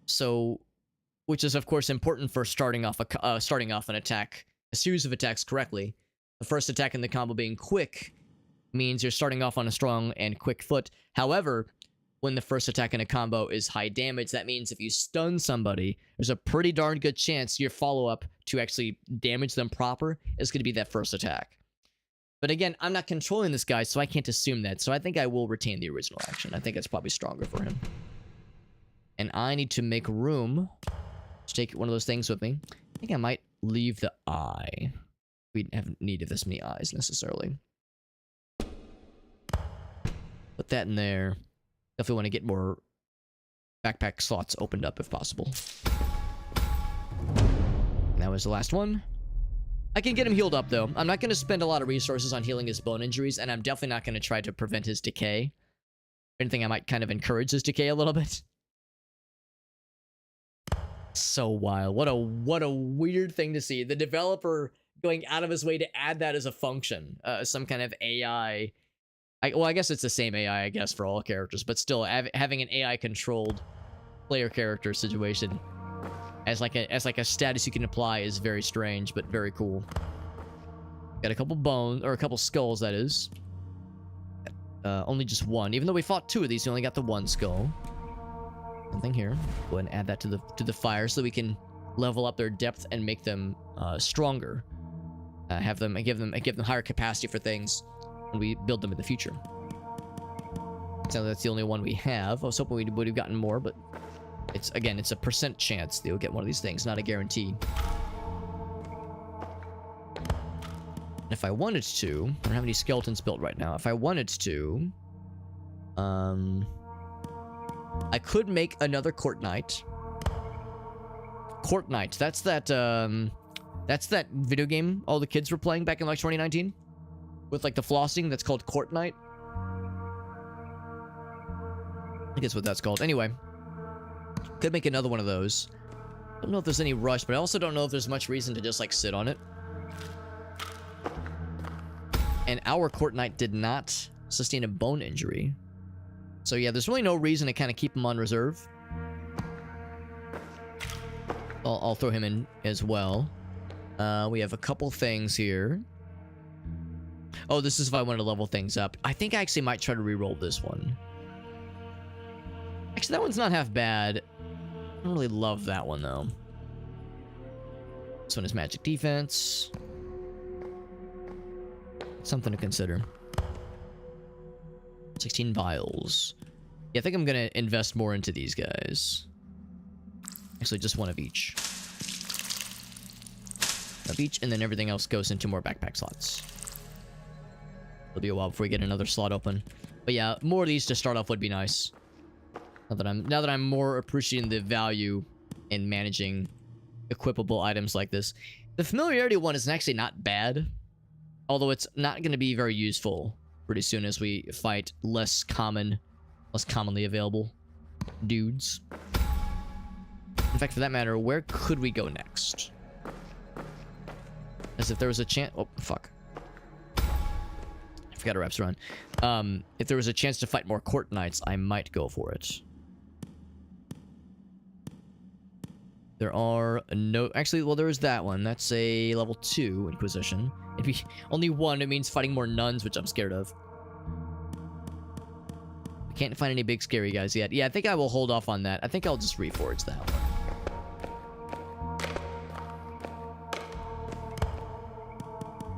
Speaker 1: So which is of course important for starting off an attack, a series of attacks correctly. The first attack in the combo being quick means you're starting off on a strong and quick foot. However, when the first attack in a combo is high damage, that means if you stun somebody, there's a pretty darn good chance your follow-up to actually damage them proper is going to be that first attack. But again, I'm not controlling this guy, so I can't assume that. So I think I will retain the original action. I think that's probably stronger for him. And I need to make room to take one of those things with me. I think I might leave the eye. We haven't needed this many eyes necessarily. Put that in there. Definitely want to get more backpack slots opened up if possible. And that was the last one. I can get him healed up though. I'm not going to spend a lot of resources on healing his bone injuries, and I'm definitely not going to try to prevent his decay. If anything, I might kind of encourage his decay a little bit. So wild. What a weird thing to see. The developer going out of his way to add that as a function. Some kind of AI. Well, I guess it's the same AI, I guess, for all characters, but still, having an AI-controlled player character situation as like a status you can apply is very strange, but very cool. Got a couple bones, or a couple skulls, that is. Only just one. Even though we fought two of these, we only got the one skull. Something here. Go ahead and add that to the fire so we can level up their depth and make them stronger. Give them higher capacity for things when we build them in the future. So that's the only one we have. I was hoping we would have gotten more, but it's a percent chance that you'll get one of these things, not a guarantee. And if I wanted to, I don't have any skeletons built right now. If I wanted to, I could make another Court Knight. Court Knight, that's that video game all the kids were playing back in like 2019 with like the flossing. That's called Court Knight. I think that's what that's called. Anyway, could make another one of those. Don't know if there's any rush, but I also don't know if there's much reason to just like sit on it. And our Court Knight did not sustain a bone injury. So yeah, there's really no reason to kind of keep him on reserve. I'll throw him in as well. We have a couple things here. Oh, this is if I want to level things up. I think I actually might try to re-roll this one. Actually, that one's not half bad. I don't really love that one, though. This one is magic defense. Something to consider. 16 vials. Yeah, I think I'm going to invest more into these guys. Actually, just one of each. And then everything else goes into more backpack slots. It'll be a while before we get another slot open. But yeah, more of these to start off would be nice. Now that I'm more appreciating the value in managing equipable items like this. The familiarity one is actually not bad. Although it's not going to be very useful pretty soon as we fight less commonly available dudes. In fact, for that matter, where could we go next? As if there was a chance... Oh, fuck. I forgot our reps run. If there was a chance to fight more Court Knights, I might go for it. There are no... Actually, well, there is that one. That's a level 2 Inquisition. It'd be only one. It means fighting more nuns, which I'm scared of. I can't find any big scary guys yet. Yeah, I think I will hold off on that. I think I'll just reforge that one.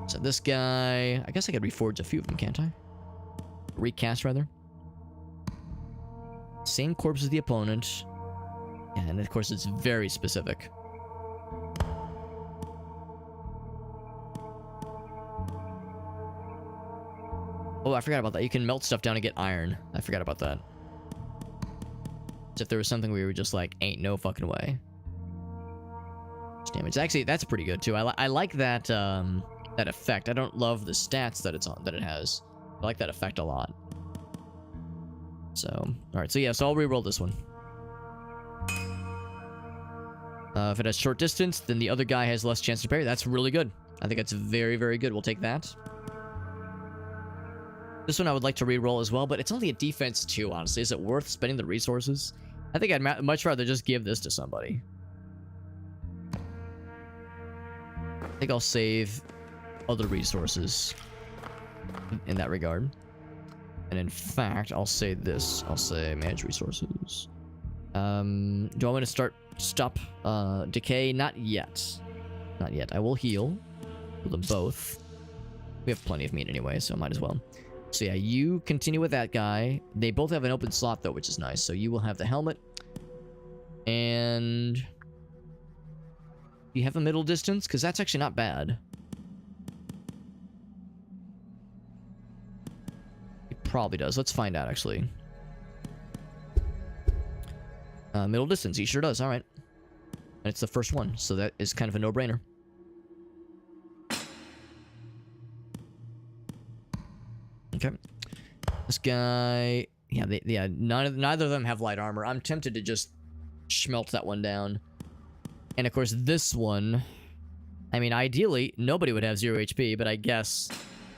Speaker 1: So this guy... I guess I could reforge a few of them, can't I? Recast, rather. Same corpse as the opponent. Yeah, and of course it's very specific. Oh, I forgot about that. You can melt stuff down and get iron. I forgot about that. As if there was something we were just like, ain't no fucking way. Damage. Actually, that's pretty good too. I like that that effect. I don't love the stats that it has. I like that effect a lot. So, all right. So yeah, so I'll re-roll this one. If it has short distance, then the other guy has less chance to parry. That's really good. I think that's very, very good. We'll take that. This one I would like to re-roll as well, but it's only a defense 2, honestly. Is it worth spending the resources? I think I'd much rather just give this to somebody. think I'll save other resources in that regard. And in fact, I'll say this. I'll say manage resources. Do I want to stop decay? Not yet. Not yet. I will heal them both. We have plenty of meat anyway, so might as well. So yeah, you continue with that guy. They both have an open slot though, which is nice. So you will have the helmet. And you have a middle distance? Because that's actually not bad. It probably does. Let's find out, actually. Middle distance. He sure does. All right. And it's the first one, so that is kind of a no-brainer. Okay. This guy... Yeah, neither of them have light armor. I'm tempted to just smelt that one down. And of course, this one... I mean, ideally, nobody would have 0 HP, but I guess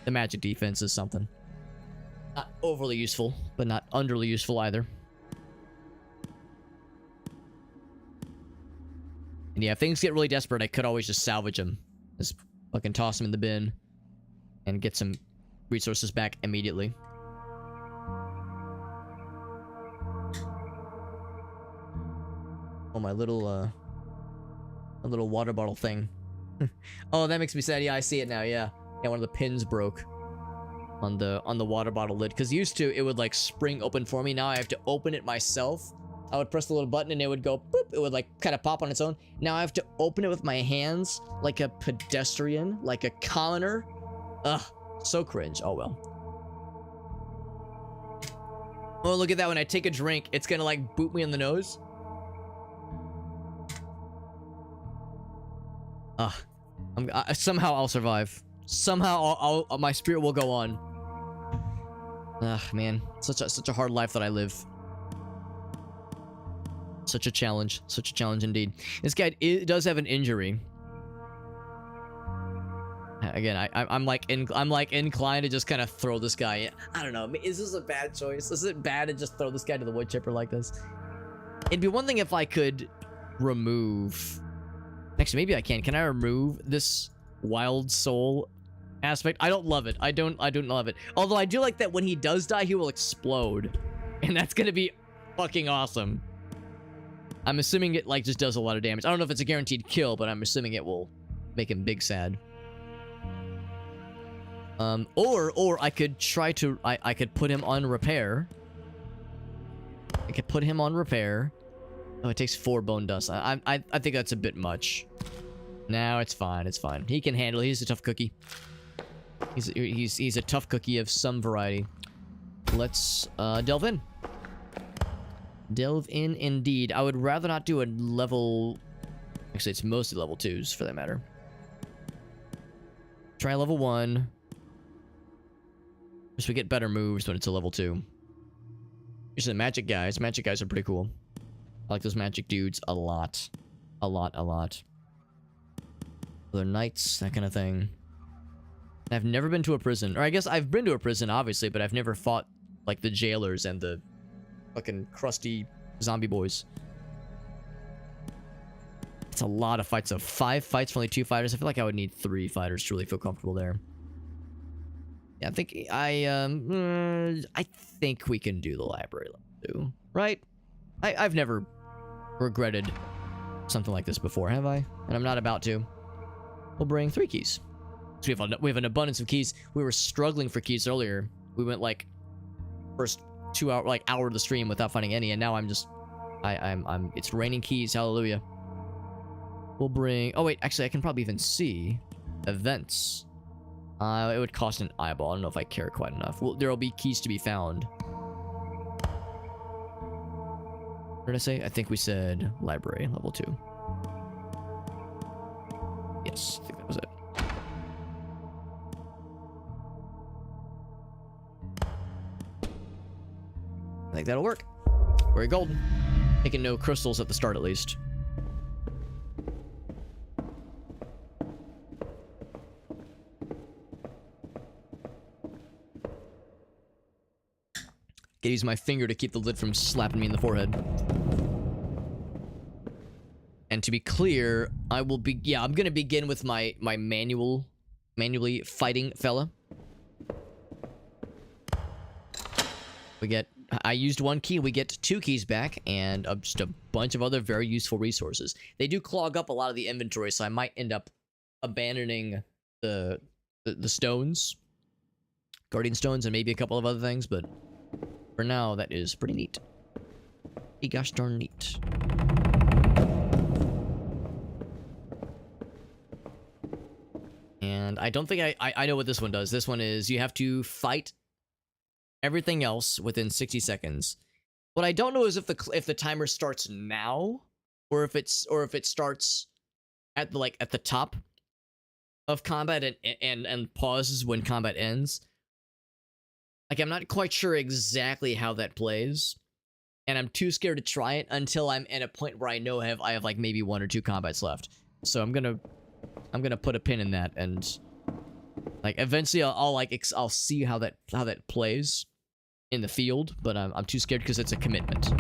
Speaker 1: the magic defense is something. Not overly useful, but not underly useful either. And yeah, if things get really desperate, I could always just salvage them. Just fucking toss them in the bin. And get some resources back immediately. Oh, my little water bottle thing. Oh, that makes me sad. Yeah, I see it now, yeah. Yeah, one of the pins broke on the water bottle lid. Because used to, it would like spring open for me. Now I have to open it myself. I would press the little button and it would go boop. It would like kind of pop on its own. Now I have to open it with my hands like a pedestrian, like a commoner. Ugh, so cringe. Oh well. Oh, look at that. When I take a drink, it's gonna like boot me in the nose. Somehow I'll survive. Somehow my spirit will go on. Ugh, man. Such a hard life that I live. Such a challenge indeed. This guy does have an injury. Again, I'm like inclined to just kind of throw this guy in. I don't know. Is this a bad choice? Is it bad to just throw this guy to the wood chipper like this? It'd be one thing if I could remove. Actually, maybe I can. Can I remove this wild soul aspect? I don't love it. I don't love it. Although I do like that when he does die, he will explode, and that's gonna be fucking awesome. I'm assuming it like just does a lot of damage. I don't know if it's a guaranteed kill, but I'm assuming it will make him big sad. Or I could try to I could put him on repair. I could put him on repair. Oh, it takes 4 bone dust. I think that's a bit much. No, it's fine. It's fine. He can handle it. He's a tough cookie. He's a tough cookie of some variety. Let's delve in. Delve in indeed. I would rather not do a level... Actually, it's mostly level 2s for that matter. Try level 1. Just we get better moves when it's a level 2. Here's the magic guys. Magic guys are pretty cool. I like those magic dudes a lot. A lot. Other knights, that kind of thing. I've never been to a prison. Or I guess I've been to a prison, obviously, but I've never fought, like, the jailers and the fucking crusty zombie boys. It's a lot of fights. So 5 fights for only 2 fighters. I feel like I would need 3 fighters to really feel comfortable there. Yeah, I think we can do the library level 2, right? I've never regretted something like this before, have I? And I'm not about to. We'll bring 3 keys. So we have an abundance of keys. We were struggling for keys earlier. We went like first 2 hour hour of the stream without finding any, and now I'm just it's raining keys. Hallelujah. We'll bring. Oh wait, actually I can probably even see events. It would cost an eyeball. I don't know if I care quite enough. Well, there'll be keys to be found. What did I say? I think we said library level 2. Yes, I think that was it. I think that'll work. Very golden. Taking no crystals at the start, at least. Gotta use my finger to keep the lid from slapping me in the forehead. And to be clear, I will be... Yeah, I'm gonna begin with my manually fighting fella. We get... I used 1 key, we get 2 keys back, and just a bunch of other very useful resources. They do clog up a lot of the inventory, so I might end up abandoning the stones. Guardian stones and maybe a couple of other things, but for now, that is pretty neat. Pretty gosh darn neat. And I don't think I know what this one does. This one is you have to fight everything else within 60 seconds. What I don't know is if the timer starts now, or if it starts at the top of combat and pauses when combat ends. Like, I'm not quite sure exactly how that plays, and I'm too scared to try it until I'm at a point where I know I have like maybe 1 or 2 combats left. So I'm gonna put a pin in that, and like eventually I'll see how that plays in the field, but I'm too scared because it's a commitment,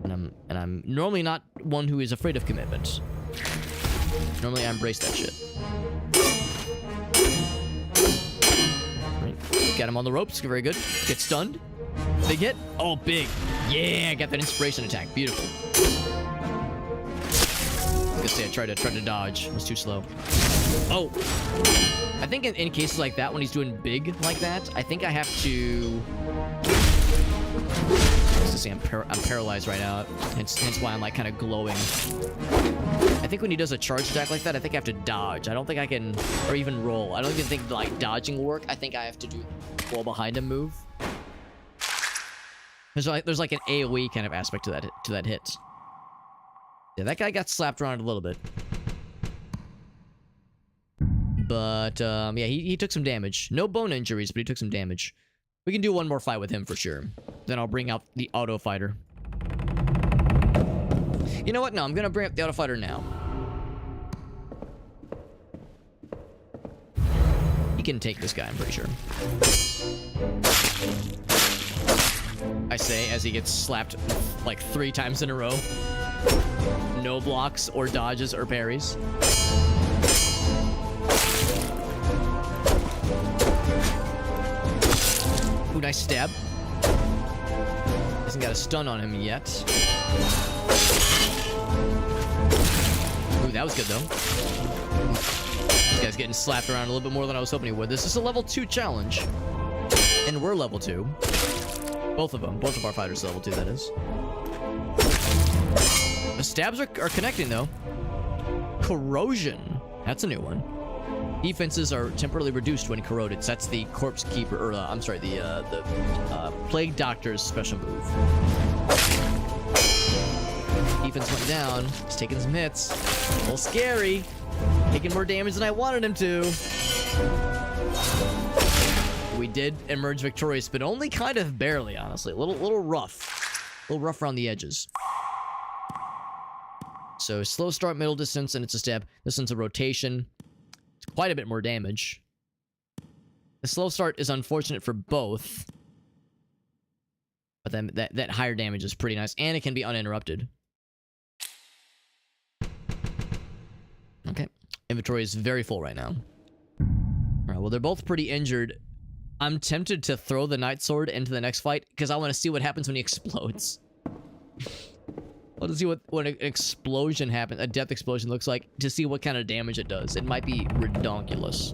Speaker 1: and I'm normally not one who is afraid of commitment. Normally I embrace that shit. Got him on the ropes. Very good. Get stunned. Big hit. Oh, big. Yeah, got that inspiration attack. Beautiful. I guess I tried to dodge. It was too slow. Oh. I think in cases like that, when he's doing big like that, I think I have to... See, I'm paralyzed right now. Hence why I'm like kind of glowing. I think when he does a charge attack like that, I think I have to dodge. I don't think I can, or even roll. I don't even think like dodging will work. I think I have to do roll behind him move. There's like an AoE kind of aspect to that hit. Yeah, that guy got slapped around a little bit. But yeah, he took some damage. No bone injuries, but he took some damage. We can do one more fight with him for sure. Then I'll bring out the auto fighter. You know what? No, I'm gonna bring up the auto fighter now. He can take this guy, I'm pretty sure. I say as he gets slapped like 3 times in a row. No blocks or dodges or parries. Ooh, nice stab. Hasn't got a stun on him yet. Ooh, that was good though. This guy's getting slapped around a little bit more than I was hoping he would. This is a level 2 challenge. And we're level 2. Both of them. Both of our fighters are level 2, that is. The stabs are connecting though. Corrosion. That's a new one. Defenses are temporarily reduced when corroded. So that's the Corpse Keeper, or I'm sorry, the Plague Doctor's special move. Defense went down. He's taking some hits. A little scary. Taking more damage than I wanted him to. We did emerge victorious, but only kind of barely, honestly. A little rough. A little rough around the edges. So slow start, middle distance, and it's a stab. This one's a rotation. It's quite a bit more damage. The slow start is unfortunate for both. But then that higher damage is pretty nice, and it can be uninterrupted. Okay. Inventory is very full right now. Alright, well, they're both pretty injured. I'm tempted to throw the Night Sword into the next fight, because I want to see what happens when he explodes. I want to see what an explosion happens, a death explosion looks like, to see what kind of damage it does. It might be redonkulous.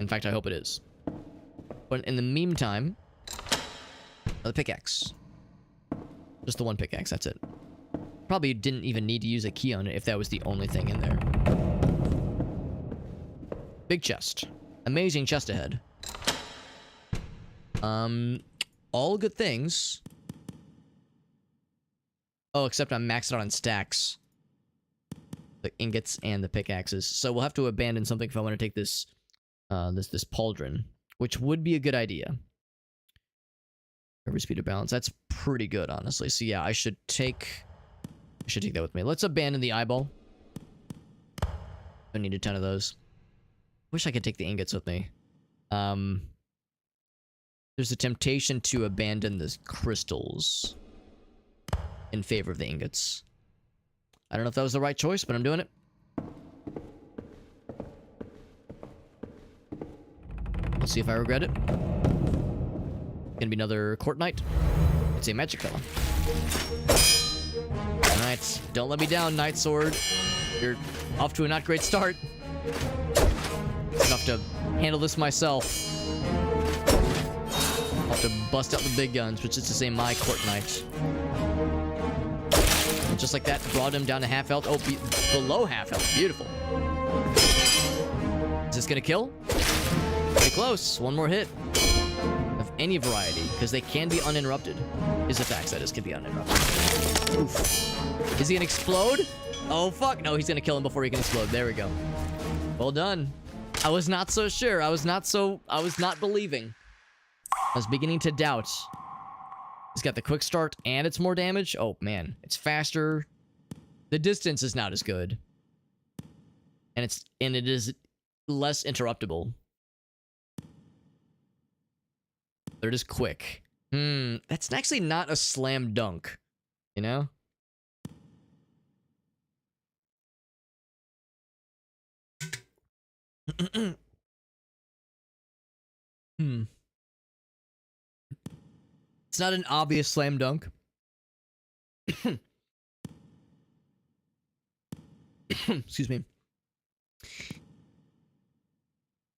Speaker 1: In fact, I hope it is. But in the meantime, the pickaxe. Just the one pickaxe, that's it. Probably didn't even need to use a key on it if that was the only thing in there. Big chest. Amazing chest ahead. All good things. Oh, except I'm maxed out on stacks. The ingots and the pickaxes. So we'll have to abandon something if I want to take this this pauldron, which would be a good idea. Every speed of balance. That's pretty good, honestly. So yeah, I should take that with me. Let's abandon the eyeball. Don't need a ton of those. Wish I could take the ingots with me. There's a temptation to abandon the crystals in favor of the ingots. I don't know if that was the right choice, but I'm doing it. Let's see if I regret it. Gonna be another Court Knight. It's a magic fella. Alright, don't let me down, Knight Sword. You're off to a not great start. It's enough to handle this myself. I'll have to bust out the big guns, which is to say my Court Knight. And just like that, brought him down to half health. Oh, below half health. Beautiful. Is this gonna kill? Pretty close. One more hit. Of any variety, because they can be uninterrupted. His attacks, that is, can be uninterrupted. Oof. Is he gonna explode? Oh, fuck. No, he's gonna kill him before he can explode. There we go. Well done. I was not so sure. I was not believing. I was beginning to doubt. He's got the quick start and it's more damage. Oh, man. It's faster. The distance is not as good. And it is less interruptible. Third is quick. That's actually not a slam dunk. You know? It's not an obvious slam dunk. Excuse me.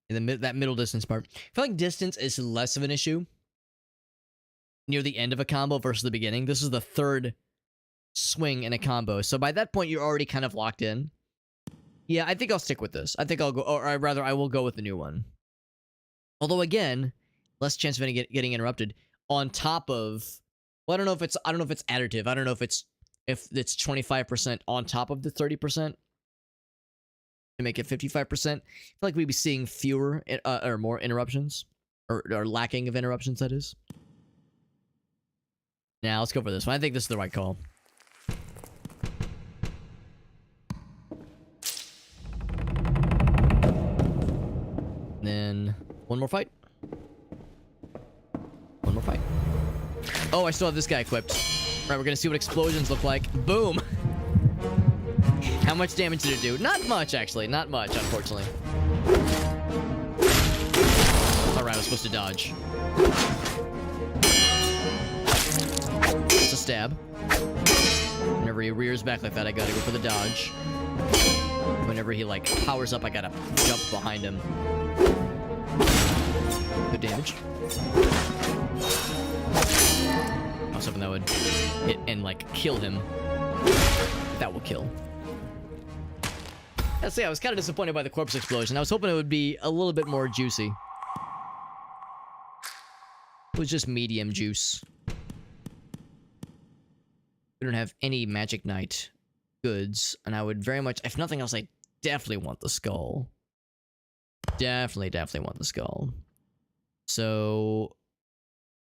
Speaker 1: In that middle distance part. I feel like distance is less of an issue near the end of a combo versus the beginning. This is the third swing in a combo. So by that point, you're already kind of locked in. Yeah, I think I'll stick with this. I think I'll go, or rather, I will go with the new one. Although again, less chance of any getting interrupted. On top of, well, I don't know if it's additive. I don't know if it's 25% on top of the 30% to make it 55%. I feel like we'd be seeing fewer or more interruptions, or lacking of interruptions. That is. Now let's go for this one. I think this is the right call. And then one more fight. One more fight. Oh, I still have this guy equipped. Right, we're gonna see what explosions look like. Boom! How much damage did it do? Not much, actually. Not much, unfortunately. Alright, I was supposed to dodge. It's a stab. Whenever he rears back like that, I gotta go for the dodge. Whenever he, like, powers up, I gotta jump behind him. Good damage. I was hoping that would hit and, like, kill him. That will kill. Let's say I was kind of disappointed by the corpse explosion. I was hoping it would be a little bit more juicy. It was just medium juice. We don't have any Magic Knight goods, and I would very much, if nothing else, I definitely want the skull. Definitely want the skull. So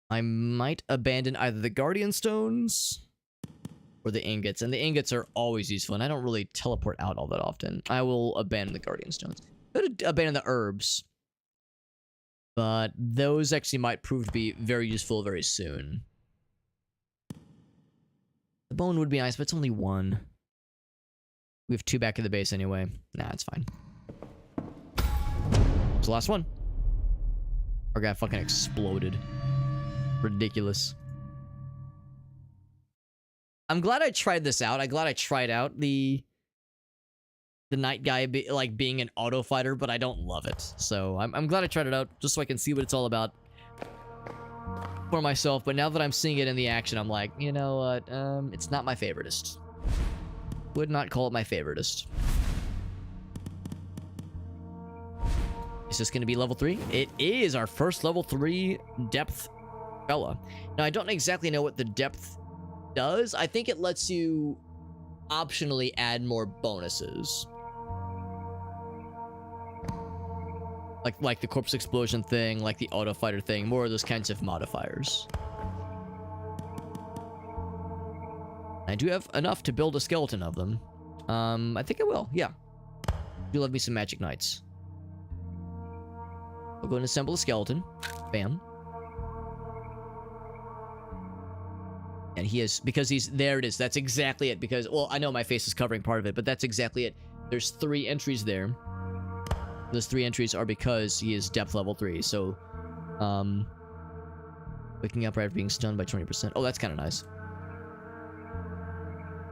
Speaker 1: I might abandon either the Guardian Stones or the ingots, and the ingots are always useful, and I don't really teleport out all that often. I will abandon the Guardian Stones. Could abandon the herbs, but those actually might prove to be very useful very soon. The bone would be nice, but it's only one. We have two back at the base anyway. Nah, it's fine. It's the last one. Our guy fucking exploded. Ridiculous. I'm glad I tried this out. I'm glad I tried out the night guy being an auto fighter, but I don't love it. So I'm glad I tried it out just so I can see what it's all about for myself. But now that I'm seeing it in the action, I'm like, you know what? It's not my favoritist. Would not call it my favoritist. Is this going to be level 3? It is our first level 3 depth fella. Now, I don't exactly know what the depth does. I think it lets you optionally add more bonuses. Like the corpse explosion thing, like the auto fighter thing, more of those kinds of modifiers. I do have enough to build a skeleton of them. I think I will, yeah. Do love me some Magic Knights. I'll go and assemble a skeleton. Bam. And he is, because he's, there it is. That's exactly it. Because, well, I know my face is covering part of it, but that's exactly it. There's 3 entries there. Those 3 entries are because he is depth level 3. So, waking up right after being stunned by 20%. Oh, that's kind of nice.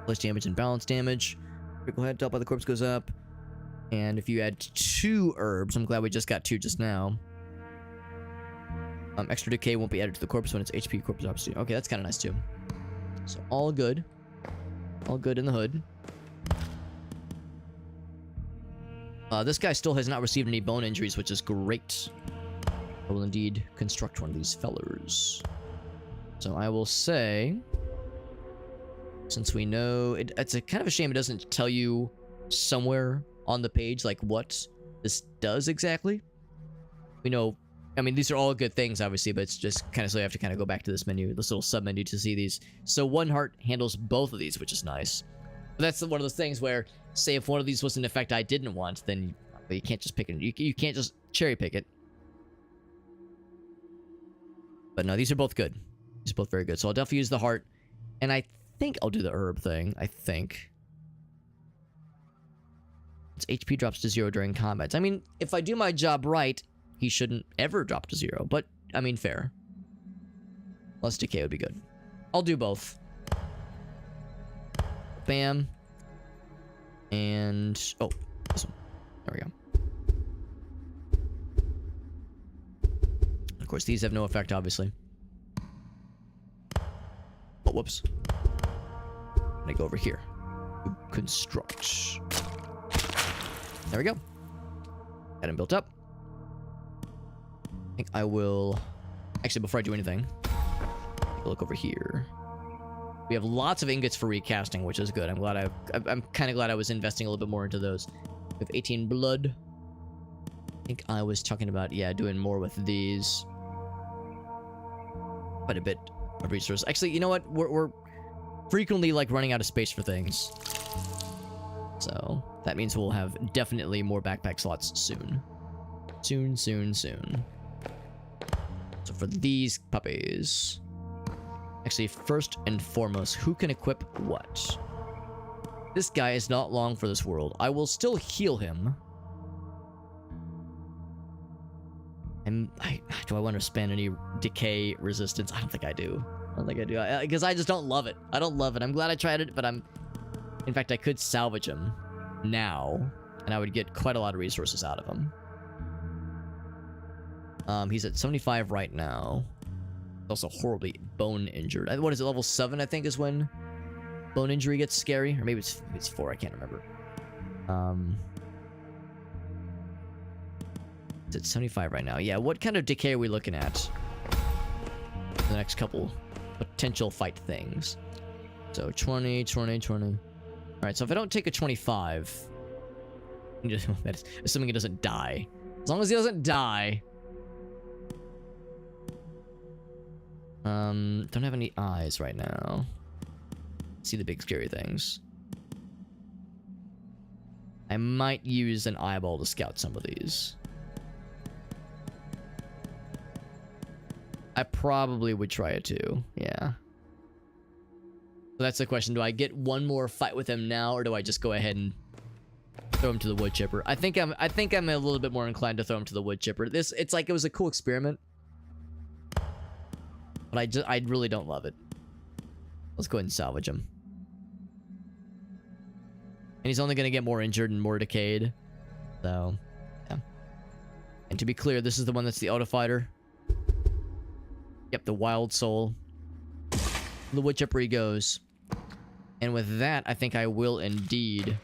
Speaker 1: Plus damage and balance damage. Critical head dealt by the corpse goes up. And if you add 2 herbs, I'm glad we just got 2 just now. Extra decay won't be added to the corpse when its HP corpse drops. Okay, that's kind of nice too. So all good. All good in the hood. This guy still has not received any bone injuries, which is great. I will indeed construct one of these fellers. So I will say, since we know, it's a kind of a shame it doesn't tell you somewhere on the page like what this does exactly. We know, I mean, these are all good things, obviously, but it's just kind of so you have to kind of go back to this menu, this little sub menu to see these. So 1 heart handles both of these, which is nice. But that's one of those things where, say, if one of these was an effect I didn't want, then you can't just pick it. You can't just cherry pick it. But no, these are both good. These are both very good. So I'll definitely use the heart. And I think I'll do the herb thing. I think. Its HP drops to 0 during combat. I mean, if I do my job right, he shouldn't ever drop to 0. But, I mean, fair. Less decay would be good. I'll do both. Bam. And... oh, this one. There we go. Of course, these have no effect, obviously. Oh, whoops. I'm gonna go over here. Construct. There we go. Got him built up. I think I will... actually, before I do anything, take a look over here. We have lots of ingots for recasting, which is good. I'm kind of glad I was investing a little bit more into those. We have 18 blood. I think I was talking about, yeah, doing more with these. Quite a bit of resources. Actually, you know what? We're frequently, like, running out of space for things. So, that means we'll have definitely more backpack slots soon. Soon. So for these puppies... actually, first and foremost, who can equip what? This guy is not long for this world. I will still heal him. Do I want to spend any decay resistance? I don't think I do. Because I just don't love it. I don't love it. I'm glad I tried it, but in fact, I could salvage him now, and I would get quite a lot of resources out of him. He's at 75 right now. Also horribly bone injured. What is it, level 7, I think, is when bone injury gets scary? Or maybe it's 4, I can't remember. It's at 75 right now. Yeah, what kind of decay are we looking at? The next couple potential fight things. So 20. Alright, so if I don't take a 25... assuming it doesn't die. As long as he doesn't die... don't have any eyes right now. See the big scary things. I might use an eyeball to scout some of these. I probably would try it too. Yeah. So that's the question. Do I get one more fight with him now, or do I just go ahead and throw him to the wood chipper? I think I'm a little bit more inclined to throw him to the wood chipper. It's like it was a cool experiment. But I really don't love it. Let's go ahead and salvage him. And he's only going to get more injured and more decayed. So, yeah. And to be clear, this is the one that's the auto fighter. Yep, the wild soul. The wood chipper he goes. And with that, I think I will indeed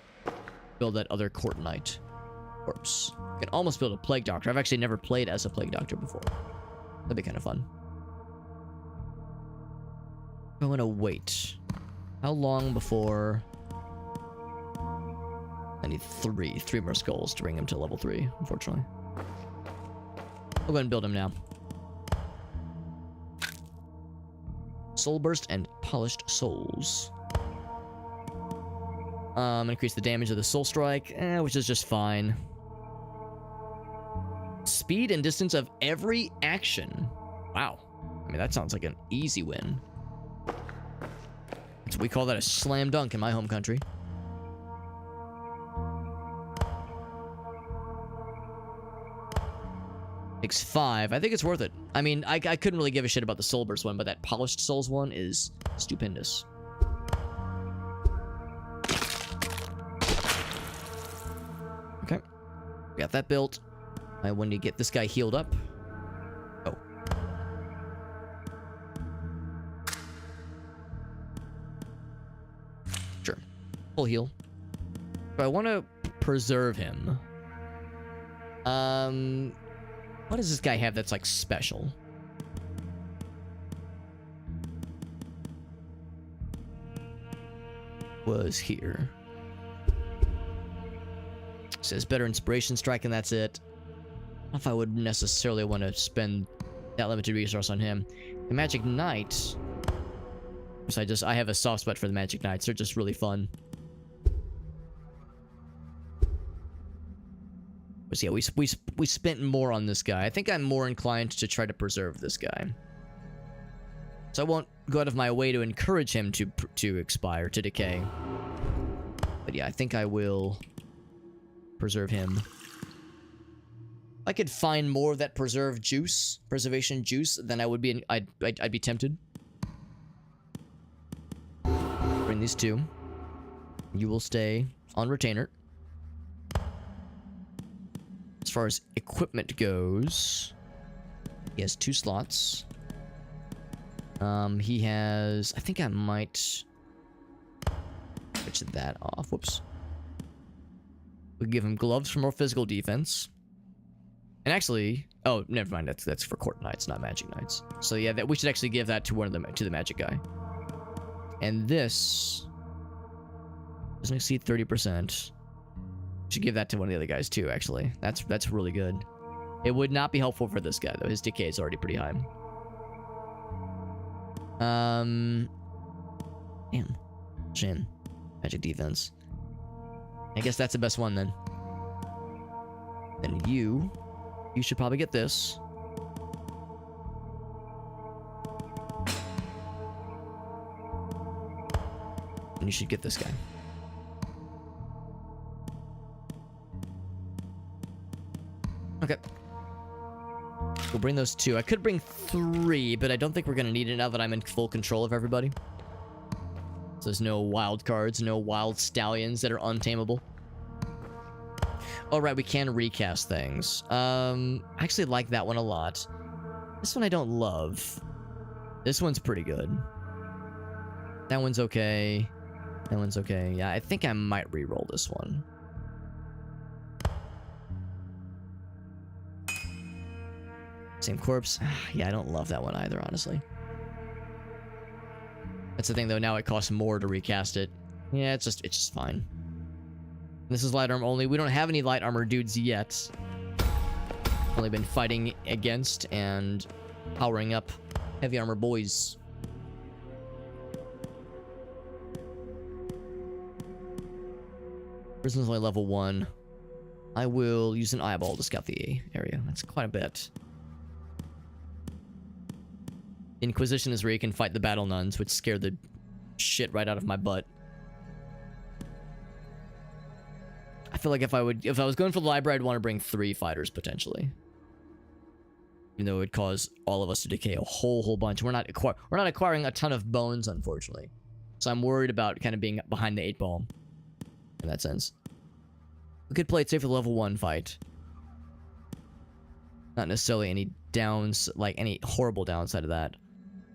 Speaker 1: build that other court knight corpse. I can almost build a plague doctor. I've actually never played as a plague doctor before. That'd be kind of fun. I'm gonna wait. How long before... I need 3 more skulls to bring him to level 3, unfortunately. I'll go ahead and build him now. Soul burst and polished souls. Increase the damage of the soul strike, which is just fine. Speed and distance of every action. Wow. I mean, that sounds like an easy win. We call that a slam dunk in my home country. Takes 5. I think it's worth it. I mean, I couldn't really give a shit about the Soulburst one, but that Polished Souls one is stupendous. Okay. Got that built. I want to get this guy healed up. Oh. Sure. Full heal. But I want to preserve him. What does this guy have that's like special? Was here. Says better inspiration strike, and that's it. I don't know if I would necessarily want to spend that limited resource on him. The Magic Knight. I have a soft spot for the Magic Knights. They're just really fun. So yeah, we spent more on this guy. I think I'm more inclined to try to preserve this guy. So I won't go out of my way to encourage him to expire, to decay. But yeah, I think I will preserve him. If I could find more of that preservation juice, then I would be I'd be tempted. Bring these 2. You will stay on retainer. As far as equipment goes, he has 2 slots. He has... I think I might switch that off. Whoops. We give him gloves for more physical defense. And actually... Oh, never mind. That's for Court Knights, not Magic Knights. So yeah, we should actually give that to to the Magic guy. And this doesn't exceed 30%. Should give that to one of the other guys too, actually. That's really good. It would not be helpful for this guy, though. His decay is already pretty high. Damn. Shame. Magic defense. I guess that's the best one, then. Then you should probably get this. And you should get this guy. Okay. We'll bring those 2. I could bring 3, but I don't think we're going to need it now that I'm in full control of everybody. So there's no wild cards, no wild stallions that are untamable. Alright, we can recast things. I actually like that one a lot. This one I don't love. This one's pretty good. That one's okay. That one's okay. Yeah, I think I might re-roll this one. Same corpse. Yeah, I don't love that one either, honestly. That's the thing, though. Now it costs more to recast it. Yeah, it's just fine. This is light armor only. We don't have any light armor dudes yet. Only been fighting against and powering up heavy armor boys. Prison's only level 1. I will use an eyeball to scout the area. That's quite a bit. Inquisition is where you can fight the battle nuns, which scare the shit right out of my butt. I feel like if I was going for the library, I'd want to bring 3 fighters potentially. Even though it would cause all of us to decay a whole bunch. We're not acquiring a ton of bones, unfortunately. So I'm worried about kind of being behind the 8 ball in that sense. We could play it safe for the level 1 fight. Not necessarily any downs, like any horrible downside of that.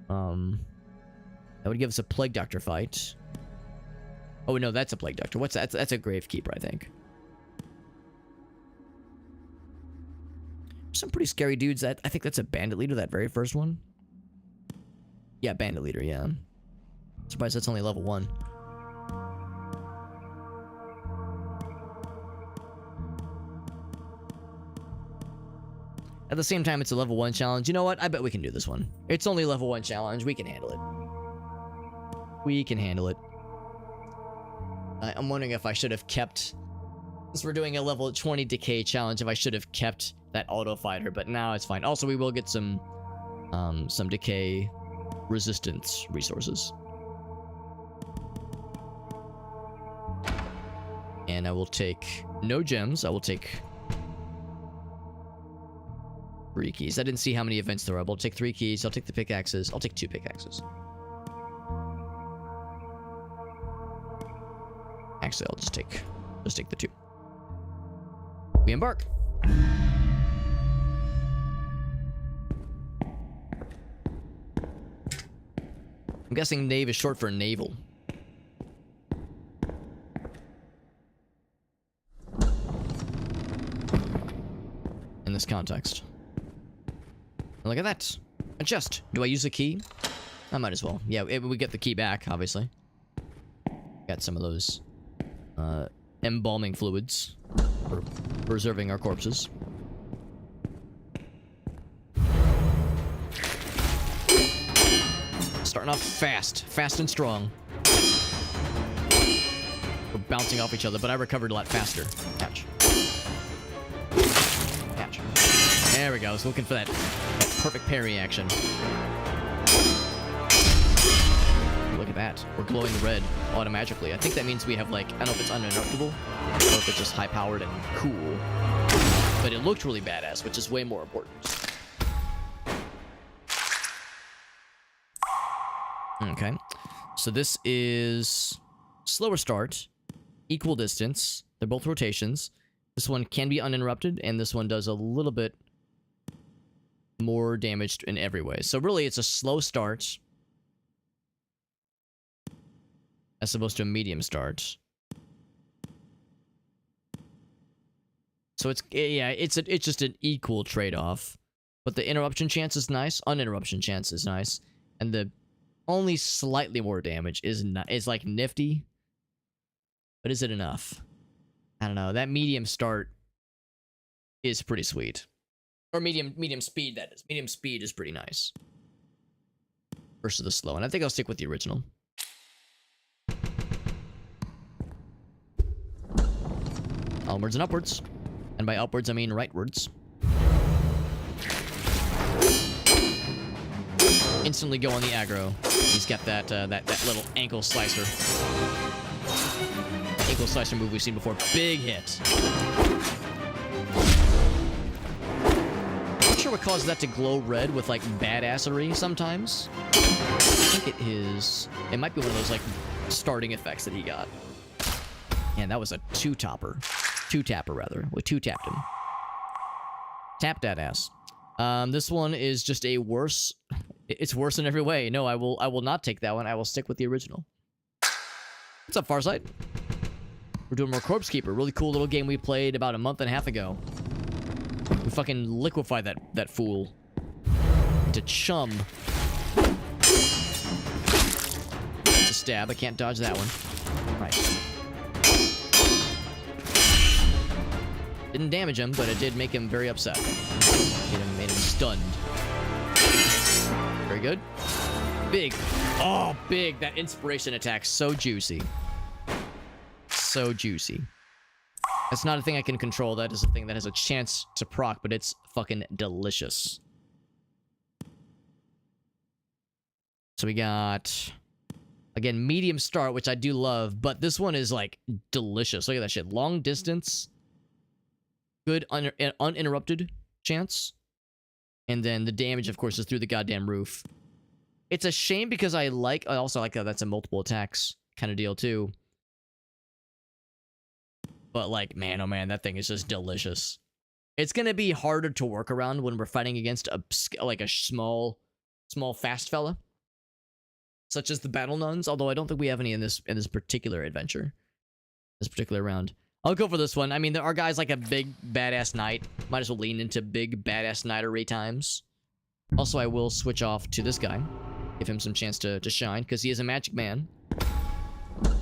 Speaker 1: That would give us a Plague Doctor fight. Oh no, that's a Plague Doctor. What's that? That's a Gravekeeper, I think. Some pretty scary dudes. I think that's a Bandit Leader, that very first one. Yeah, Bandit Leader, yeah. Surprised that's only level 1. At the same time, it's a level 1 challenge. You know what? I bet we can do this one. It's only a level 1 challenge. We can handle it. We can handle it. I'm wondering if I should have kept... Since we're doing a level 20 decay challenge, if I should have kept that auto fighter, but now it's fine. Also, we will get some decay resistance resources. And I will take no gems. I will take 3 keys. I didn't see how many events there are. But I'll take 3 keys. I'll take the pickaxes. I'll take 2 pickaxes. Actually, I'll just take the 2. We embark. I'm guessing nave is short for naval. In this context. Look at that. A chest. Do I use a key? I might as well. Yeah, we get the key back, obviously. Got some of those embalming fluids for preserving our corpses. Starting off fast and strong. We're bouncing off each other, but I recovered a lot faster. Catch. Catch. There we go. I was looking for that perfect parry action. Look at that. We're glowing red automatically. I think that means we have, like, I don't know if it's uninterruptible or if it's just high-powered and cool. But it looked really badass, which is way more important. Okay. So this is slower start, equal distance. They're both rotations. This one can be uninterrupted, and this one does a little bit more damage in every way. So really, it's a slow start as opposed to a medium start. So it's just an equal trade-off. But the interruption chance is nice, uninterruption chance is nice, and the only slightly more damage is like nifty. But is it enough? I don't know. That medium start is pretty sweet. Or medium speed, that is. Medium speed is pretty nice. Versus the slow. And I think I'll stick with the original. Onwards and upwards. And by upwards, I mean rightwards. Instantly go on the aggro. He's got that little ankle slicer. Ankle slicer move we've seen before. Big hit. Not sure what causes that to glow red with, like, badassery sometimes. I think it is. It might be one of those, like, starting effects that he got. Man, that was a two-tapper. Two-tapper, rather. We two-tapped him. Tap that ass. This one is just a worse... It's worse in every way. No, I will not take that one. I will stick with the original. What's up, Farsight? We're doing more Corpse Keeper. Really cool little game we played about a month and a half ago. We fucking liquefied that fool into chum. It's a stab. I can't dodge that one. Right. Didn't damage him, but it did make him very upset. Made him stunned. Very good. Big. Oh, big. That inspiration attack. So juicy. So juicy. That's not a thing I can control. That is a thing that has a chance to proc, but it's fucking delicious. So we got... Again, medium start, which I do love, but this one is, like, delicious. Look at that shit. Long distance. Good uninterrupted chance. And then the damage, of course, is through the goddamn roof. It's a shame because I also like that that's a multiple attacks kind of deal, too. But, like, man, oh man, that thing is just delicious. It's gonna be harder to work around when we're fighting against a small fast fella. Such as the Battle Nuns, although I don't think we have any in this particular adventure. This particular round. I'll go for this one. I mean, there are guys like a big badass knight. Might as well lean into big badass knightery times. Also, I will switch off to this guy. Give him some chance to shine, because he is a magic man.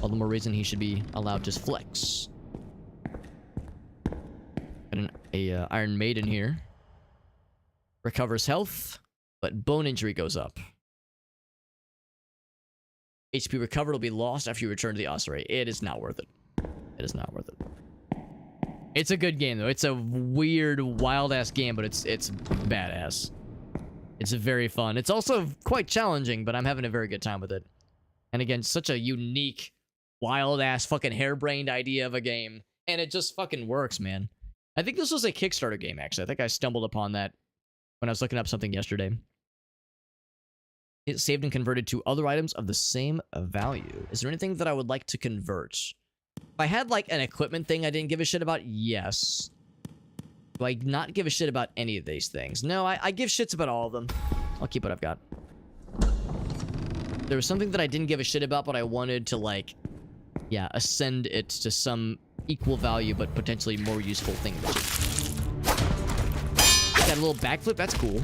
Speaker 1: All the more reason he should be allowed to flex. Got an Iron Maiden here. Recovers health, but bone injury goes up. HP recovered will be lost after you return to the ossuary. It is not worth it. It is not worth it. It's a good game, though. It's a weird, wild-ass game, but it's badass. It's very fun. It's also quite challenging, but I'm having a very good time with it. And again, such a unique wild ass fucking harebrained idea of a game, and it just fucking works, man. I think this was a Kickstarter game, actually. I think I stumbled upon that when I was looking up something yesterday. It's saved and converted to other items of the same value. Is there anything that I would like to convert? If I had like an equipment thing I didn't give a shit about, yes. Do I not give a shit about any of these things? No, I give shits about all of them. I'll keep what I've got. There was something that I didn't give a shit about, but I wanted to, like, yeah, ascend it to some equal value, but potentially more useful thing. Got a little backflip, that's cool.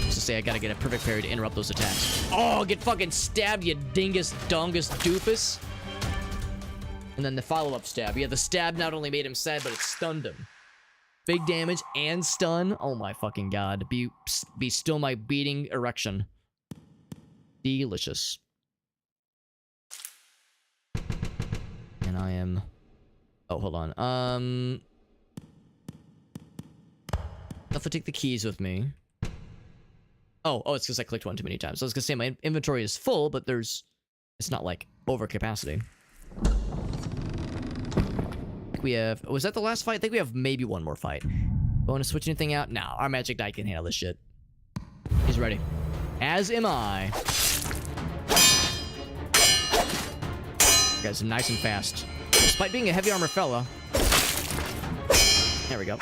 Speaker 1: Just to say, I gotta get a perfect parry to interrupt those attacks. Oh, get fucking stabbed, you dingus, dongus, doofus. And then the follow-up stab. Yeah, the stab not only made him sad, but it stunned him. Big damage and stun. Oh my fucking god. Be still my beating erection. Delicious. And I am... Oh, hold on. If I take the keys with me. Oh, it's because I clicked one too many times. So I was gonna say my inventory is full, but it's not like over capacity. We have... Was that the last fight? I think we have maybe one more fight. Want to switch anything out? No, our magic knight can handle this shit. He's ready. As am I. Guys, nice and fast. Despite being a heavy armor fella. There we go.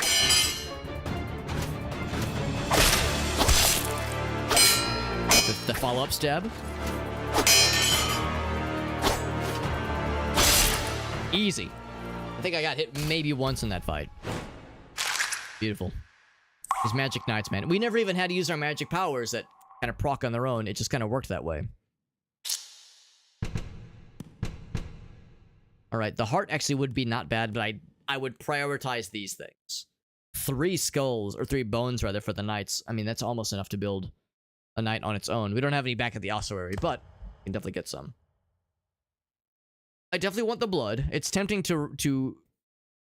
Speaker 1: The follow-up stab. Easy. I think I got hit maybe once in that fight. Beautiful. These magic knights, man. We never even had to use our magic powers that kind of proc on their own. It just kind of worked that way. Alright, the heart actually would be not bad, but I would prioritize these things. 3 skulls, or 3 bones rather, for the knights. I mean, that's almost enough to build a knight on its own. We don't have any back at the ossuary, but we can definitely get some. I definitely want the blood. It's tempting to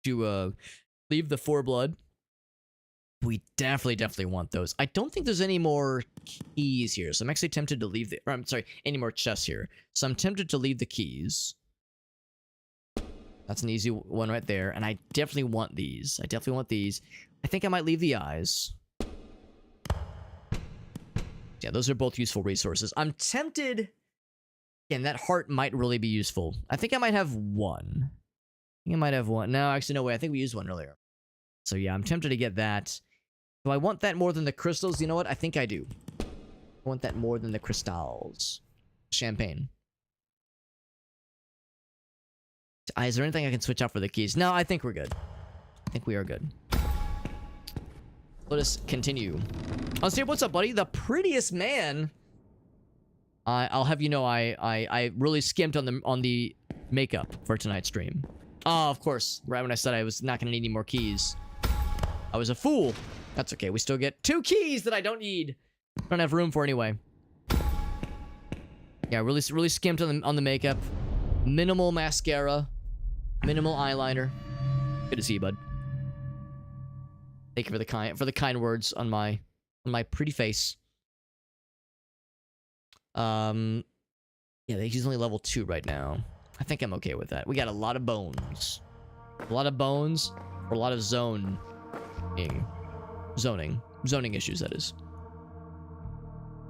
Speaker 1: leave the 4 blood. We definitely want those. I don't think there's any more keys here, so I'm actually tempted to leave the... Or, I'm sorry, any more chests here. So I'm tempted to leave the keys. That's an easy one right there, and I definitely want these. I definitely want these. I think I might leave the eyes. Yeah, those are both useful resources. I'm tempted... Again, that heart might really be useful. I think I might have one. I think I might have one. No, actually, no way. I think we used one earlier. So yeah, I'm tempted to get that. Do I want that more than the crystals? You know what? I think I do. I want that more than the crystals. Champagne. Is there anything I can switch out for the keys? No, I think we're good. I think we are good. Let us continue. I'll say, what's up, buddy? The prettiest man. I'll have you know, I really skimped on the makeup for tonight's stream. Oh, of course. Right when I said I was not gonna need any more keys, I was a fool. That's okay. We still get 2 keys that I don't need. Don't have room for anyway. Yeah, really skimped on the makeup. Minimal mascara. Minimal eyeliner. Good to see you, bud. Thank you for the kind words on my pretty face. Yeah, he's only level 2 right now. I think I'm okay with that. We got a lot of bones. A lot of bones, or a lot of zoning issues, that is.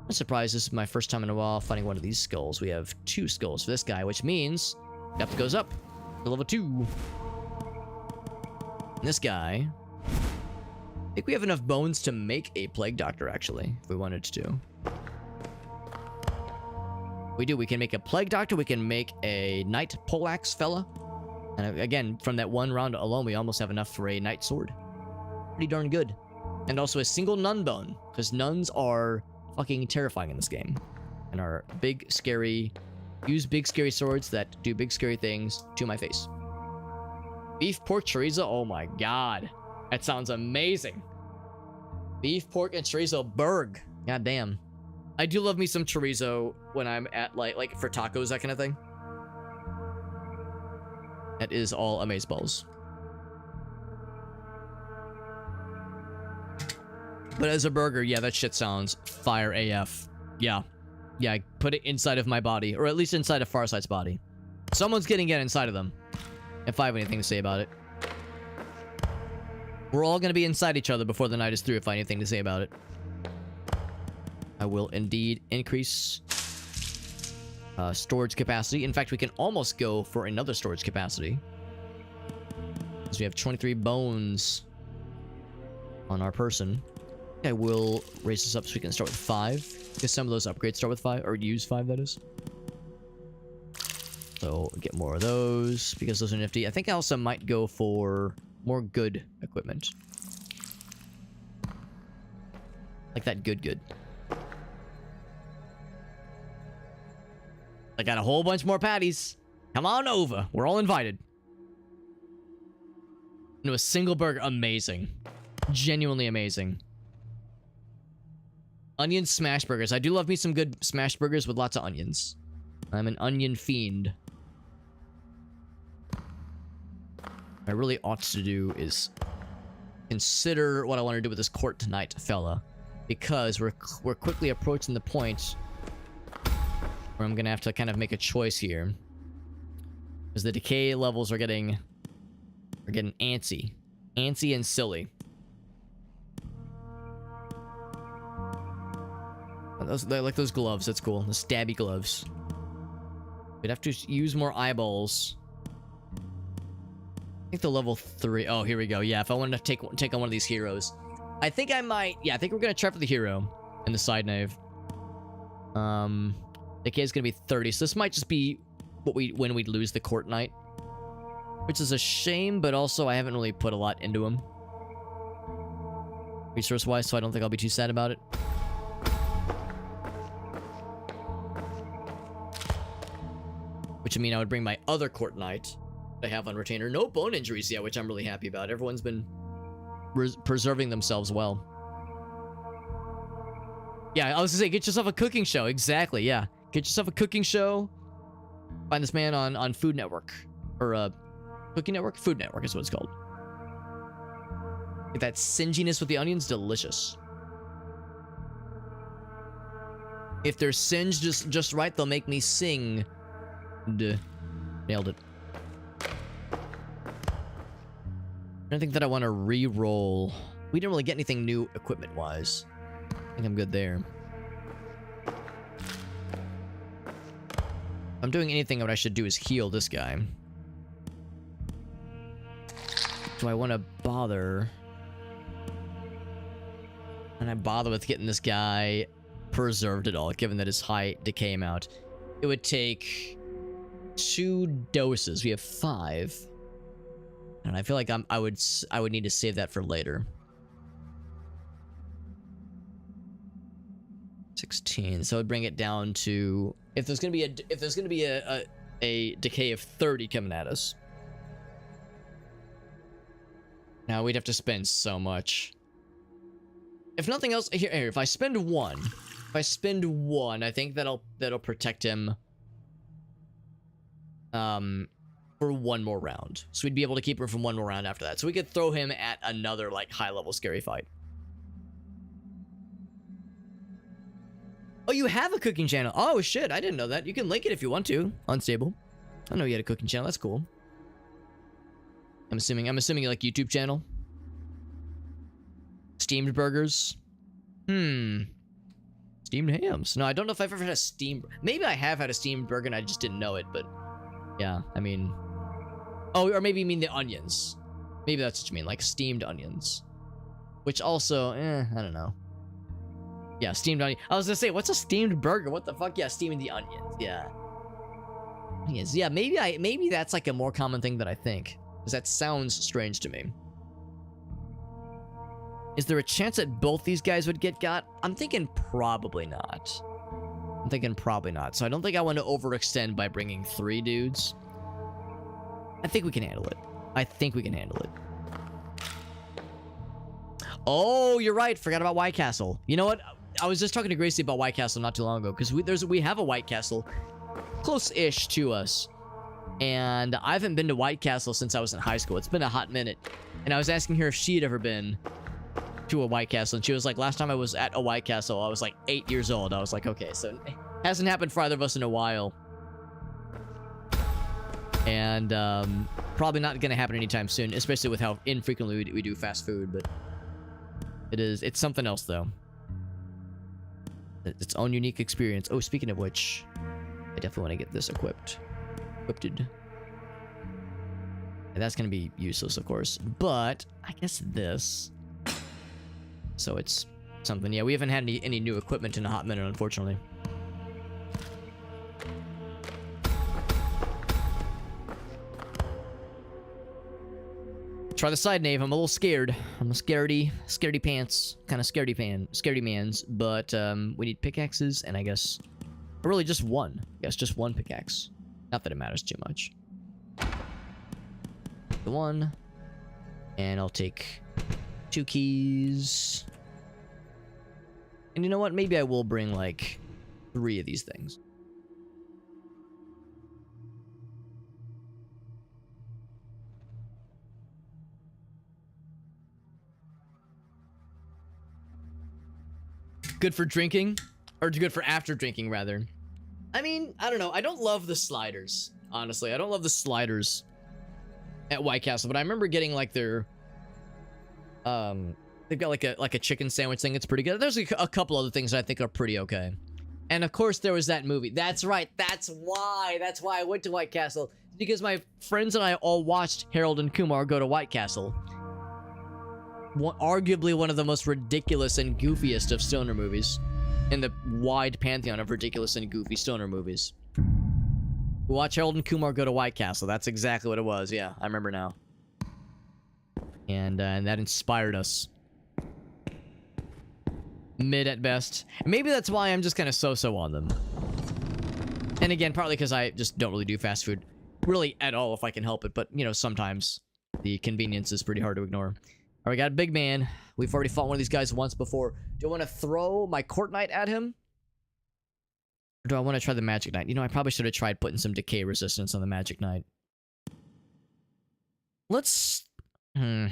Speaker 1: I'm surprised this is my first time in a while fighting one of these skulls. We have 2 skulls for this guy, which means depth goes up to level 2. And this guy, I think we have enough bones to make a plague doctor, actually, if we wanted to. We do. We can make a plague doctor. We can make a knight poleaxe fella. And again, from that one round alone, we almost have enough for a knight sword. Pretty darn good. And also a single nun bone, because nuns are fucking terrifying in this game. And are big, scary... Use big, scary swords that do big, scary things to my face. Beef, pork, chorizo. Oh my god. That sounds amazing. Beef, pork, and chorizo burg. God damn. I do love me some chorizo when I'm at, like for tacos, that kind of thing. That is all amazeballs. But as a burger, yeah, that shit sounds fire AF. Yeah. Yeah, put it inside of my body, or at least inside of Farsight's body. Someone's getting it inside of them. If I have anything to say about it. We're all gonna be inside each other before the night is through if I have anything to say about it. I will indeed increase storage capacity. In fact, we can almost go for another storage capacity. Because we have 23 bones on our person. I will raise this up so we can start with 5. Because some of those upgrades start with 5, or use 5, that is. So, get more of those, because those are nifty. I think I also might go for more good equipment. Like that good. I got a whole bunch more patties. Come on over. We're all invited. No, a single burger. Amazing. Genuinely amazing. Onion smash burgers. I do love me some good smash burgers with lots of onions. I'm an onion fiend. What I really ought to do is consider what I want to do with this court tonight, fella. Because we're quickly approaching the point where I'm going to have to kind of make a choice here. Because the decay levels are getting antsy. Antsy and silly. I like those gloves. That's cool. The stabby gloves. We'd have to use more eyeballs. I think the level 3. Oh, here we go. Yeah, if I wanted to take on one of these heroes. I think I might. Yeah, I think we're going to try for the hero in the side nave. Decay is going to be 30. So this might just be when we lose the court knight. Which is a shame, but also I haven't really put a lot into him. Resource-wise, so I don't think I'll be too sad about it. Which would mean I would bring my other court knight I have on retainer. No bone injuries yet, which I'm really happy about. Everyone's been preserving themselves well. Yeah, I was gonna say, get yourself a cooking show. Exactly, yeah. Get yourself a cooking show. Find this man on Food Network. Or, Cooking Network? Food Network is what it's called. Get that singiness with the onions, delicious. If they're singed just right, they'll make me sing. Nailed it. I don't think that I want to re-roll. We didn't really get anything new equipment-wise. I think I'm good there. If I'm doing anything, what I should do is heal this guy. Do I want to bother? And I bother with getting this guy preserved at all, given that his high decay amount. It would take 2 doses. We have 5. And I feel like I would need to save that for later. 16. So I would bring it down to if there's gonna be a decay of 30 coming at us. Now we'd have to spend so much. If nothing else, here if I spend 1, I think that'll protect him. For 1 more round. So we'd be able to keep him from 1 more round after that. So we could throw him at another, like, high-level scary fight. Oh, you have a cooking channel. Oh, shit. I didn't know that. You can link it if you want to. Unstable. I know you had a cooking channel. That's cool. I'm assuming like YouTube channel. Steamed burgers. Steamed hams. No, I don't know if I've ever had a steamed... Maybe I have had a steamed burger and I just didn't know it, but... Yeah, I mean... Oh, or maybe you mean the onions. Maybe that's what you mean, like steamed onions. Which also, I don't know. Yeah, steamed onion. I was gonna say, what's a steamed burger? What the fuck? Yeah, steaming the onions. Yeah. Onions. Yeah, maybe that's like a more common thing than I think. Because that sounds strange to me. Is there a chance that both these guys would get got? I'm thinking probably not. So I don't think I want to overextend by bringing 3 dudes. I think we can handle it. Oh, you're right. Forgot about White Castle. You know what? I was just talking to Gracie about White Castle not too long ago. Because we have a White Castle close-ish to us. And I haven't been to White Castle since I was in high school. It's been a hot minute. And I was asking her if she'd ever been to a White Castle. And she was like, last time I was at a White Castle, I was like 8 years old. I was like, okay, so Hasn't happened for either of us in a while. And probably not going to happen anytime soon, especially with how infrequently we do fast food, but it's something else though. Its own unique experience. Oh, speaking of which, I definitely want to get this equipped. And that's going to be useless, of course, but I guess this. So it's something. Yeah, we haven't had any new equipment in a hot minute, unfortunately. Try the side nave. I'm a little scared. I'm a scaredy pants. Kind of scaredy mans. But we need pickaxes, and I guess... Or really just one. Yes, just one pickaxe. Not that it matters too much. The one. And I'll take 2 keys. And you know what? Maybe I will bring, like, 3 of these things. Good for drinking? Or good for after drinking, rather. I mean, I don't know. I don't love the sliders, honestly. I don't love the sliders at White Castle, but I remember getting, like, their... They've got, like a chicken sandwich thing. It's pretty good. There's a couple other things that I think are pretty okay. And, of course, there was that movie. That's right. That's why I went to White Castle. Because my friends and I all watched Harold and Kumar Go to White Castle. Arguably one of the most ridiculous and goofiest of stoner movies in the wide pantheon of ridiculous and goofy stoner movies. Watch Harold and Kumar Go to White Castle. That's exactly what it was. Yeah, I remember now. And that inspired us. Mid at best. Maybe that's why I'm just kind of so-so on them. And again, partly because I just don't really do fast food. Really at all if I can help it. But, you know, sometimes the convenience is pretty hard to ignore. All right, we got a big man. We've already fought one of these guys once before. Do I want to throw my Court Knight at him? Or do I want to try the Magic Knight? You know, I probably should have tried putting some decay resistance on the Magic Knight. Let's... Nah,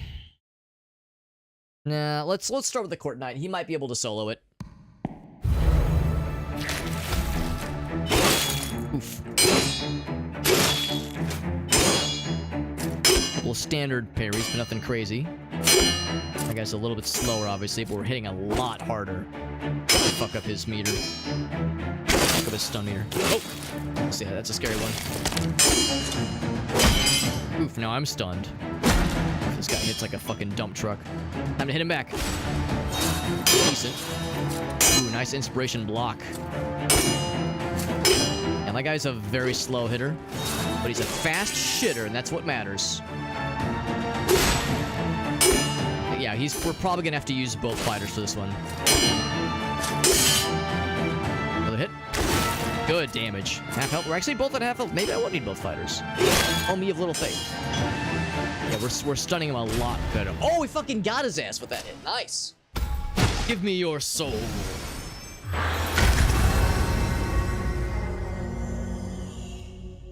Speaker 1: let's start with the Court Knight. He might be able to solo it. Oof. Little standard parries, but nothing crazy. That guy's a little bit slower, obviously, but we're hitting a lot harder. Fuck up his meter. Fuck up his stun meter. Oh! Let's see, that's a scary one. Oof, now I'm stunned. This guy hits like a fucking dump truck. Time to hit him back. Decent. Ooh, nice inspiration block. And that guy's a very slow hitter, but he's a fast shitter, and that's what matters. But yeah, we're probably gonna have to use both fighters for this one. Another hit. Good damage. Half health. We're actually both at half health. Maybe I won't need both fighters. Oh, me of little faith. Yeah, we're stunning him a lot better. Oh, we fucking got his ass with that hit. Nice. Give me your soul.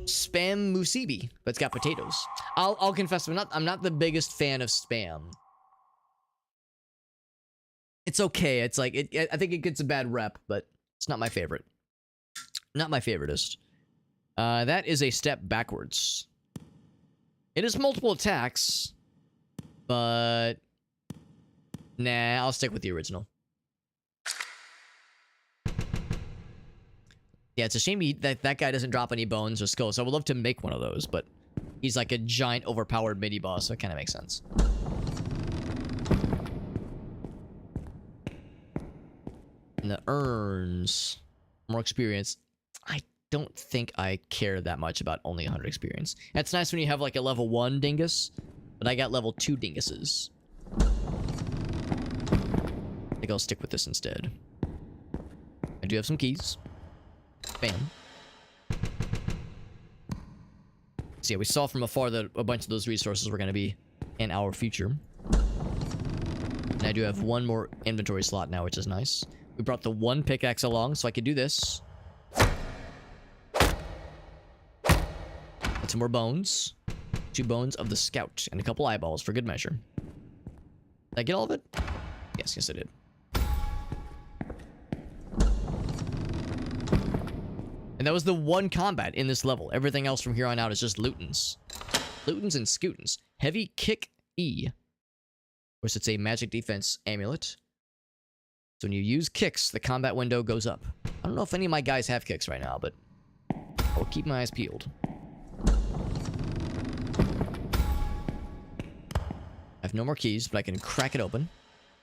Speaker 1: Spam musubi, but it's got potatoes. I'll confess, I'm not the biggest fan of spam. It's okay. It's like I think it gets a bad rep, but it's not my favorite. Not my favoritist. That is a step backwards. It is multiple attacks, but nah, I'll stick with the original. Yeah, it's a shame that guy doesn't drop any bones or skulls. I would love to make one of those, but he's like a giant, overpowered mini-boss, so it kind of makes sense. And the urns. More experience. I don't think I care that much about only 100 experience. That's nice when you have like a level 1 dingus, but I got level 2 dinguses. I think I'll stick with this instead. I do have some keys. Bam. So yeah, we saw from afar that a bunch of those resources were going to be in our future. And I do have one more inventory slot now, which is nice. We brought the one pickaxe along, so I could do this. Some more bones. 2 bones of the scout. And a couple eyeballs for good measure. Did I get all of it? Yes, I did. And that was the one combat in this level. Everything else from here on out is just lootins. Lootins and scootins. Heavy kick E. Of course, it's a magic defense amulet. So when you use kicks, the combat window goes up. I don't know if any of my guys have kicks right now, but I'll keep my eyes peeled. I have no more keys, but I can crack it open.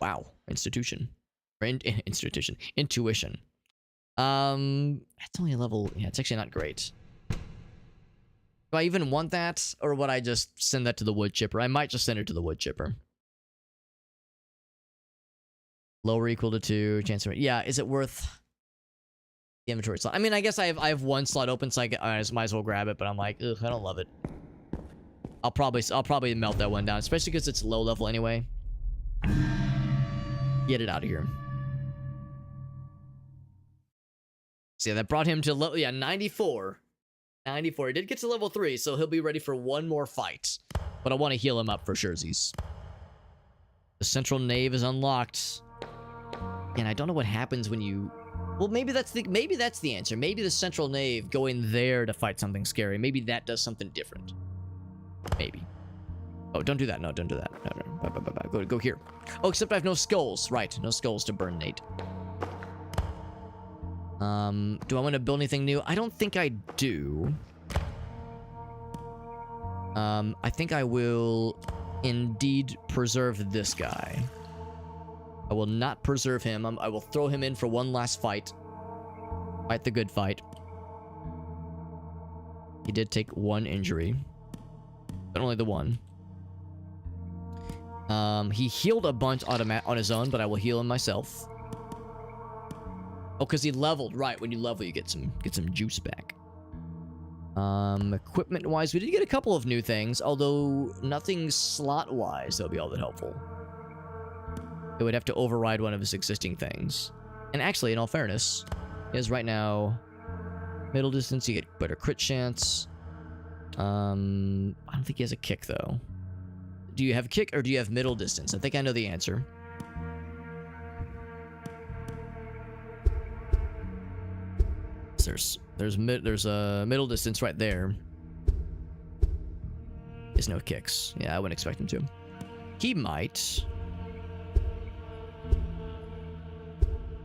Speaker 1: Wow. Institution. Or institution. Intuition. It's only a level... Yeah, it's actually not great. Do I even want that? Or would I just send that to the wood chipper? I might just send it to the wood chipper. Lower equal to 2. Chance of... Yeah, is it worth... the inventory slot? I mean, I guess I have one slot open, so I might as well grab it, but I'm like, ugh, I don't love it. I'll probably melt that one down, especially because it's low level anyway. Get it out of here. So yeah, that brought him to level, yeah, 94. 94. He did get to level 3, so he'll be ready for one more fight. But I want to heal him up for surezies. The central nave is unlocked. And I don't know what happens when you... Well, maybe that's the answer. Maybe the central nave, going there to fight something scary. Maybe that does something different. Maybe. Oh, don't do that. No, don't do that. No. Go here. Oh, except I have no skulls. Right, no skulls to burn Nate. Do I want to build anything new? I don't think I do. I think I will indeed preserve this guy. I will not preserve him. I will throw him in for one last fight. Fight the good fight. He did take one injury. But only the one. He healed a bunch on his own, but I will heal him myself. Oh, because he leveled. Right, when you level, you get some juice back. Equipment-wise, we did get a couple of new things, although nothing slot-wise that would be all that helpful. It would have to override one of his existing things. And actually, in all fairness, he has right now middle distance, you get better crit chance. I don't think he has a kick, though. Do you have kick or do you have middle distance? I think I know the answer. There's a middle distance right there. There's no kicks. Yeah, I wouldn't expect him to. He might.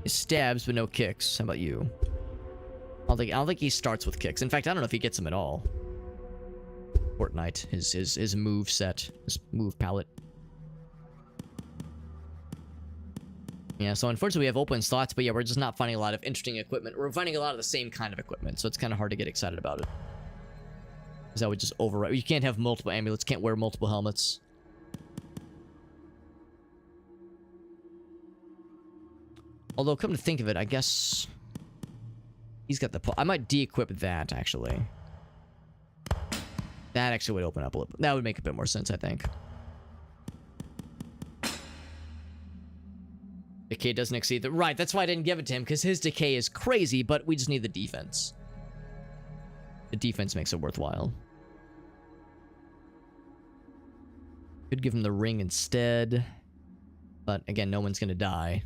Speaker 1: He stabs, but no kicks. How about you? I don't think he starts with kicks. In fact, I don't know if he gets them at all. Fortnite, his move set, his move palette. Yeah, so unfortunately we have open slots, but yeah, we're just not finding a lot of interesting equipment. We're finding a lot of the same kind of equipment, so it's kind of hard to get excited about it. Because that would just override. You can't have multiple amulets, can't wear multiple helmets. Although, come to think of it, I guess he's got the... I might de-equip that, actually. That actually would open up a little... That would make a bit more sense, I think. Decay doesn't exceed the... Right, that's why I didn't give it to him, because his decay is crazy, but we just need the defense. The defense makes it worthwhile. Could give him the ring instead. But, again, no one's gonna die.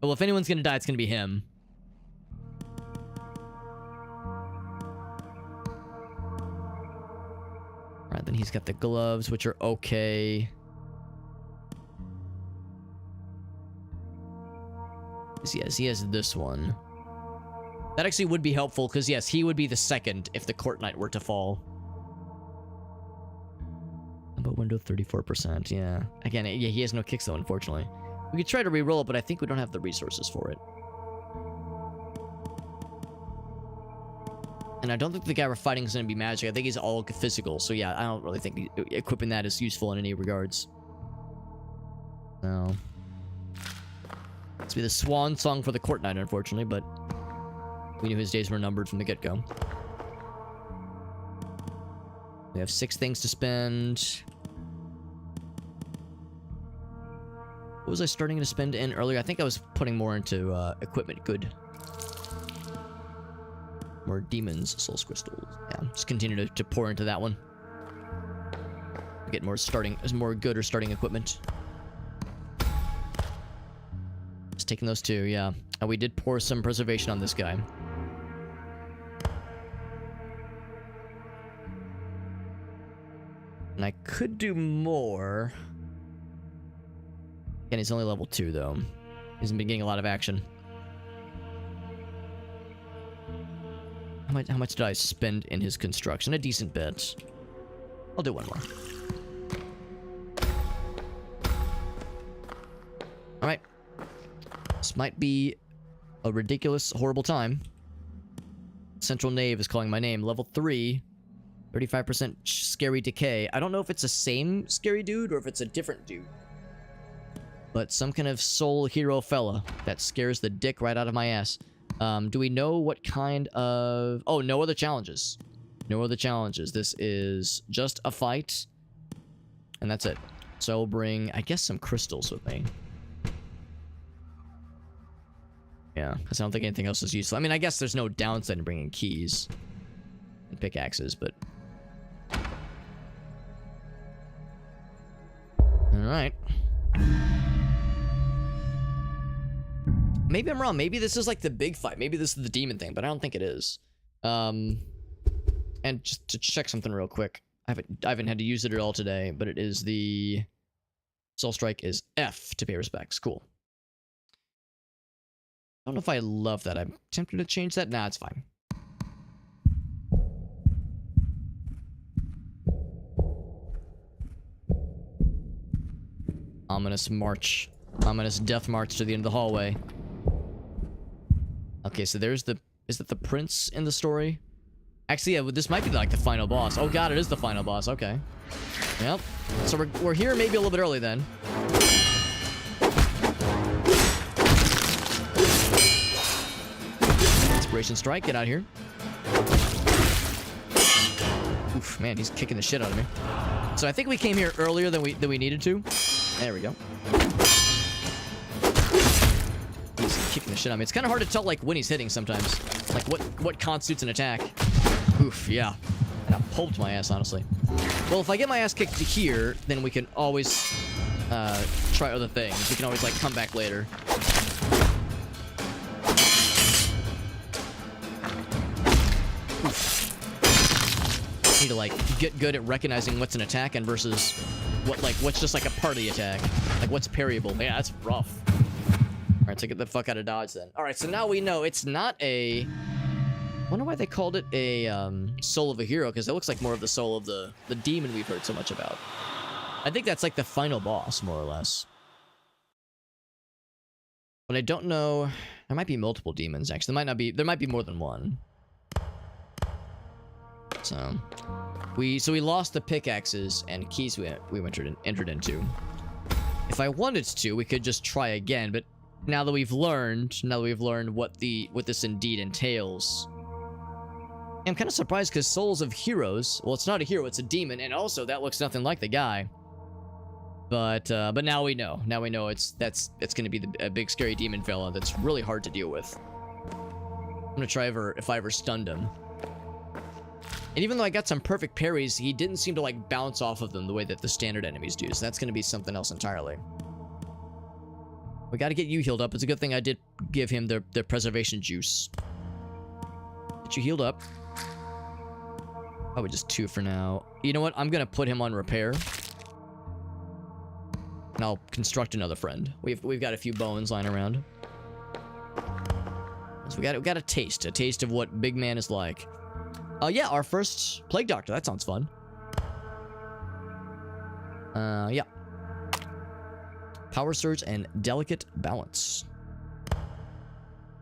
Speaker 1: Well, if anyone's gonna die, it's gonna be him. Alright, then he's got the gloves, which are okay. Yes, he has this one. That actually would be helpful, because yes, he would be the second if the Court Knight were to fall. But window 34%, yeah. Again, yeah, he has no kicks though, unfortunately. We could try to re-roll it, but I think we don't have the resources for it. And I don't think the guy we're fighting is going to be magic. I think he's all physical, so yeah, I don't really think equipping that is useful in any regards. No. This will be the swan song for the Court Knight, unfortunately, but we knew his days were numbered from the get-go. We have 6 things to spend. What was I starting to spend in earlier? I think I was putting more into equipment good. More demons, souls crystals. Yeah, just continue to pour into that one. Get more good or starting equipment. Just taking those 2, yeah. And we did pour some preservation on this guy. And I could do more. And he's only level 2, though. He hasn't been getting a lot of action. How much did I spend in his construction? A decent bit. I'll do one more. Alright. This might be a ridiculous, horrible time. Central Knave is calling my name. Level 3. 35% scary decay. I don't know if it's the same scary dude or if it's a different dude. But some kind of soul hero fella that scares the dick right out of my ass. Do we know what kind of... Oh, no other challenges. No other challenges. This is just a fight. And that's it. So I'll bring, I guess, some crystals with me. Yeah, because I don't think anything else is useful. I mean, I guess there's no downside in bringing keys and pickaxes, but... Alright. Maybe I'm wrong. Maybe this is like the big fight. Maybe this is the demon thing, but I don't think it is. And just to check something real quick. I haven't had to use it at all today, but it is the... Soul Strike is F to pay respects. Cool. I don't know if I love that. I'm tempted to change that. Nah, it's fine. Ominous march. Ominous death march to the end of the hallway. Okay, so there's the... Is that the prince in the story? Actually, yeah, this might be like the final boss. Oh god, it is the final boss. Okay. Yep. So we're here maybe a little bit early then. Inspiration strike, get out of here. Oof, man, he's kicking the shit out of me. So I think we came here earlier than we needed to. There we go. He's kicking the shit out of me. It's kind of hard to tell like when he's hitting sometimes. Like what constitutes an attack. Oof, yeah. And I pulped my ass, honestly. Well, if I get my ass kicked to here, then we can always try other things. We can always like come back later. Need to like get good at recognizing what's an attack and versus what's just like a party attack. Like what's parryable. Yeah, that's rough. All right, so get the fuck out of dodge then. All right, so now we know it's not a... I wonder why they called it a soul of a hero, because it looks like more of the soul of the demon we've heard so much about. I think that's like the final boss, more or less. But I don't know. There might be multiple demons, actually. There might not be. There might be more than one. So we lost the pickaxes and keys we entered into. If I wanted to, we could just try again. But now that we've learned what this indeed entails, I'm kind of surprised because souls of heroes. Well, it's not a hero; it's a demon, and also that looks nothing like the guy. But now we know. Now we know it's going to be a big scary demon fella that's really hard to deal with. I'm gonna try if I ever stunned him. And even though I got some perfect parries, he didn't seem to like bounce off of them the way that the standard enemies do. So that's going to be something else entirely. We got to get you healed up. It's a good thing I did give him the preservation juice. Get you healed up. Probably just 2 for now. You know what? I'm going to put him on repair. And I'll construct another friend. We've got a few bones lying around. So we got a taste of what big man is like. Yeah, our first Plague Doctor. That sounds fun. Yeah. Power Surge and Delicate Balance.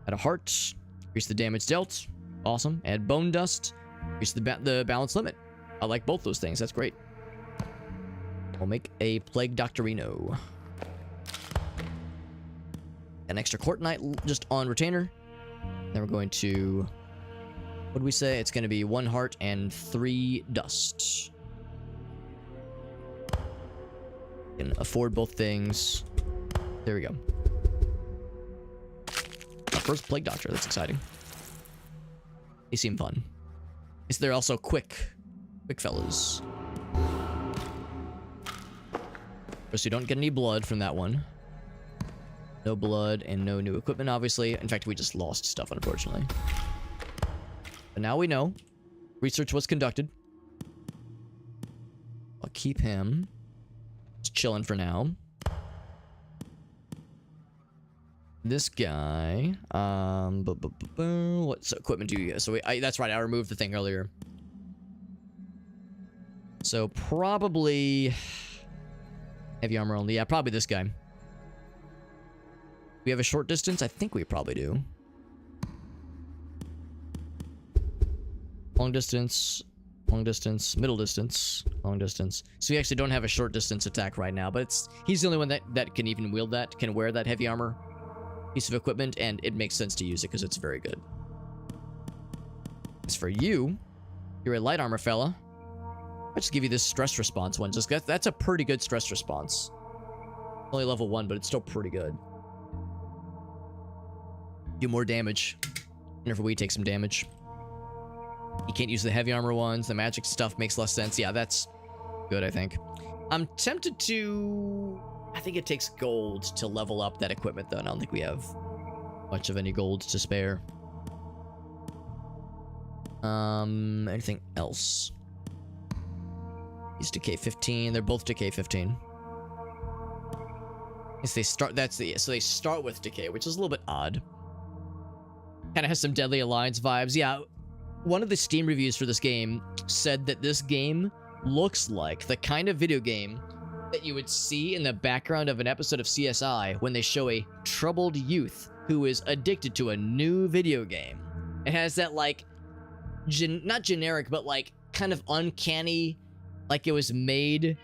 Speaker 1: Add a heart. Increase the damage dealt. Awesome. Add Bone Dust. Increase the balance limit. I like both those things. That's great. We'll make a Plague Doctorino. An extra Court Knight just on retainer. Then we're going to... What do we say? It's going to be 1 heart and 3 dust. Can afford both things. There we go. Our first Plague Doctor. That's exciting. They seem fun. They're also quick fellas. So you don't get any blood from that one. No blood and no new equipment, obviously. In fact, we just lost stuff, unfortunately. But now we know. Research was conducted. I'll keep him. Just chilling for now. This guy, what equipment do you get? So that's right, I removed the thing earlier. So probably heavy armor only. Yeah, probably this guy. We have a short distance? I think we probably do. Long distance, middle distance, long distance. So we actually don't have a short distance attack right now, but he's the only one that can even wield that, can wear that heavy armor piece of equipment, and it makes sense to use it because it's very good. As for you, you're a light armor fella. I'll just give you this stress response one. Just that's a pretty good stress response. Only level 1, but it's still pretty good. Do more damage whenever we take some damage. You can't use the heavy armor ones. The magic stuff makes less sense. Yeah, that's good, I think. I'm tempted to... I think it takes gold to level up that equipment, though. I don't think we have much of any gold to spare. Anything else? He's decay 15. They're both decay 15. Yes, they start. So they start with decay, which is a little bit odd. Kind of has some Deadly Alliance vibes. Yeah, one of the Steam reviews for this game said that this game looks like the kind of video game that you would see in the background of an episode of CSI when they show a troubled youth who is addicted to a new video game. It has that, like, not generic, but, like, kind of uncanny, like it was made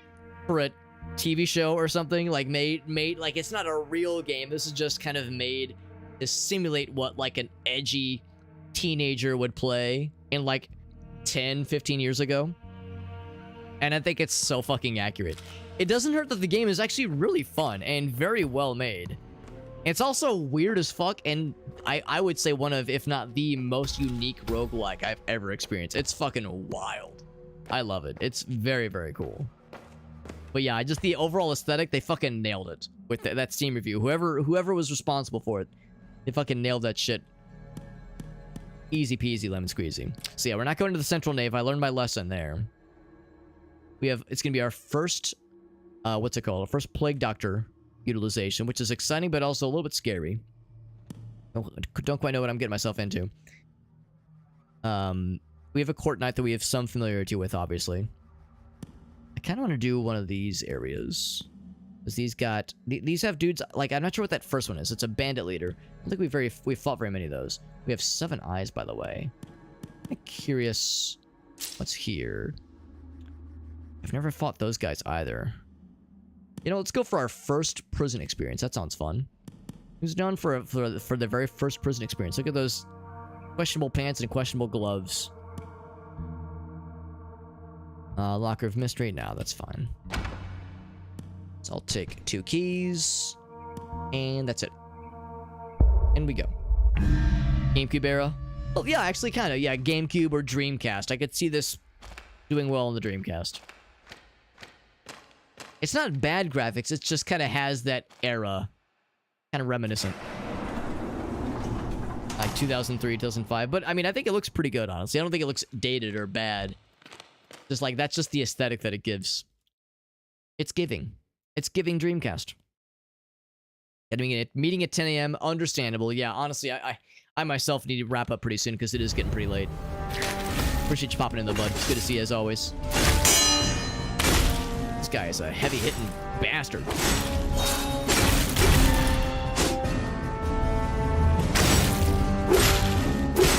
Speaker 1: for a TV show or something, like made, like, it's not a real game. This is just kind of made to simulate what, like, an edgy teenager would play in, like, 10, 15 years ago. And I think it's so fucking accurate. It doesn't hurt that the game is actually really fun and very well made. It's also weird as fuck, and I would say one of, if not the most unique roguelike I've ever experienced. It's fucking wild. I love it. It's very, very cool. But yeah, just the overall aesthetic, they fucking nailed it with that Steam review. Whoever was responsible for it, they fucking nailed that shit. Easy peasy lemon squeezy. So yeah, we're not going to the Central Nave. I learned my lesson there. It's gonna be our first, what's it called? Our first Plague Doctor utilization, which is exciting, but also a little bit scary. Don't quite know what I'm getting myself into. We have a Court Knight that we have some familiarity with, obviously. I kind of want to do one of these areas. Because these have dudes, like, I'm not sure what that first one is. It's a bandit leader. I don't think we've fought very many of those. We have 7 eyes, by the way. I'm curious what's here. I've never fought those guys either. You know, let's go for our first prison experience. That sounds fun. Who's down for the very first prison experience? Look at those questionable pants and questionable gloves. Locker of Mystery? No, that's fine. So I'll take 2 keys. And that's it. And we go. GameCube era? Oh, yeah, actually, kind of. Yeah, GameCube or Dreamcast. I could see this doing well in the Dreamcast. It's not bad graphics, it just kind of has that era. Kind of reminiscent. Like 2003, 2005. But, I mean, I think it looks pretty good, honestly. I don't think it looks dated or bad. Just like, that's just the aesthetic that it gives. It's giving. It's giving Dreamcast. Meeting at 10 a.m., understandable. Yeah, honestly, I myself need to wrap up pretty soon because it is getting pretty late. Appreciate you popping in, though, bud. It's good to see you, as always. This guy is a heavy-hitting bastard.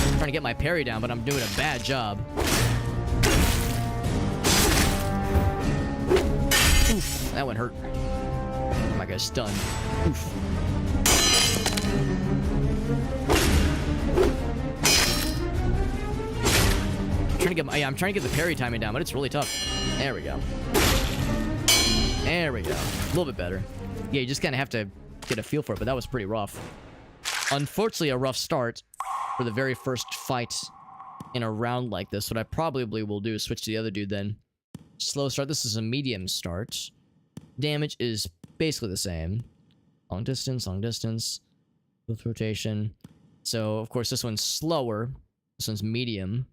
Speaker 1: I'm trying to get my parry down, but I'm doing a bad job. Oof, that one hurt. My guy's stunned. Oof. I'm trying to get the parry timing down, but it's really tough. There we go. There we go. A little bit better. Yeah, you just kind of have to get a feel for it, but that was pretty rough. Unfortunately, a rough start for the very first fight in a round like this. What I probably will do is switch to the other dude then. Slow start. This is a medium start. Damage is basically the same. Long distance, with rotation. So, of course, this one's slower. This one's medium.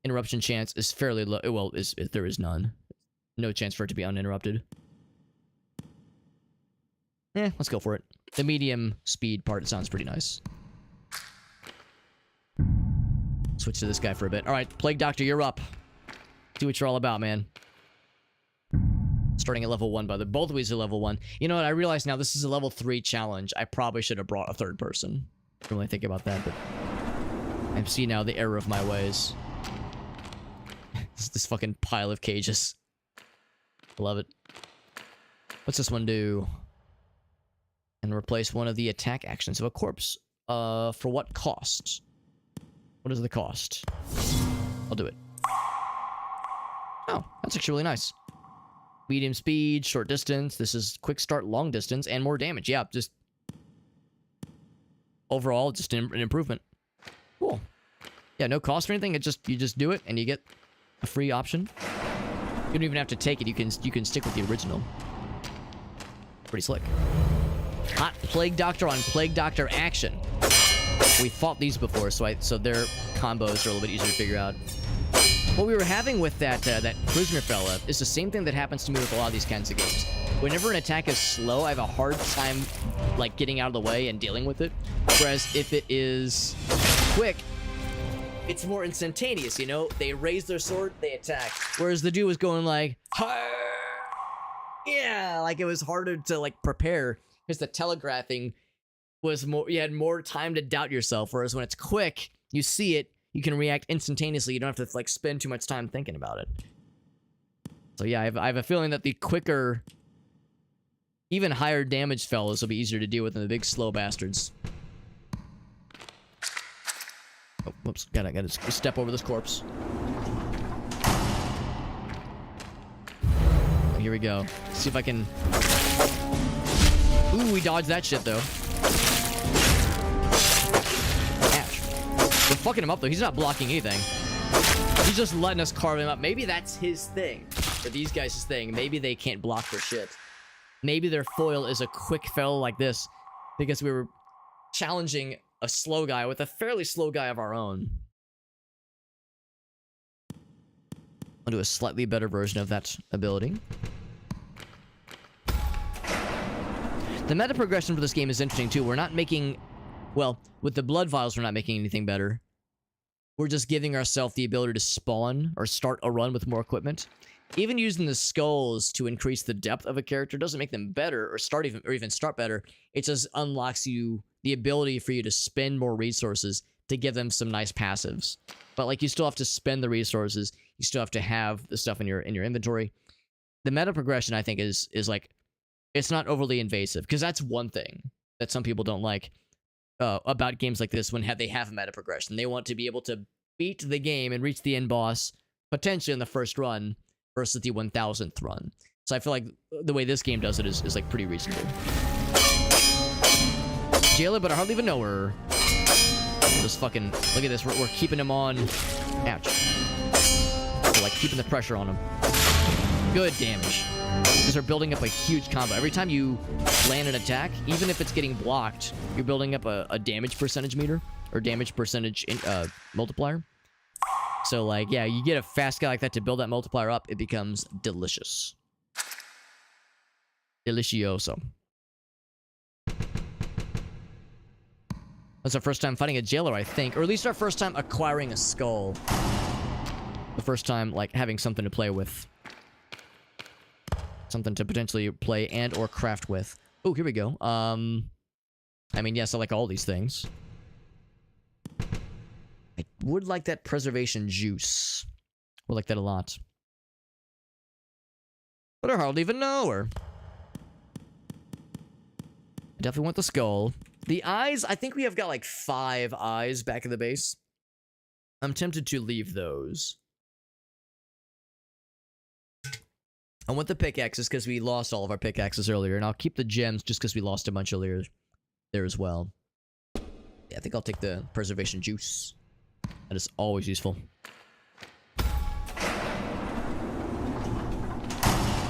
Speaker 1: interruption chance is fairly low. Well, there is none. No chance for it to be uninterrupted. Let's go for it. The medium speed part sounds pretty nice. Switch to this guy for a bit. All right, Plague Doctor, you're up. See what you're all about, man. Starting at level 1, by the both of these are level 1. You know what? I realize now this is a level 3 challenge. I probably should have brought a third person. I don't really think about that, but I see now the error of my ways. This fucking pile of cages. Love it. What's this one do? And replace one of the attack actions of a corpse. For what cost? What is the cost? I'll do it. Oh, that's actually really nice. Medium speed, short distance. This is quick start, long distance, and more damage. Yeah, just overall, just an improvement. Cool. Yeah, no cost or anything. You just do it, and you get a free option. You don't even have to take it. You can stick with the original. Pretty slick. Hot Plague Doctor on Plague Doctor action. We fought these before, so their combos are a little bit easier to figure out. What we were having with that prisoner fella is the same thing that happens to me with a lot of these kinds of games. Whenever an attack is slow, I have a hard time like getting out of the way and dealing with it. Whereas if it is quick, it's more instantaneous, you know? They raise their sword, they attack. Whereas the dude was going like, yeah, like it was harder to like prepare because the telegraphing was more, you had more time to doubt yourself. Whereas when it's quick, you see it, you can react instantaneously. You don't have to like spend too much time thinking about it. So yeah, I have a feeling that the quicker, even higher damage fellas will be easier to deal with than the big slow bastards. Oh, whoops, gotta step over this corpse. Oh, here we go. See if I can... Ooh, we dodged that shit, though. Ouch. We're fucking him up, though. He's not blocking anything. He's just letting us carve him up. Maybe that's his thing. Or these guys' thing. Maybe they can't block for shit. Maybe their foil is a quick fellow like this. Because we were challenging a slow guy with a fairly slow guy of our own. I'll do a slightly better version of that ability. The meta progression for this game is interesting too. We're not making... Well, with the blood vials, we're not making anything better. We're just giving ourselves the ability to spawn or start a run with more equipment. Even using the skulls to increase the depth of a character doesn't make them better or even start better. It just unlocks you the ability for you to spend more resources to give them some nice passives. But like you still have to spend the resources. You still have to have the stuff in your inventory. The meta progression, I think, is like, it's not overly invasive, because that's one thing that some people don't like about games like this when they have a meta progression. They want to be able to beat the game and reach the end boss potentially in the first run versus the 1000th run. So I feel like the way this game does it is like pretty reasonable. Jailer, but I hardly even know her. Just fucking look at this. We're keeping him on. Ouch. We're like keeping the pressure on him. Good damage. Because they're building up a huge combo. Every time you land an attack, even if it's getting blocked, you're building up a damage percentage meter or damage percentage multiplier. So like, yeah, you get a fast guy like that to build that multiplier up, it becomes delicious. Delicioso. That's our first time fighting a jailer, I think. Or at least our first time acquiring a skull. The first time, like, having something to play with. Something to potentially play and or craft with. Oh, here we go. I mean, yes, I like all these things. I would like that preservation juice. Would like that a lot. But I hardly even know her. I definitely want the skull. The eyes, I think we have got like 5 eyes back in the base. I'm tempted to leave those. I want the pickaxes because we lost all of our pickaxes earlier, and I'll keep the gems just because we lost a bunch earlier there as well. Yeah, I think I'll take the preservation juice. That is always useful.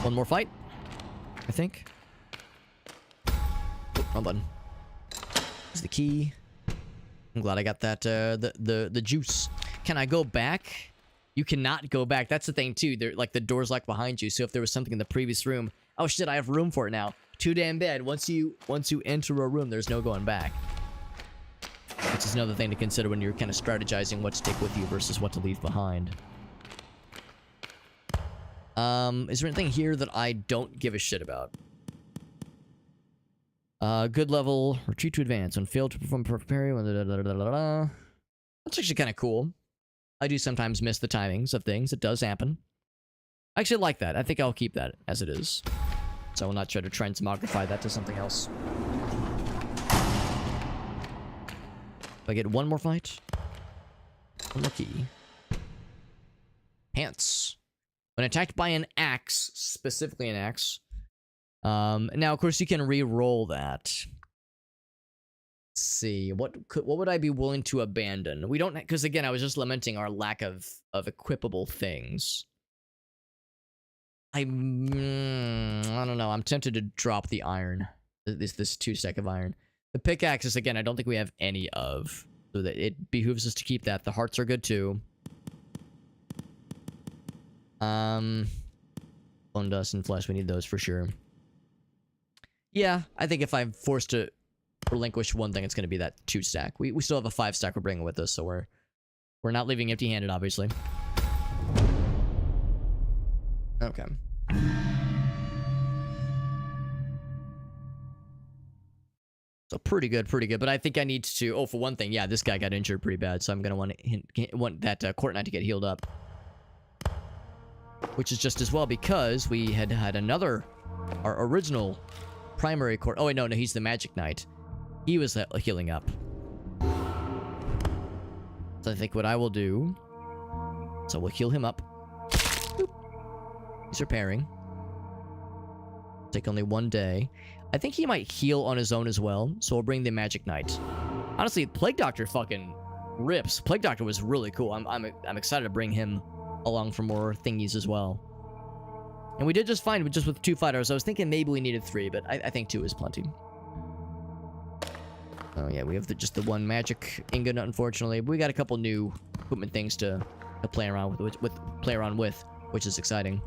Speaker 1: One more fight, I think. Oh, wrong button. Here's the key. I'm glad I got that, the juice. Can I go back You cannot go back. That's the thing too. They're like the door's locked behind you. So if there was something in the previous room, oh shit, I have room for it now. Too damn bad. Once you enter a room, there's no going back. Which is another thing to consider when you're kind of strategizing what to take with you versus what to leave behind. Is there anything here that I don't give a shit about? Good level, retreat to advance. When failed to perform perfect parry. That's actually kind of cool. I do sometimes miss the timings of things. It does happen. I actually like that. I think I'll keep that as it is. So I will not try to transmogrify that to something else. If I get one more fight. Unlucky. Pants. When attacked by an axe, specifically an axe. Now, of course, you can re-roll that. Let's see. What would I be willing to abandon? We don't... Because, again, I was just lamenting our lack of equipable things. I don't know. I'm tempted to drop the iron. This 2-stack of iron. The pickaxes, again, I don't think we have any of. So that it behooves us to keep that. The hearts are good, too. Bone dust and flesh, we need those for sure. Yeah, I think if I'm forced to relinquish one thing, it's going to be that 2-stack. We still have a 5-stack we're bringing with us, so we're not leaving empty-handed, obviously. Okay. So pretty good, pretty good. But I think I need to... Oh, for one thing, yeah, this guy got injured pretty bad, so I'm going to want that Court Knight to get healed up. Which is just as well because we had another... Our original primary Court... Oh, wait, no, he's the Magic Knight. He was healing up. So I think what I will do... So we'll heal him up. Boop. He's repairing. Take only 1 day. I think he might heal on his own as well, so we'll bring the Magic Knight. Honestly, Plague Doctor fucking rips. Plague Doctor was really cool. I'm excited to bring him along for more thingies as well. And we did just fine with 2 fighters. I was thinking maybe we needed 3, but I think 2 is plenty. Oh yeah, we have just the 1 magic ingot, unfortunately. But we got a couple new equipment things to play around with, which is exciting.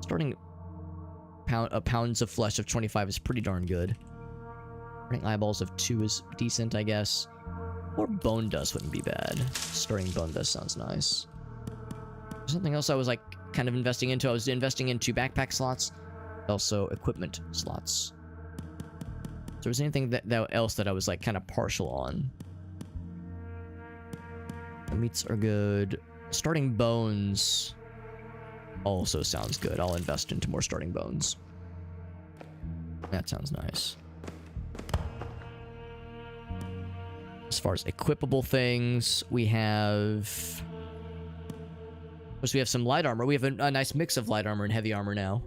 Speaker 1: Starting pounds of flesh of 25 is pretty darn good. Starting eyeballs of 2 is decent, I guess. Or bone dust wouldn't be bad. Starting bone dust sounds nice. Something else I was like kind of investing into. I was investing into backpack slots, also equipment slots. So was anything else that I was like kind of partial on? The meats are good. Starting bones also sounds good. I'll invest into more starting bones. That sounds nice. As far as equipable things, we have... Of course, we have some light armor. We have a nice mix of light armor and heavy armor now.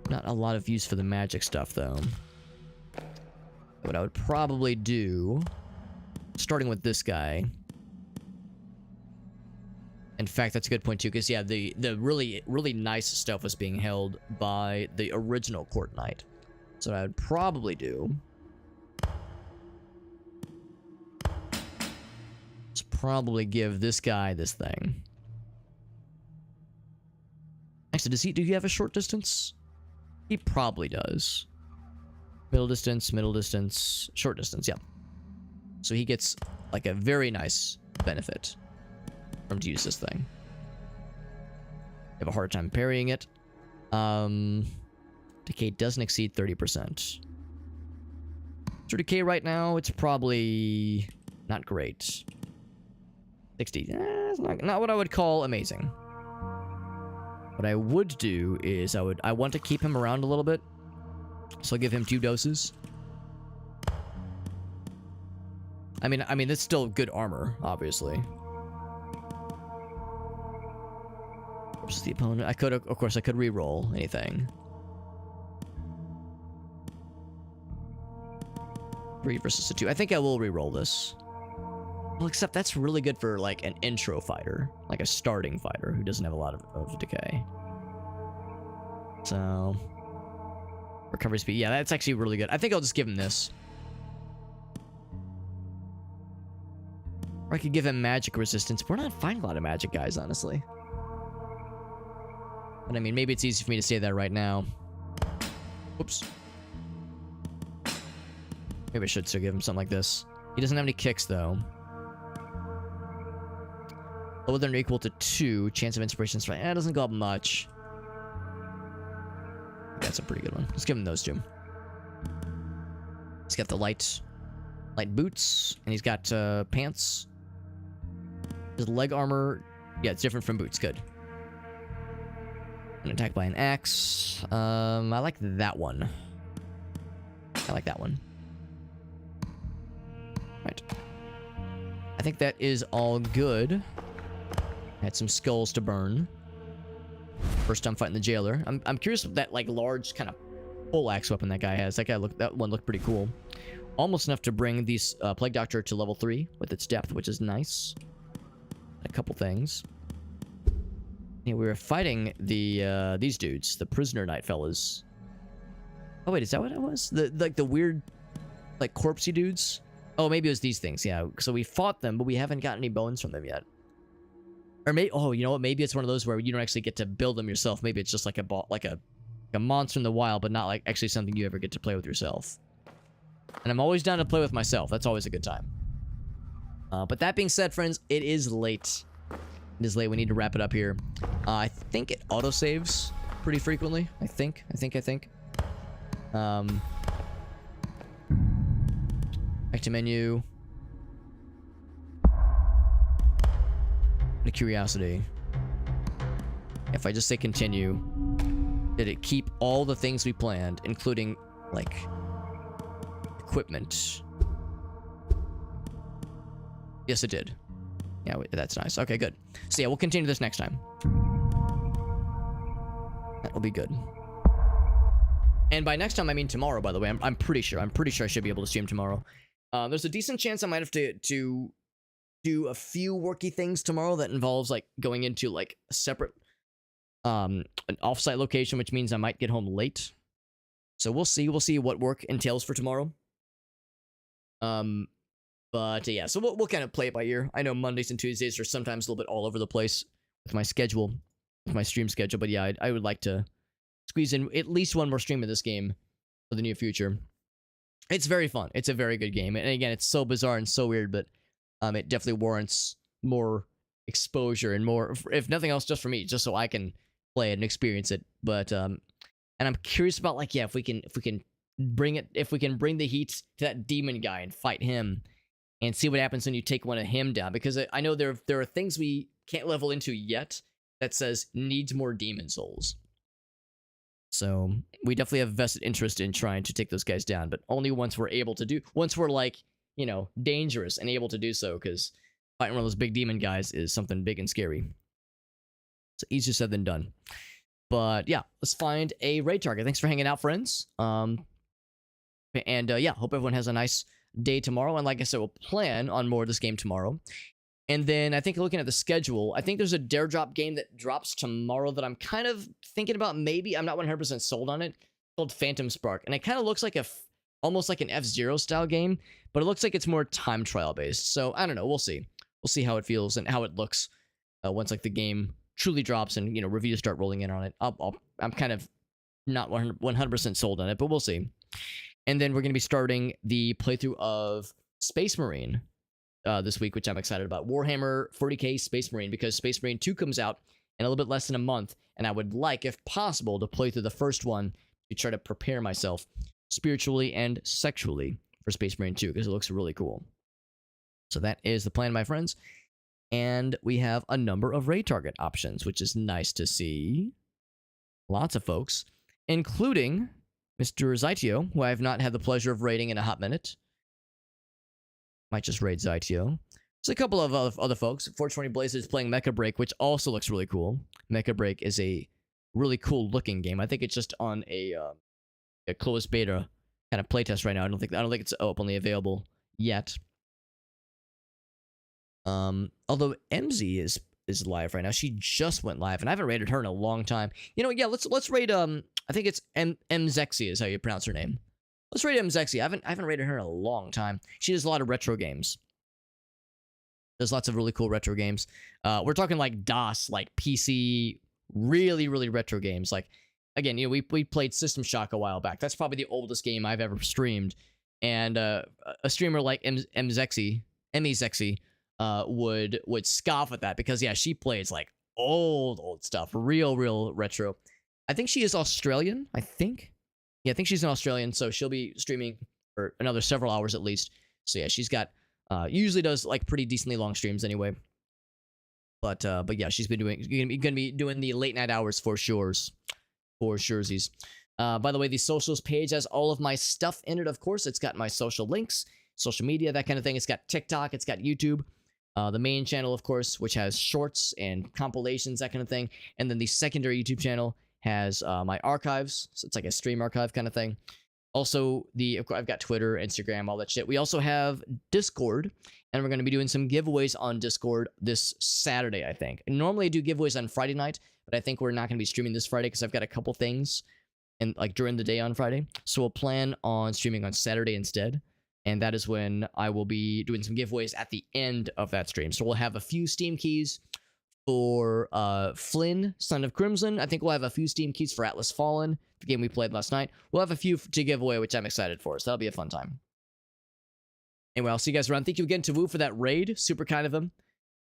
Speaker 1: Not a lot of use for the magic stuff, though. What I would probably do... Starting with this guy... In fact, that's a good point, too, because, yeah, the really, really nice stuff was being held by the original Court Knight. So what I would probably do... is probably give this guy this thing. Actually, do he have a short distance? He probably does. Middle distance, short distance, yeah. So he gets, like, a very nice benefit from to use this thing. Have a hard time parrying it. Decay doesn't exceed 30%. So decay right now, it's probably not great. 60. It's not what I would call amazing. What I would do is I want to keep him around a little bit. So I'll give him 2 doses. I mean, it's still good armor, obviously. Versus the opponent. Of course, I could re-roll anything. 3 versus a 2. I think I will re-roll this. Well, except that's really good for, like, an intro fighter. Like a starting fighter who doesn't have a lot of decay. So... Recovery speed. Yeah, that's actually really good. I think I'll just give him this. Or I could give him magic resistance. We're not finding a lot of magic guys, honestly. But I mean, maybe it's easy for me to say that right now. Oops. Maybe I should still give him something like this. He doesn't have any kicks, though. Lower than or equal to 2. Chance of inspiration strike. It doesn't go up much. That's a pretty good one. Let's give him those 2. He's got the light boots, and he's got pants. His leg armor, yeah, it's different from boots. Good. An attack by an axe. I like that one. I like that one. Right. I think that is all good. Had some skulls to burn. First time fighting the jailer. I'm curious what that like large kind of pole axe weapon that guy has. That one looked pretty cool. Almost enough to bring these Plague Doctor to level 3 with its depth, which is nice. A couple things. Yeah, we were fighting these dudes, the prisoner knight fellas. Oh wait, is that what it was? The weird like corpsey dudes? Oh, maybe it was these things. Yeah. So we fought them, but we haven't got any bones from them yet. Or maybe, oh, you know what? Maybe it's one of those where you don't actually get to build them yourself. Maybe it's just like a monster in the wild, but not like actually something you ever get to play with yourself. And I'm always down to play with myself. That's always a good time. But that being said, friends, it is late. It is late. We need to wrap it up here. I think it autosaves pretty frequently. I think. Back to menu. The curiosity. If I just say continue, did it keep all the things we planned, including, like, equipment? Yes, it did. Yeah, that's nice. Okay, good. So yeah, we'll continue this next time. That will be good. And by next time, I mean tomorrow, by the way. I'm pretty sure. I'm pretty sure I should be able to stream tomorrow. There's a decent chance I might have to do a few worky things tomorrow that involves, like, going into, like, a separate, an offsite location, which means I might get home late. So we'll see. We'll see what work entails for tomorrow. But yeah, so we'll kind of play it by ear. I know Mondays and Tuesdays are sometimes a little bit all over the place with my schedule, with my stream schedule. But yeah, I would like to squeeze in at least one more stream of this game for the near future. It's very fun. It's a very good game. And again, it's so bizarre and so weird, but it definitely warrants more exposure and more, if nothing else, just for me, just so I can play it and experience it. But and I'm curious about, like, yeah, if we can bring the heat to that demon guy and fight him. And see what happens when you take one of him down. Because I know there are things we can't level into yet that says needs more demon souls. So we definitely have vested interest in trying to take those guys down. But only once we're able to once we're, like, you know, dangerous and able to do so. Because fighting one of those big demon guys is something big and scary. It's easier said than done. But yeah, let's find a raid target. Thanks for hanging out, friends. Yeah, hope everyone has a nice day tomorrow, and like I said, we'll plan on more of this game tomorrow. And then I think looking at the schedule, I think there's a dare drop game that drops tomorrow that I'm kind of thinking about. Maybe I'm not 100% sold on it. It's called Phantom Spark, and it kind of looks like almost like an F-Zero style game, but it looks like it's more time trial based. So I don't know. We'll see. We'll see how it feels and how it looks once, like, the game truly drops and, you know, reviews start rolling in on it. I'm kind of not 100% sold on it, but we'll see. And then we're going to be starting the playthrough of Space Marine this week, which I'm excited about. Warhammer 40k Space Marine, because Space Marine 2 comes out in a little bit less than a month, and I would like, if possible, to play through the first one to try to prepare myself spiritually and sexually for Space Marine 2, because it looks really cool. So that is the plan, my friends. And we have a number of raid target options, which is nice to see. Lots of folks, including Mr. Zytio, who I have not had the pleasure of raiding in a hot minute. Might just raid Zytio. There's a couple of other folks. 420 Blaze is playing Mecha Break, which also looks really cool. Mecha Break is a really cool looking game. I think it's just on a closed beta kind of playtest right now. I don't think it's openly available yet. Although MZ is live right now. She just went live, and I haven't raided her in a long time. You know, yeah, let's raid I think it's Mzexi is how you pronounce her name. Let's raid Mzexi. I haven't raided her in a long time. She does a lot of retro games. There's lots of really cool retro games. We're talking like DOS, like PC, really, really retro games. Like, again, we played System Shock a while back. That's probably the oldest game I've ever streamed. And a streamer like Emmy Zexy, would scoff at that because, yeah, she plays like old stuff, real retro. I think she is Australian, I think. Yeah, I think she's an Australian, so she'll be streaming for another several hours at least. So yeah, she's got usually does like pretty decently long streams anyway. But yeah, she's been gonna be doing the late night hours for surezies. By the way, the socials page has all of my stuff in it. Of course, it's got my social links, social media, that kind of thing. It's got TikTok, it's got YouTube. The main channel, of course, which has shorts and compilations, that kind of thing. And then the secondary YouTube channel has my archives. So it's like a stream archive kind of thing. Also, I've got Twitter, Instagram, all that shit. We also have Discord, and we're going to be doing some giveaways on Discord this Saturday, I think. And normally I do giveaways on Friday night, but I think we're not going to be streaming this Friday because I've got a couple things and like during the day on Friday. So we'll plan on streaming on Saturday instead. And that is when I will be doing some giveaways at the end of that stream. So we'll have a few Steam keys for Flynn, Son of Crimson. I think we'll have a few Steam keys for Atlas Fallen, the game we played last night. We'll have a few to give away, which I'm excited for, so that'll be a fun time. Anyway, I'll see you guys around. Thank you again to Woo for that raid. Super kind of him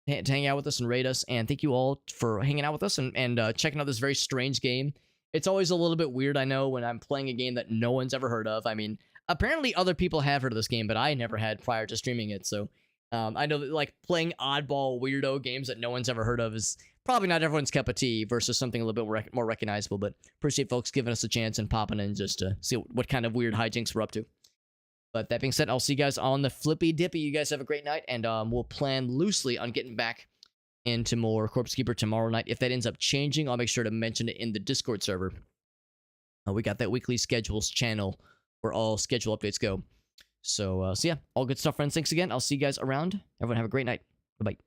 Speaker 1: to hang out with us and raid us. And thank you all for hanging out with us and checking out this very strange game. It's always a little bit weird, I know, when I'm playing a game that no one's ever heard of. I mean, apparently other people have heard of this game, but I never had prior to streaming it, so... I know that like playing oddball weirdo games that no one's ever heard of is probably not everyone's cup of tea versus something a little bit more recognizable, but appreciate folks giving us a chance and popping in just to see what kind of weird hijinks we're up to. But that being said, I'll see you guys on the Flippy Dippy. You guys have a great night, and we'll plan loosely on getting back into more Corpse Keeper tomorrow night. If that ends up changing, I'll make sure to mention it in the Discord server. We got that weekly schedules channel where all schedule updates go. So yeah, all good stuff, friends. Thanks again. I'll see you guys around. Everyone have a great night. Bye-bye.